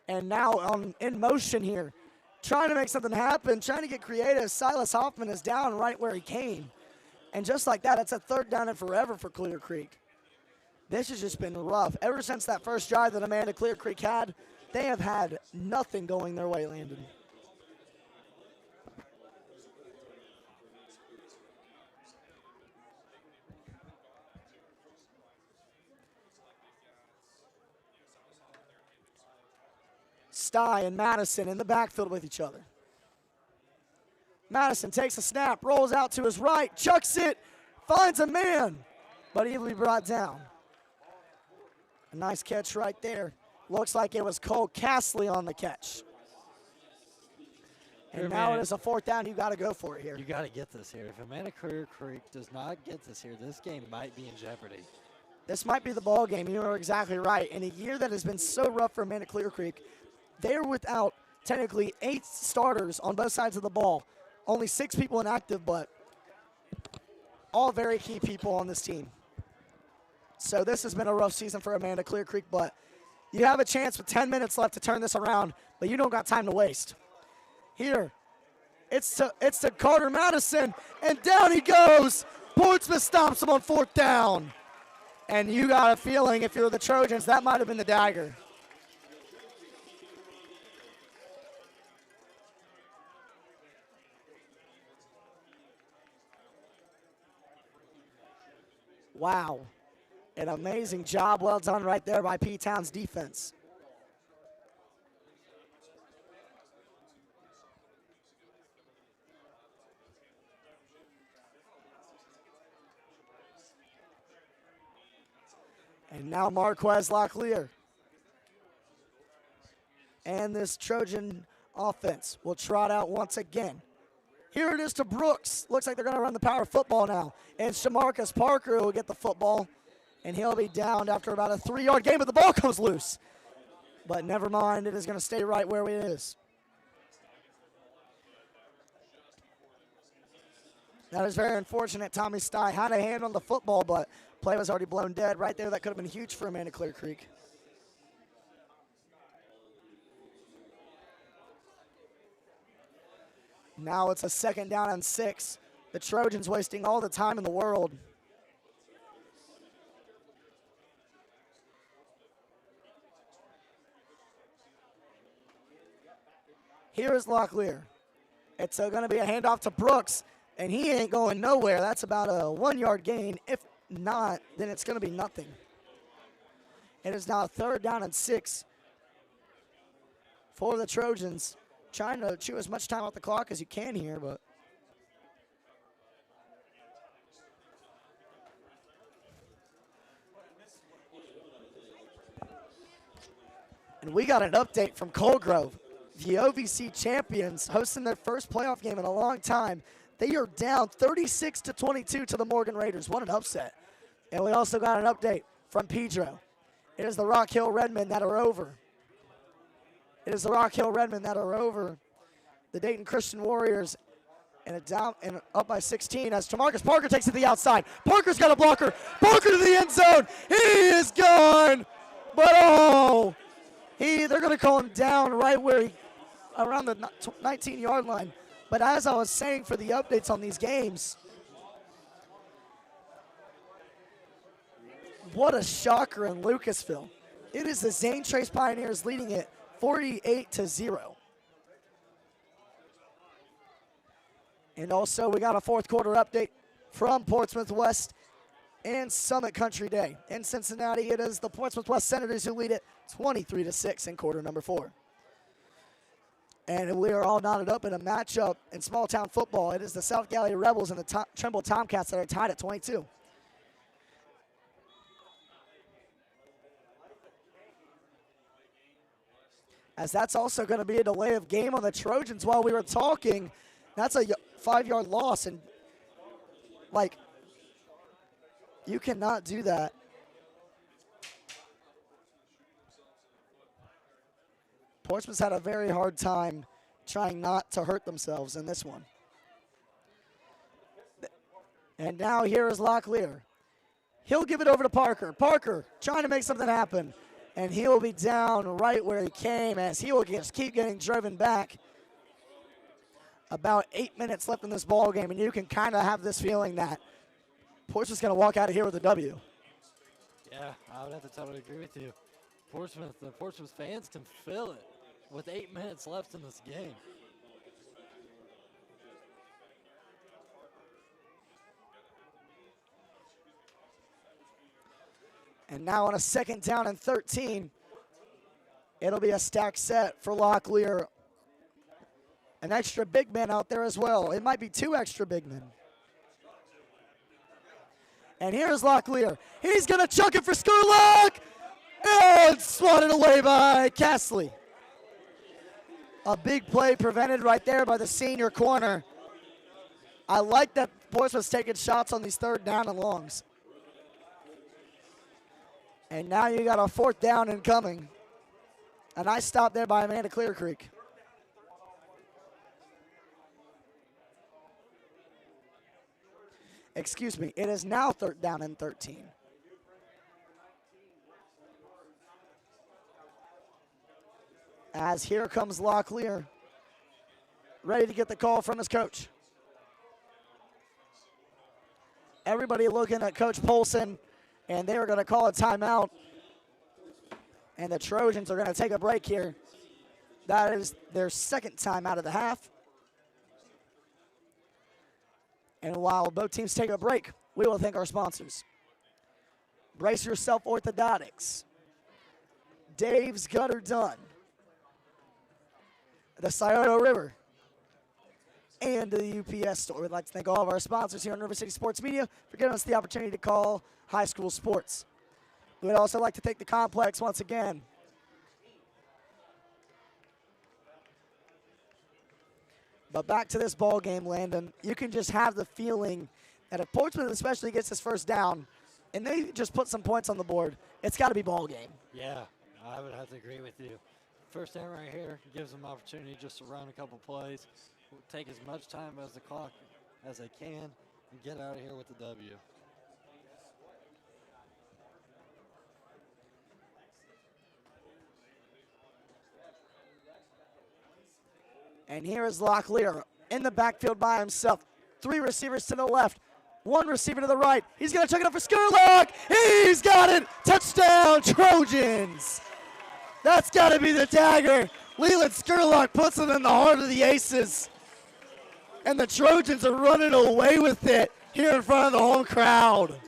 And now in motion here, trying to make something happen, trying to get creative. Silas Hoffman is down right where he came. And just like that, it's a third down and forever for Clearcreek. This has just been rough. Ever since that first drive that Amanda Clearcreek had, they have had nothing going their way, Landon. Stye and Madison in the backfield with each other. Madison takes a snap, rolls out to his right, chucks it, finds a man, but he'll be brought down. A nice catch right there. Looks like it was Cole Castley on the catch. And now it is a 4th down. You got to go for it here. You got to get this here. If Amanda Clearcreek does not get this here, this game might be in jeopardy. This might be the ball game. You are exactly right. In a year that has been so rough for Amanda Clearcreek, they're without technically 8 starters on both sides of the ball. Only 6 people inactive, but all very key people on this team. So this has been a rough season for Amanda Clearcreek, but you have a chance with 10 minutes left to turn this around, but you don't got time to waste. Here, it's to Carter Madison, and down he goes. Portsmouth stops him on 4th down. And you got a feeling if you're the Trojans, that might have been the dagger. Wow. An amazing job. Well done right there by P-Town's defense. And now Marquez Locklear. And this Trojan offense will trot out once again. Here it is to Brooks. Looks like they're going to run the power football now. And Shamarcus Parker will get the football. And he'll be downed after about a 3-yard gain, but the ball comes loose. But never mind, it is going to stay right where it is. That is very unfortunate. Tommy Stye had a hand on the football, but play was already blown dead. Right there, that could have been huge for Amanda Clearcreek. Now it's a 2nd down and 6. The Trojans wasting all the time in the world. Here is Locklear. It's going to be a handoff to Brooks, and he ain't going nowhere. That's about a 1-yard gain. If not, then it's going to be nothing. It is now 3rd down and 6 for the Trojans. Trying to chew as much time off the clock as you can here, but and we got an update from Coldgrove. The OVC champions hosting their first playoff game in a long time. They are down 36-22 to the Morgan Raiders. What an upset. And we also got an update from Pedro. It is the Rock Hill Redmen that are over. It is the Rock Hill Redmen that are over the Dayton Christian Warriors and up by 16 as Tamarcus Parker takes it to the outside. Parker's got a blocker. Parker to the end zone. He is gone. But they're going to call him down right where around the 19-yard line. But as I was saying for the updates on these games, what a shocker in Lucasville. It is the Zane Trace Pioneers leading it 48-0. And also we got a 4th quarter update from Portsmouth West and Summit Country Day. In Cincinnati, it is the Portsmouth West Senators who lead it 23-6 in quarter number 4. And we are all knotted up in a matchup in small town football. It is the South Galley Rebels and the Trimble Tomcats that are tied at 22. As that's also going to be a delay of game on the Trojans while we were talking. That's a 5-yard loss, and you cannot do that. Portsmouth's had a very hard time trying not to hurt themselves in this one. And now here is Locklear. He'll give it over to Parker. Parker trying to make something happen. And he will be down right where he came as he will just keep getting driven back. About 8 minutes left in this ball game, and you can kind of have this feeling that Portsmouth's going to walk out of here with a W. Yeah, I would have to totally agree with you. The Portsmouth fans can feel it with 8 minutes left in this game. And now on a 2nd down and 13, It'll be a stacked set for Locklear. An extra big man out there as well. It might be 2 extra big men. And here's Locklear. He's going to chuck it for Skurlock. And swatted away by Castley. A big play prevented right there by the senior corner. I like that Portsmouth's taking shots on these 3rd down and longs. And now you got a 4th down incoming. A nice stop there by Amanda Clearcreek. Excuse me, it is now 3rd down and 13. As here comes Locklear, ready to get the call from his coach. Everybody looking at Coach Polson, and they are going to call a timeout. And the Trojans are going to take a break here. That is their 2nd timeout of the half. And while both teams take a break, we will thank our sponsors. Brace Yourself Orthodontics, Dave's Gutter Done, the Scioto River, and the UPS store. We'd like to thank all of our sponsors here on River City Sports Media for giving us the opportunity to call high school sports. We'd also like to thank the complex once again. But back to this ball game, Landon. You can just have the feeling that if Portsmouth especially gets this 1st down and they just put some points on the board, it's got to be ball game. Yeah, I would have to agree with you. 1st down right here gives them opportunity just to run a couple plays, take as much time as the clock as they can, and get out of here with the W. And here is Locklear in the backfield by himself. 3 receivers to the left, 1 receiver to the right. He's going to chuck it up for Skurlock. He's got it. Touchdown, Trojans. That's got to be the dagger. Leland Skurlock puts it in the heart of the Aces. And the Trojans are running away with it here in front of the home crowd.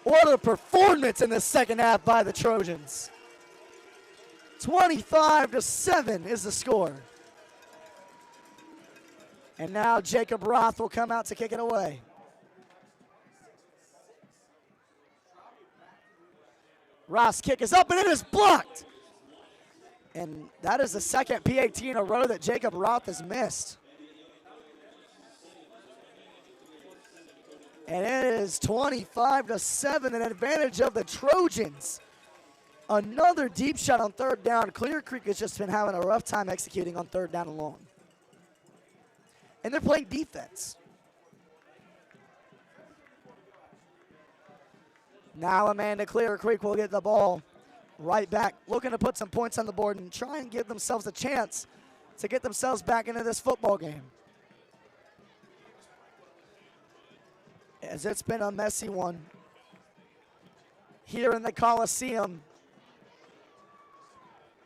What a performance in the 2nd half by the Trojans. 25-7 is the score. And now Jacob Roth will come out to kick it away. Roth's kick is up and it is blocked. And that is the 2nd PAT in a row that Jacob Roth has missed. And it is 25-7, an advantage of the Trojans. Another deep shot on 3rd down. Clearcreek has just been having a rough time executing on 3rd down and long. And they're playing defense. Now Amanda Clearcreek will get the ball right back, looking to put some points on the board and try and give themselves a chance to get themselves back into this football game. As it's been a messy one here in the Coliseum.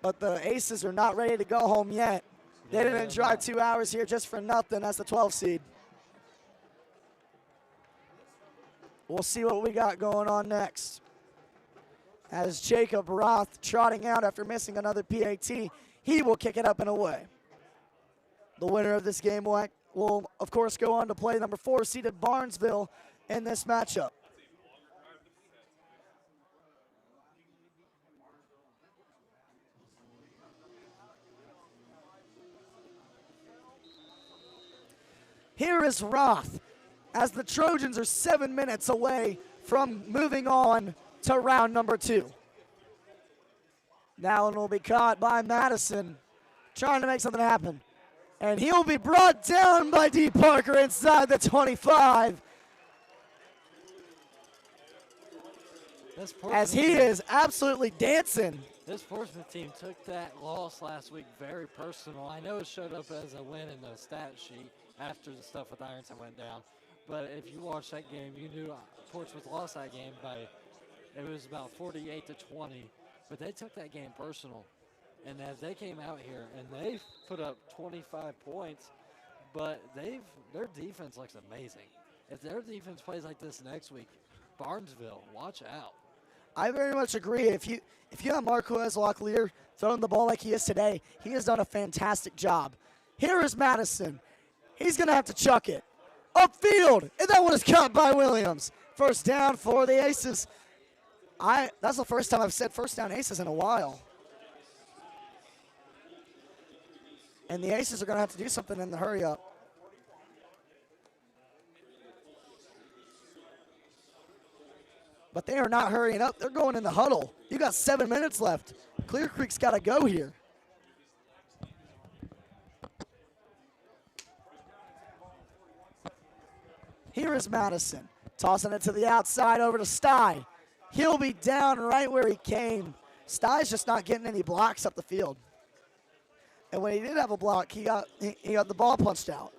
But the Aces are not ready to go home yet. They didn't drive 2 hours here just for nothing as the 12 seed. We'll see what we got going on next. As Jacob Roth trotting out after missing another PAT, he will kick it up and away. The winner of this game will of course, go on to play number 4 seeded Barnesville in this matchup. Here is Roth as the Trojans are 7 minutes away from moving on to round number 2. Now it will be caught by Madison, trying to make something happen. And he'll be brought down by D. Parker inside the 25. As he is absolutely dancing. This Portsmouth team took that loss last week very personal. I know it showed up as a win in the stat sheet after the stuff with Ironton went down. But if you watched that game, you knew Portsmouth lost that game by, it was about 48-20. But they took that game personal. And as they came out here, and they put up 25 points, but their defense looks amazing. If their defense plays like this next week, Barnesville, watch out. I very much agree. If you have Marquez Locklear throwing the ball like he is today, he has done a fantastic job. Here is Madison. He's going to have to chuck it. Upfield, and that one is caught by Williams. First down for the Aces. That's the first time I've said first down Aces in a while. And the Aces are going to have to do something in the hurry up. But they are not hurrying up. They're going in the huddle. You got 7 minutes left. Clear Creek's got to go here. Here is Madison. Tossing it to the outside over to Sty. He'll be down right where he came. Sty's just not getting any blocks up the field. And when he did have a block, he got the ball punched out.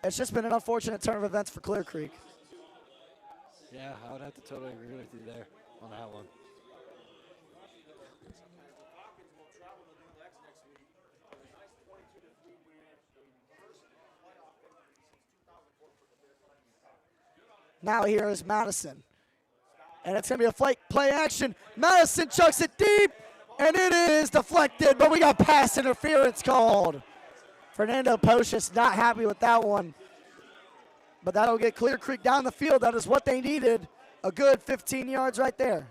It's just been an unfortunate turn of events for Clear Creek. Yeah, I would have to totally agree with you there on that one. Now here is Madison. And it's going to be a play action. Madison chucks it deep, and it is deflected, but we got pass interference called. Fernando Pochis not happy with that one. But that'll get Clear Creek down the field. That is what they needed. A good 15 yards right there.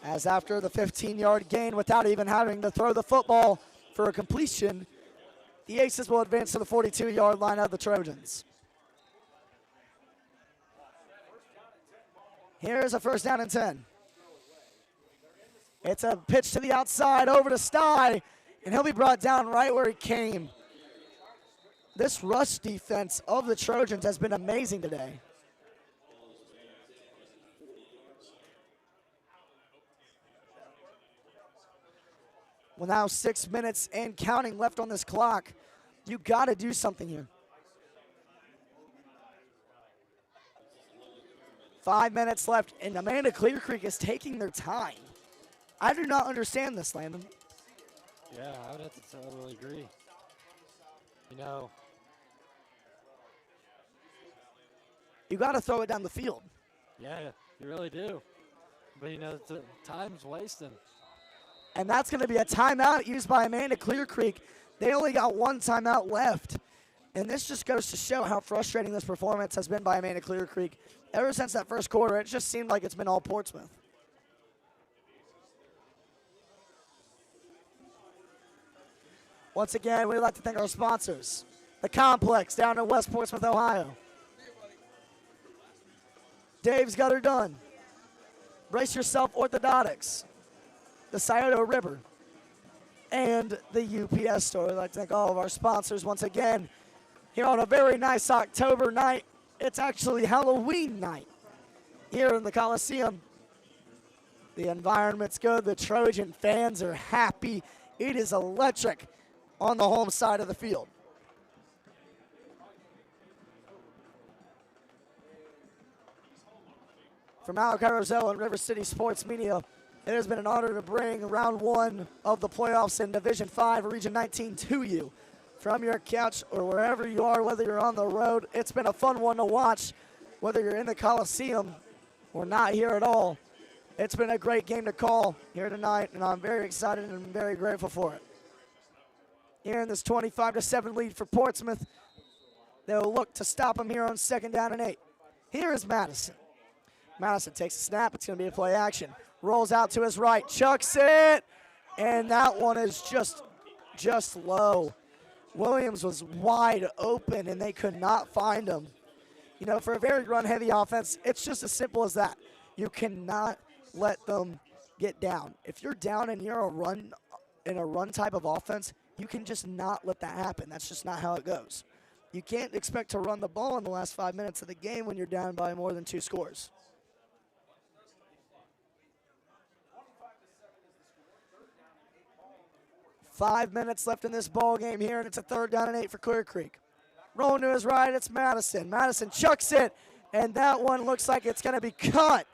As after the 15-yard gain without even having to throw the football for a completion, the Aces will advance to the 42-yard line of the Trojans. Here's a first down and 10. It's a pitch to the outside over to Sty, and he'll be brought down right where he came. This rush defense of the Trojans has been amazing today. Well, now 6 minutes and counting left on this clock. You got to do something here. 5 minutes left, and Amanda Clear Creek is taking their time. I do not understand this, Landon. Yeah, I would have to totally agree. You know, you got to throw it down the field. Yeah, you really do. But, you know, time's wasting. And that's going to be a timeout used by Amanda Clear Creek. They only got one timeout left. And this just goes to show how frustrating this performance has been by Amanda Clear Creek. Ever since that first quarter, it just seemed like it's been all Portsmouth. Once again, we'd like to thank our sponsors. The Complex down in West Portsmouth, Ohio. Dave's Got Her Done. Brace Yourself Orthodontics. The Scioto River, and the UPS store. We'd like to thank all of our sponsors once again here on a very nice October night. It's actually Halloween night here in the Coliseum. The environment's good. The Trojan fans are happy. It is electric on the home side of the field. From Malachi Roselle and River City Sports Media, it has been an honor to bring round one of the playoffs in Division 5, Region 19 to you. From your couch or wherever you are, whether you're on the road, it's been a fun one to watch. Whether you're in the Coliseum or not here at all, it's been a great game to call here tonight, and I'm very excited and very grateful for it. Here in this 25-7 lead for Portsmouth, they'll look to stop them here on 2nd down and 8. Here is Madison. Madison takes a snap. It's going to be a play action. Rolls out to his right, chucks it, and that one is just low. Williams was wide open, and they could not find him. You know, for a very run-heavy offense, it's just as simple as that. You cannot let them get down. If you're down and you're in a run type of offense, you can just not let that happen. That's just not how it goes. You can't expect to run the ball in the last 5 minutes of the game when you're down by more than 2 scores. Five minutes left in this ball game here, and it's a 3rd down and 8 for Clear Creek. Rolling to his right, it's Madison. Madison chucks it, And that one looks like it's going to be cut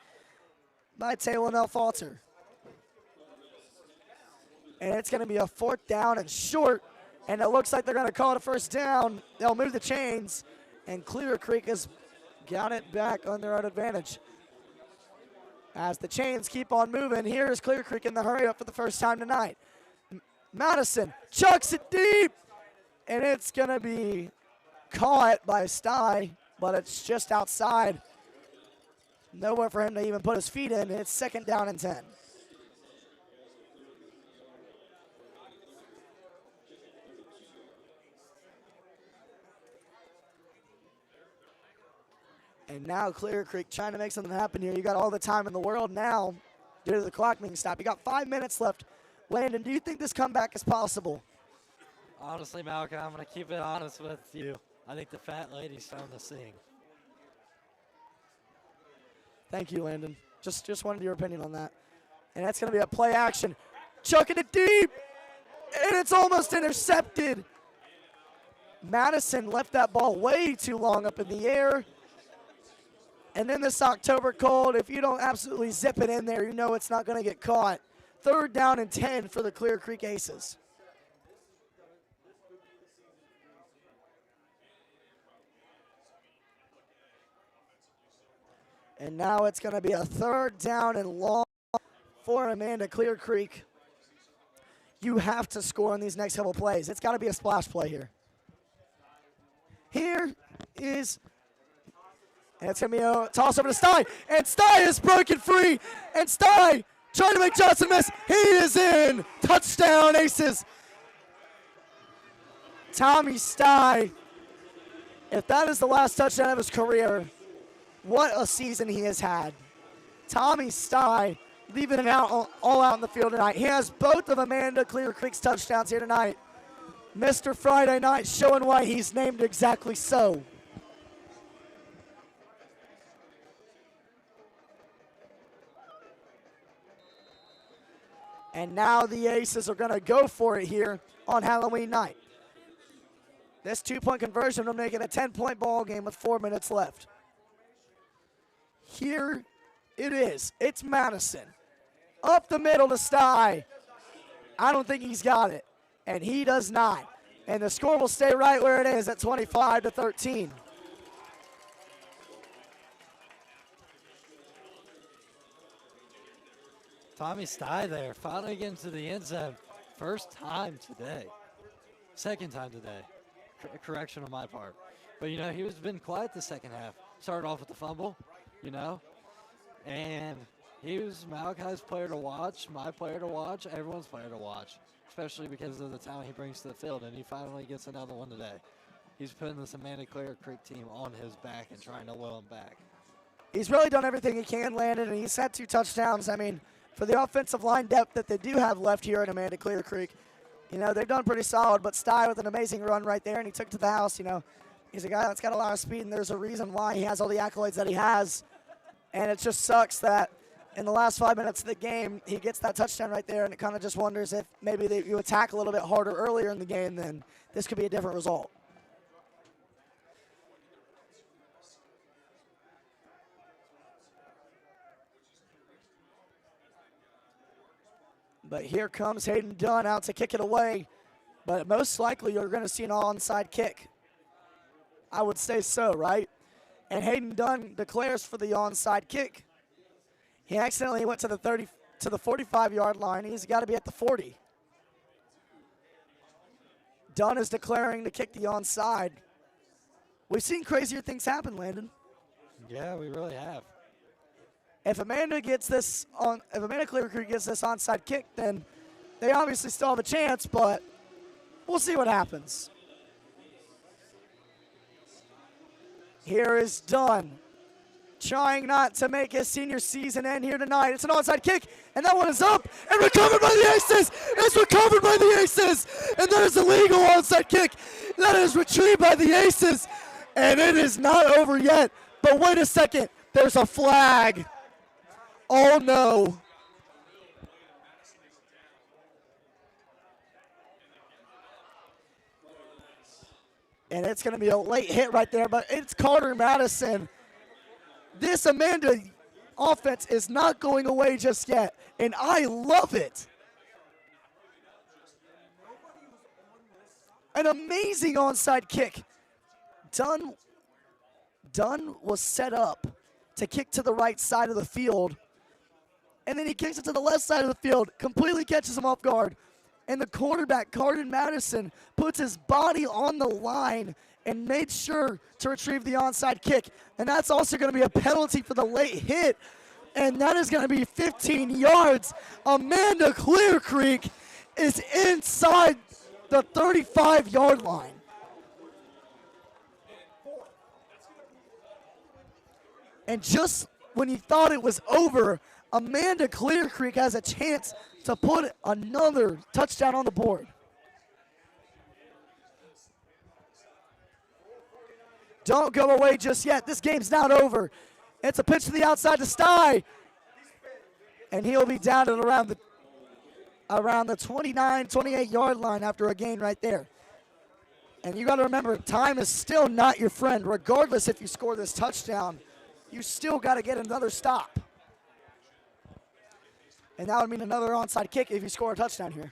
by Taylor Falter. And it's going to be a 4th down and short. And it looks like they're going to call it a 1st down. They'll move the chains. And Clearcreek has got it back on their own advantage. As the chains keep on moving, here's Clearcreek in the hurry up for the first time tonight. Madison chucks it deep. And it's going to be caught by Stye, but it's just outside. Nowhere for him to even put his feet in. It's 2nd down and 10. And now Clearcreek trying to make something happen here. You got all the time in the world now due to the clock being stopped. You got 5 minutes left. Landon, do you think this comeback is possible? Honestly, Malcolm, I'm going to keep it honest with you. I think the fat lady's starting to sing. Thank you, Landon. Just wanted your opinion on that. And that's going to be a play action. Chucking it deep. And it's almost intercepted. Madison left that ball way too long up in the air. And then this October cold, if you don't absolutely zip it in there, you know it's not going to get caught. 3rd down and 10 for the Clearcreek Aces. And now it's going to be a 3rd down and long for Amanda Clearcreek. You have to score on these next couple plays. It's got to be a splash play here. Here is, and it's going to be a toss over to Stye. And Stye is broken free. And Stye trying to make Johnson miss. He is in. Touchdown, Aces. Tommy Stye. If that is the last touchdown of his career, what a season he has had. Tommy Stye leaving it out all out in the field tonight. He has both of Amanda Clearcreek's touchdowns here tonight. Mr. Friday Night showing why he's named exactly so. And now the Aces are going to go for it here on Halloween night. This 2-point conversion will make it a 10-point ball game with 4 minutes left. Here it is. It's Madison. Up the middle to Stye. I don't think he's got it. And he does not. And the score will stay right where it is at 25-13. Tommy Stye there, finally getting to the end zone. First time today. 2nd time today. Correction on my part. But, you know, he was been quiet the second half. Started off with the fumble, you know. And he was Malachi's player to watch, my player to watch, everyone's player to watch. Especially because of the talent he brings to the field. And he finally gets another one today. He's putting this Amanda Clearcreek team on his back and trying to will him back. He's really done everything he can, Landon, and he's had 2 touchdowns. I mean, for the offensive line depth that they do have left here at Amanda Clearcreek, you know, they've done pretty solid. But Stye with an amazing run right there, and he took to the house. You know, he's a guy that's got a lot of speed, and there's a reason why he has all the accolades that he has. And it just sucks that in the last 5 minutes of the game, he gets that touchdown right there, and it kind of just wonders if maybe you attack a little bit harder earlier in the game, then this could be a different result. But here comes Hayden Dunn out to kick it away. But most likely you're going to see an onside kick. I would say so, right? And Hayden Dunn declares for the onside kick. He accidentally went to the 45-yard line. He's got to be at the 40. Dunn is declaring to kick the onside. We've seen crazier things happen, Landon. Yeah, we really have. If Amanda Clearcreek gets this onside kick, then they obviously still have a chance, but we'll see what happens. Here is Dunn, trying not to make his senior season end here tonight. It's an onside kick, and that one is up and recovered by the Aces. It's recovered by the Aces, and that is a legal onside kick. That is retrieved by the Aces, and it is not over yet. But wait a second, there's a flag. Oh, no. And it's going to be a late hit right there, but it's Carter Madison This Amanda offense is not going away just yet, and I love it. An amazing onside kick. Dunn was set up to kick to the right side of the field, and then he kicks it to the left side of the field, completely catches him off guard, and the quarterback, Carden Madison, puts his body on the line and made sure to retrieve the onside kick. And that's also going to be a penalty for the late hit, and that is going to be 15 yards. Amanda Clearcreek is inside the 35-yard line. And just when you thought it was over, Amanda Clearcreek has a chance to put another touchdown on the board. Don't go away just yet. This game's not over. It's a pitch to the outside to Sty. And he'll be down at around the 29, 28-yard line after a gain right there. And you got to remember, time is still not your friend. Regardless if you score this touchdown, you still got to get another stop. And that would mean another onside kick if you score a touchdown here.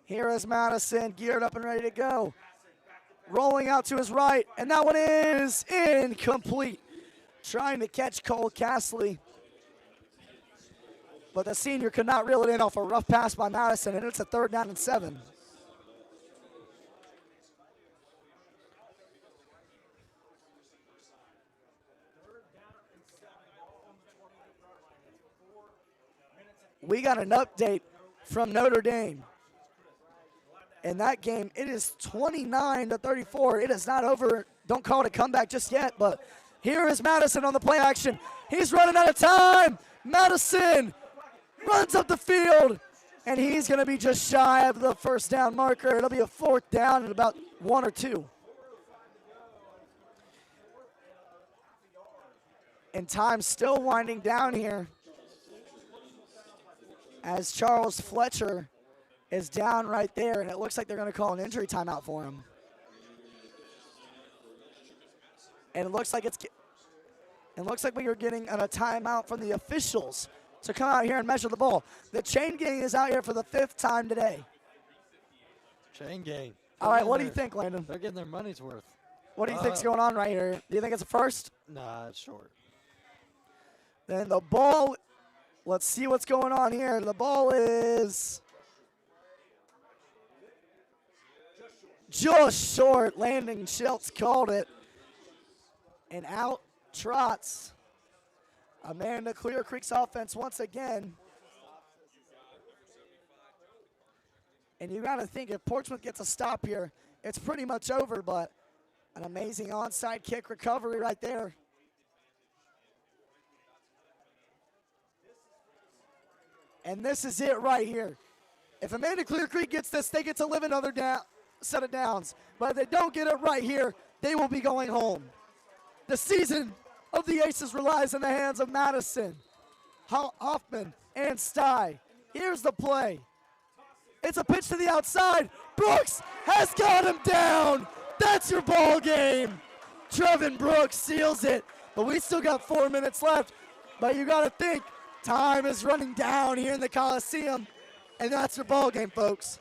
Here is Madison, geared up and ready to go. Rolling out to his right, and that one is incomplete. Trying to catch Cole Castley, but the senior could not reel it in off a rough pass by Madison, and it's a 3rd down and 7. We got an update from Notre Dame. In that game, it is 29-34. It is not over. Don't call it a comeback just yet, but here is Madison on the play action. He's running out of time. Madison runs up the field, and he's going to be just shy of the 1st down marker. It'll be a 4th down and about 1 or 2. And time still winding down here as Charles Fletcher is down right there, and it looks like they're going to call an injury timeout for him. And it looks like we are getting a timeout from the officials to come out here and measure the ball. The chain gang is out here for the 5th time today. Chain gang. All right, what do you think, Landon? They're getting their money's worth. What do you think's going on right here? Do you think it's a first? Nah, it's short. Then the ball, let's see what's going on here. The ball is just short. Landon Schultz called it. And out trots Amanda Clearcreek's offense once again. And you got to think if Portsmouth gets a stop here, it's pretty much over, but an amazing onside kick recovery right there. And this is it right here. If Amanda Clearcreek gets this, they get to live another set of downs. But if they don't get it right here, they will be going home. The season of the Aces relies in the hands of Madison, Hoffman, and Sty. Here's the play. It's a pitch to the outside. Brooks has got him down. That's your ball game. Trevin Brooks seals it. But we still got 4 minutes left. But you got to think, time is running down here in the Coliseum. And that's your ball game, folks.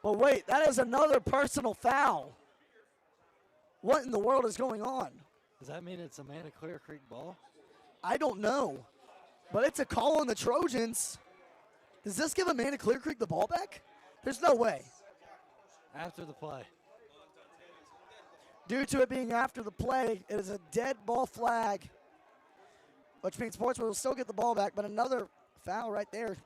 But wait, that is another personal foul. What in the world is going on? Does that mean it's Amanda Clearcreek ball? I don't know. But it's a call on the Trojans. Does this give Amanda Clearcreek the ball back? There's no way. After the play. Due to it being after the play, it is a dead ball flag, which means Portsmouth will still get the ball back, but another foul right there.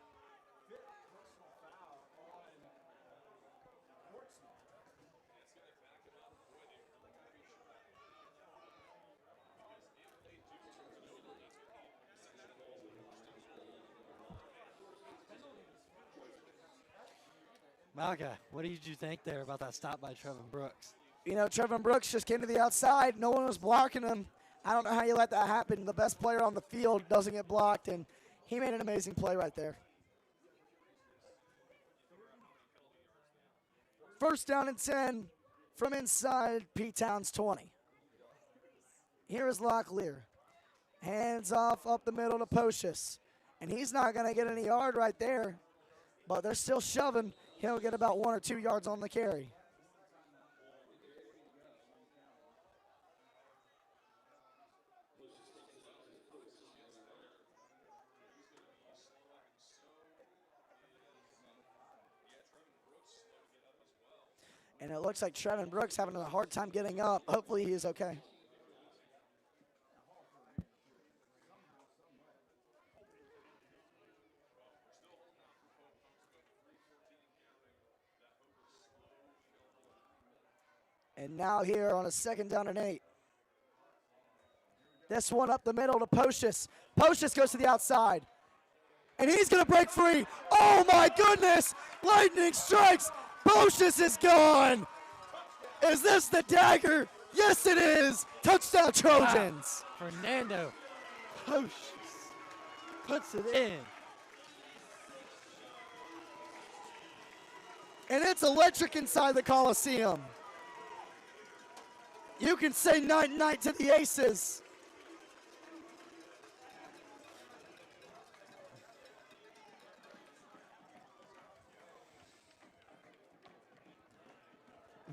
Malka, what did you think there about that stop by Trevin Brooks? You know, Trevin Brooks just came to the outside. No one was blocking him. I don't know how you let that happen. The best player on the field doesn't get blocked, and he made an amazing play right there. first down and 10 from inside P-Town's 20. Here is Locklear. Hands off up the middle to Pocious. And he's not going to get any yard right there, but they're still shoving. He'll get about 1 or 2 yards on the carry. And it looks like Trevin Brooks having a hard time getting up. Hopefully he is okay. And now here on a 2nd down and 8. This one up the middle to Pocious. Pocious goes to the outside. And he's going to break free. Oh my goodness! Lightning strikes! Pocious is gone! Is this the dagger? Yes, it is! Touchdown, Trojans! Wow. Fernando Pocious puts it in. And it's electric inside the Coliseum. You can say night-night to the Aces.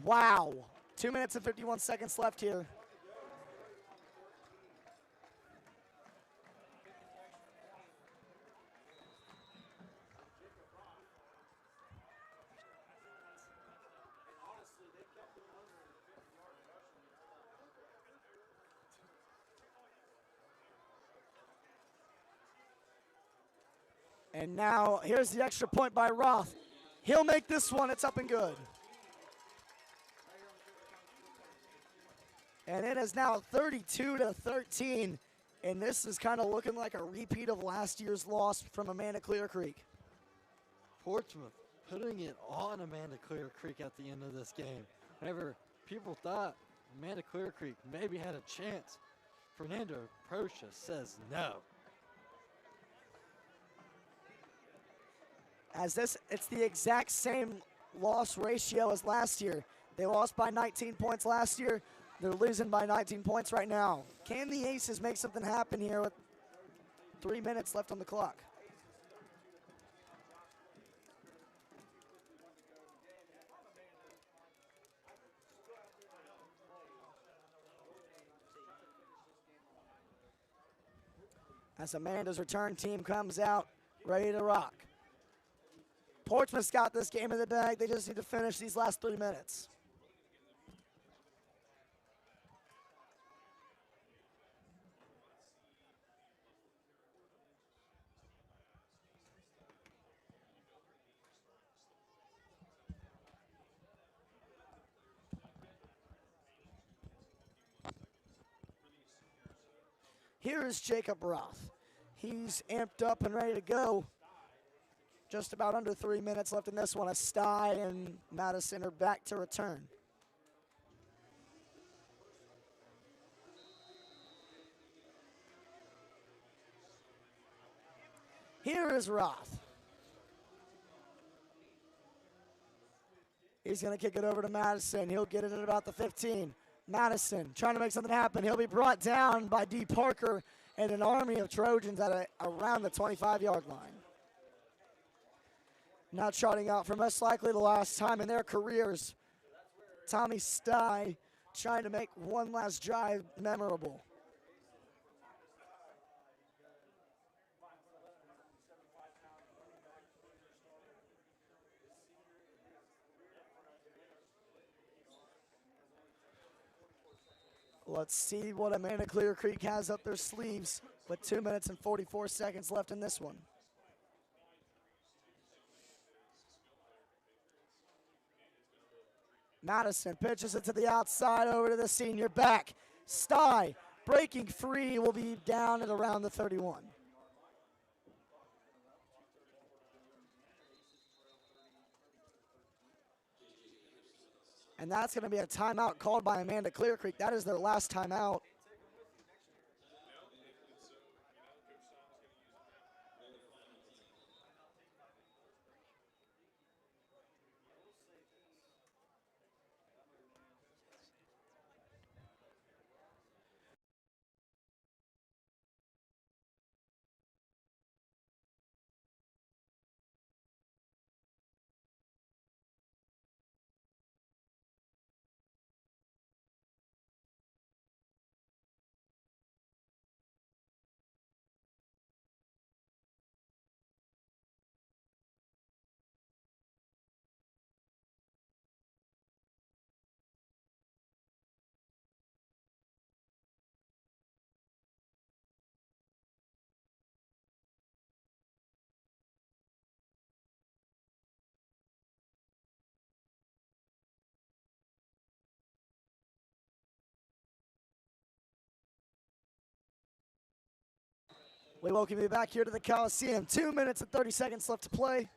Wow. 2 minutes and 51 seconds left here. And now here's the extra point by Roth. He'll make this one. It's up and good. And it is now 32-13. And this is kind of looking like a repeat of last year's loss from Amanda Clearcreek. Portsmouth putting it on Amanda Clearcreek at the end of this game. Whenever people thought Amanda Clearcreek maybe had a chance, Fernando Pocious says no. As this, it's the exact same loss ratio as last year. They lost by 19 points last year. They're losing by 19 points right now. Can the Aces make something happen here with 3 minutes left on the clock? As Amanda's return team comes out, ready to rock. Portsmouth's got this game in the bag. They just need to finish these last 3 minutes. Here is Jacob Roth. He's amped up and ready to go. Just about under 3 minutes left in this one. Sty and Madison are back to return. Here is Roth. He's going to kick it over to Madison. He'll get it at about the 15. Madison trying to make something happen. He'll be brought down by D. Parker and an army of Trojans at around the 25-yard line. Now trotting out for most likely the last time in their careers. Tommy Sty trying to make one last drive memorable. Let's see what Amanda Clearcreek has up their sleeves with 2 minutes and 44 seconds left in this one. Madison pitches it to the outside over to the senior back. Sty breaking free, will be down at around the 31. And that's going to be a timeout called by Amanda Clearcreek. That is their last timeout. We welcome you back here to the Coliseum. 2 minutes and 30 seconds left to play.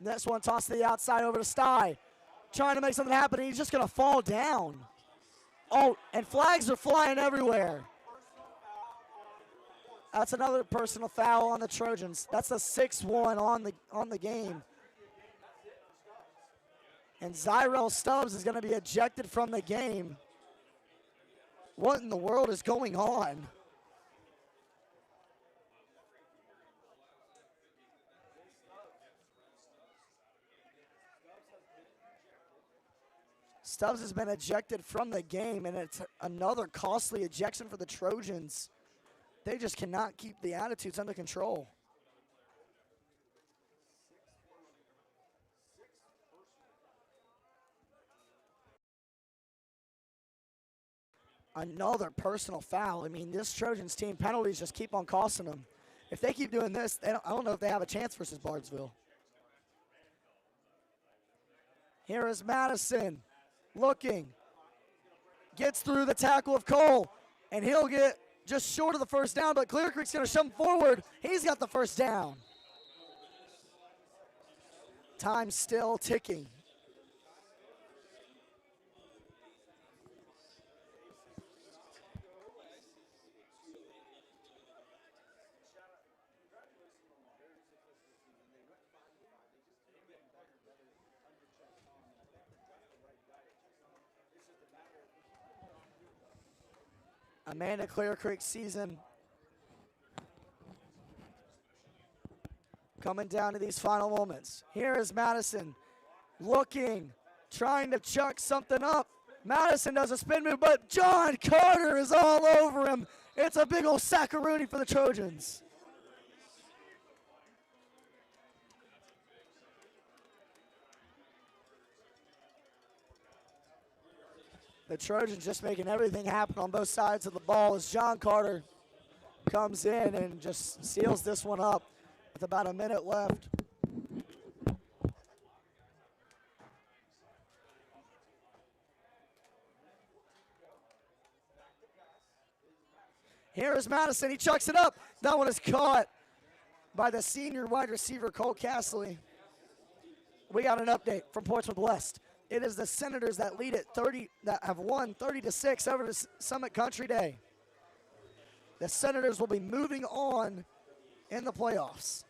Next one tossed to the outside over to Sty. Trying to make something happen, and he's just going to fall down. Oh, and flags are flying everywhere. That's another personal foul on the Trojans. That's a 6-1 on the game. And Zyrell Stubbs is going to be ejected from the game. What in the world is going on? Stubbs has been ejected from the game, and it's another costly ejection for the Trojans. They just cannot keep the attitudes under control. Another personal foul. I mean, this Trojans team, penalties just keep on costing them. If they keep doing this, I don't know if they have a chance versus Bardesville. Here is Madison. Looking, gets through the tackle of Cole, and he'll get just short of the first down, but Clearcreek's going to shove him forward. He's got the first down. Time still ticking. Amanda Clearcreek season coming down to these final moments. Here is Madison looking, trying to chuck something up. Madison does a spin move, but John Carter is all over him. It's a big old sackaroonie for the Trojans. The Trojans just making everything happen on both sides of the ball as John Carter comes in and just seals this one up with about a minute left. Here is Madison. He chucks it up. That one is caught by the senior wide receiver, Cole Castley. We got an update from Portsmouth West. It is the Senators that lead at 30, that have won 30-6 over to Summit Country Day. The Senators will be moving on in the playoffs.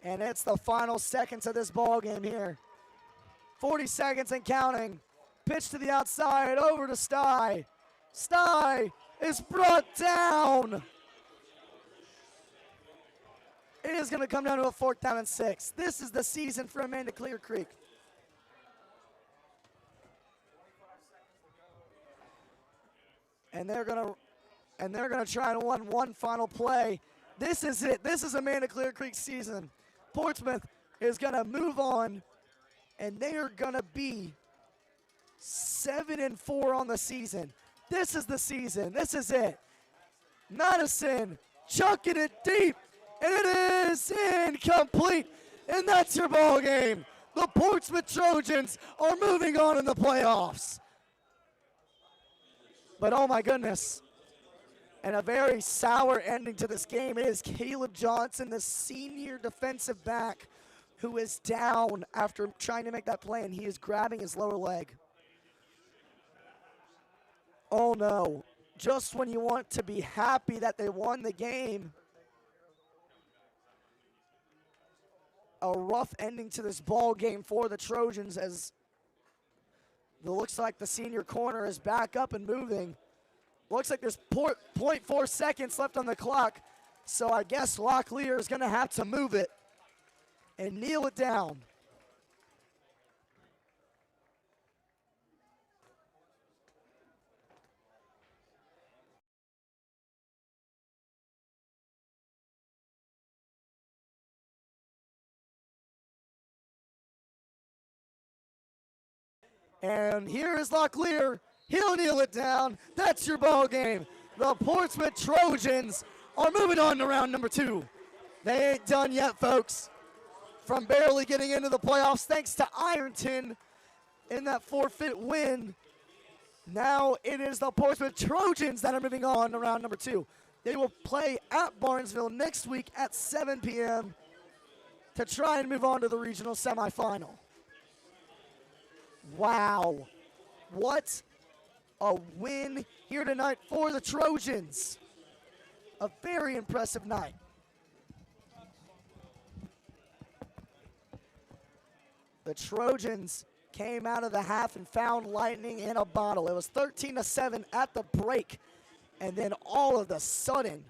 And it's the final seconds of this ball game here. 40 seconds and counting. Pitch to the outside, over to Sty. Sty is brought down. It is going to come down to a 4th down and 6. This is the season for Amanda Clearcreek. And they're going to try and win one final play. This is it. This is Amanda Clearcreek's season. Portsmouth is going to move on, and they are going to be 7-4 on the season. This is the season. This is it. Madison chucking it deep. And it is incomplete. And that's your ball game. The Portsmouth Trojans are moving on in the playoffs. But oh my goodness. And a very sour ending to this game. It is Caleb Johnson, the senior defensive back, who is down after trying to make that play, and he is grabbing his lower leg. Oh no. Just when you want to be happy that they won the game, a rough ending to this ball game for the Trojans, as it looks like the senior corner is back up and moving. Looks like there's 0.4 seconds left on the clock, so I guess Locklear is going to have to move it and kneel it down. And here is Locklear. He'll kneel it down. That's your ball game. The Portsmouth Trojans are moving on to round number 2. They ain't done yet, folks. From barely getting into the playoffs, thanks to Ironton in that forfeit win, Now it is the Portsmouth Trojans that are moving on to round number 2. They will play at Barnesville next week at 7 p.m. to try and move on to the regional semifinal. Wow. What a win here tonight for the Trojans. A very impressive night. The Trojans came out of the half and found lightning in a bottle. It was 13-7 at the break. And then all of a sudden,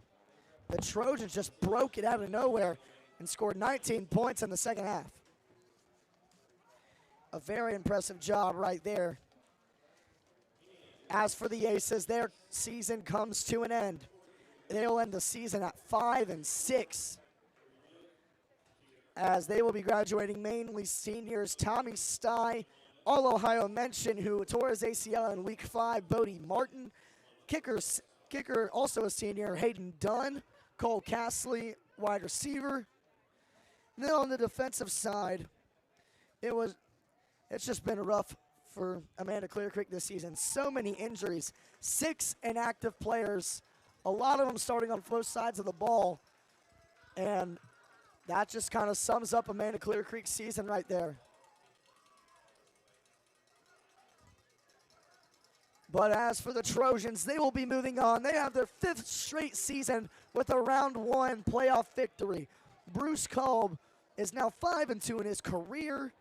the Trojans just broke it out of nowhere and scored 19 points in the second half. A very impressive job right there. As for the Aces, their season comes to an end. They'll end the season at 5-6. As they will be graduating mainly seniors Tommy Stye, All-Ohio mention, who tore his ACL in week 5, Bodie Martin. Kicker, also a senior, Hayden Dunn. Cole Castley, wide receiver. And then on the defensive side, it's just been rough for Amanda Clearcreek this season. So many injuries, 6 inactive players, a lot of them starting on both sides of the ball. And that just kind of sums up Amanda Clearcreek's season right there. But as for the Trojans, they will be moving on. They have their 5th straight season with a round 1 playoff victory. Bruce Kolb is now 5-2 in his career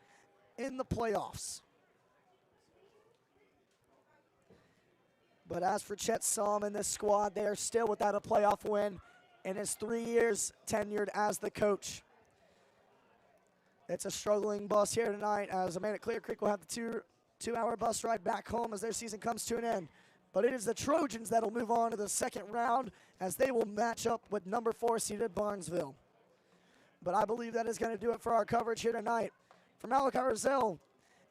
in the playoffs. But as for Chet Salm and this squad, they are still without a playoff win in his 3 years tenured as the coach. It's a struggling bus here tonight, as Amanda Clearcreek will have the two-hour bus ride back home as their season comes to an end. But it is the Trojans that will move on to the second round, as they will match up with number 4 seeded Barnesville. But I believe that is going to do it for our coverage here tonight. From Malachi Roselle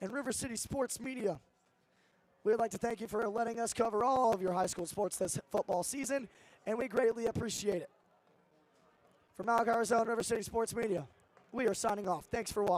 and River City Sports Media, we would like to thank you for letting us cover all of your high school sports this football season, and we greatly appreciate it. From Malachi Roselle and River City Sports Media, we are signing off. Thanks for watching.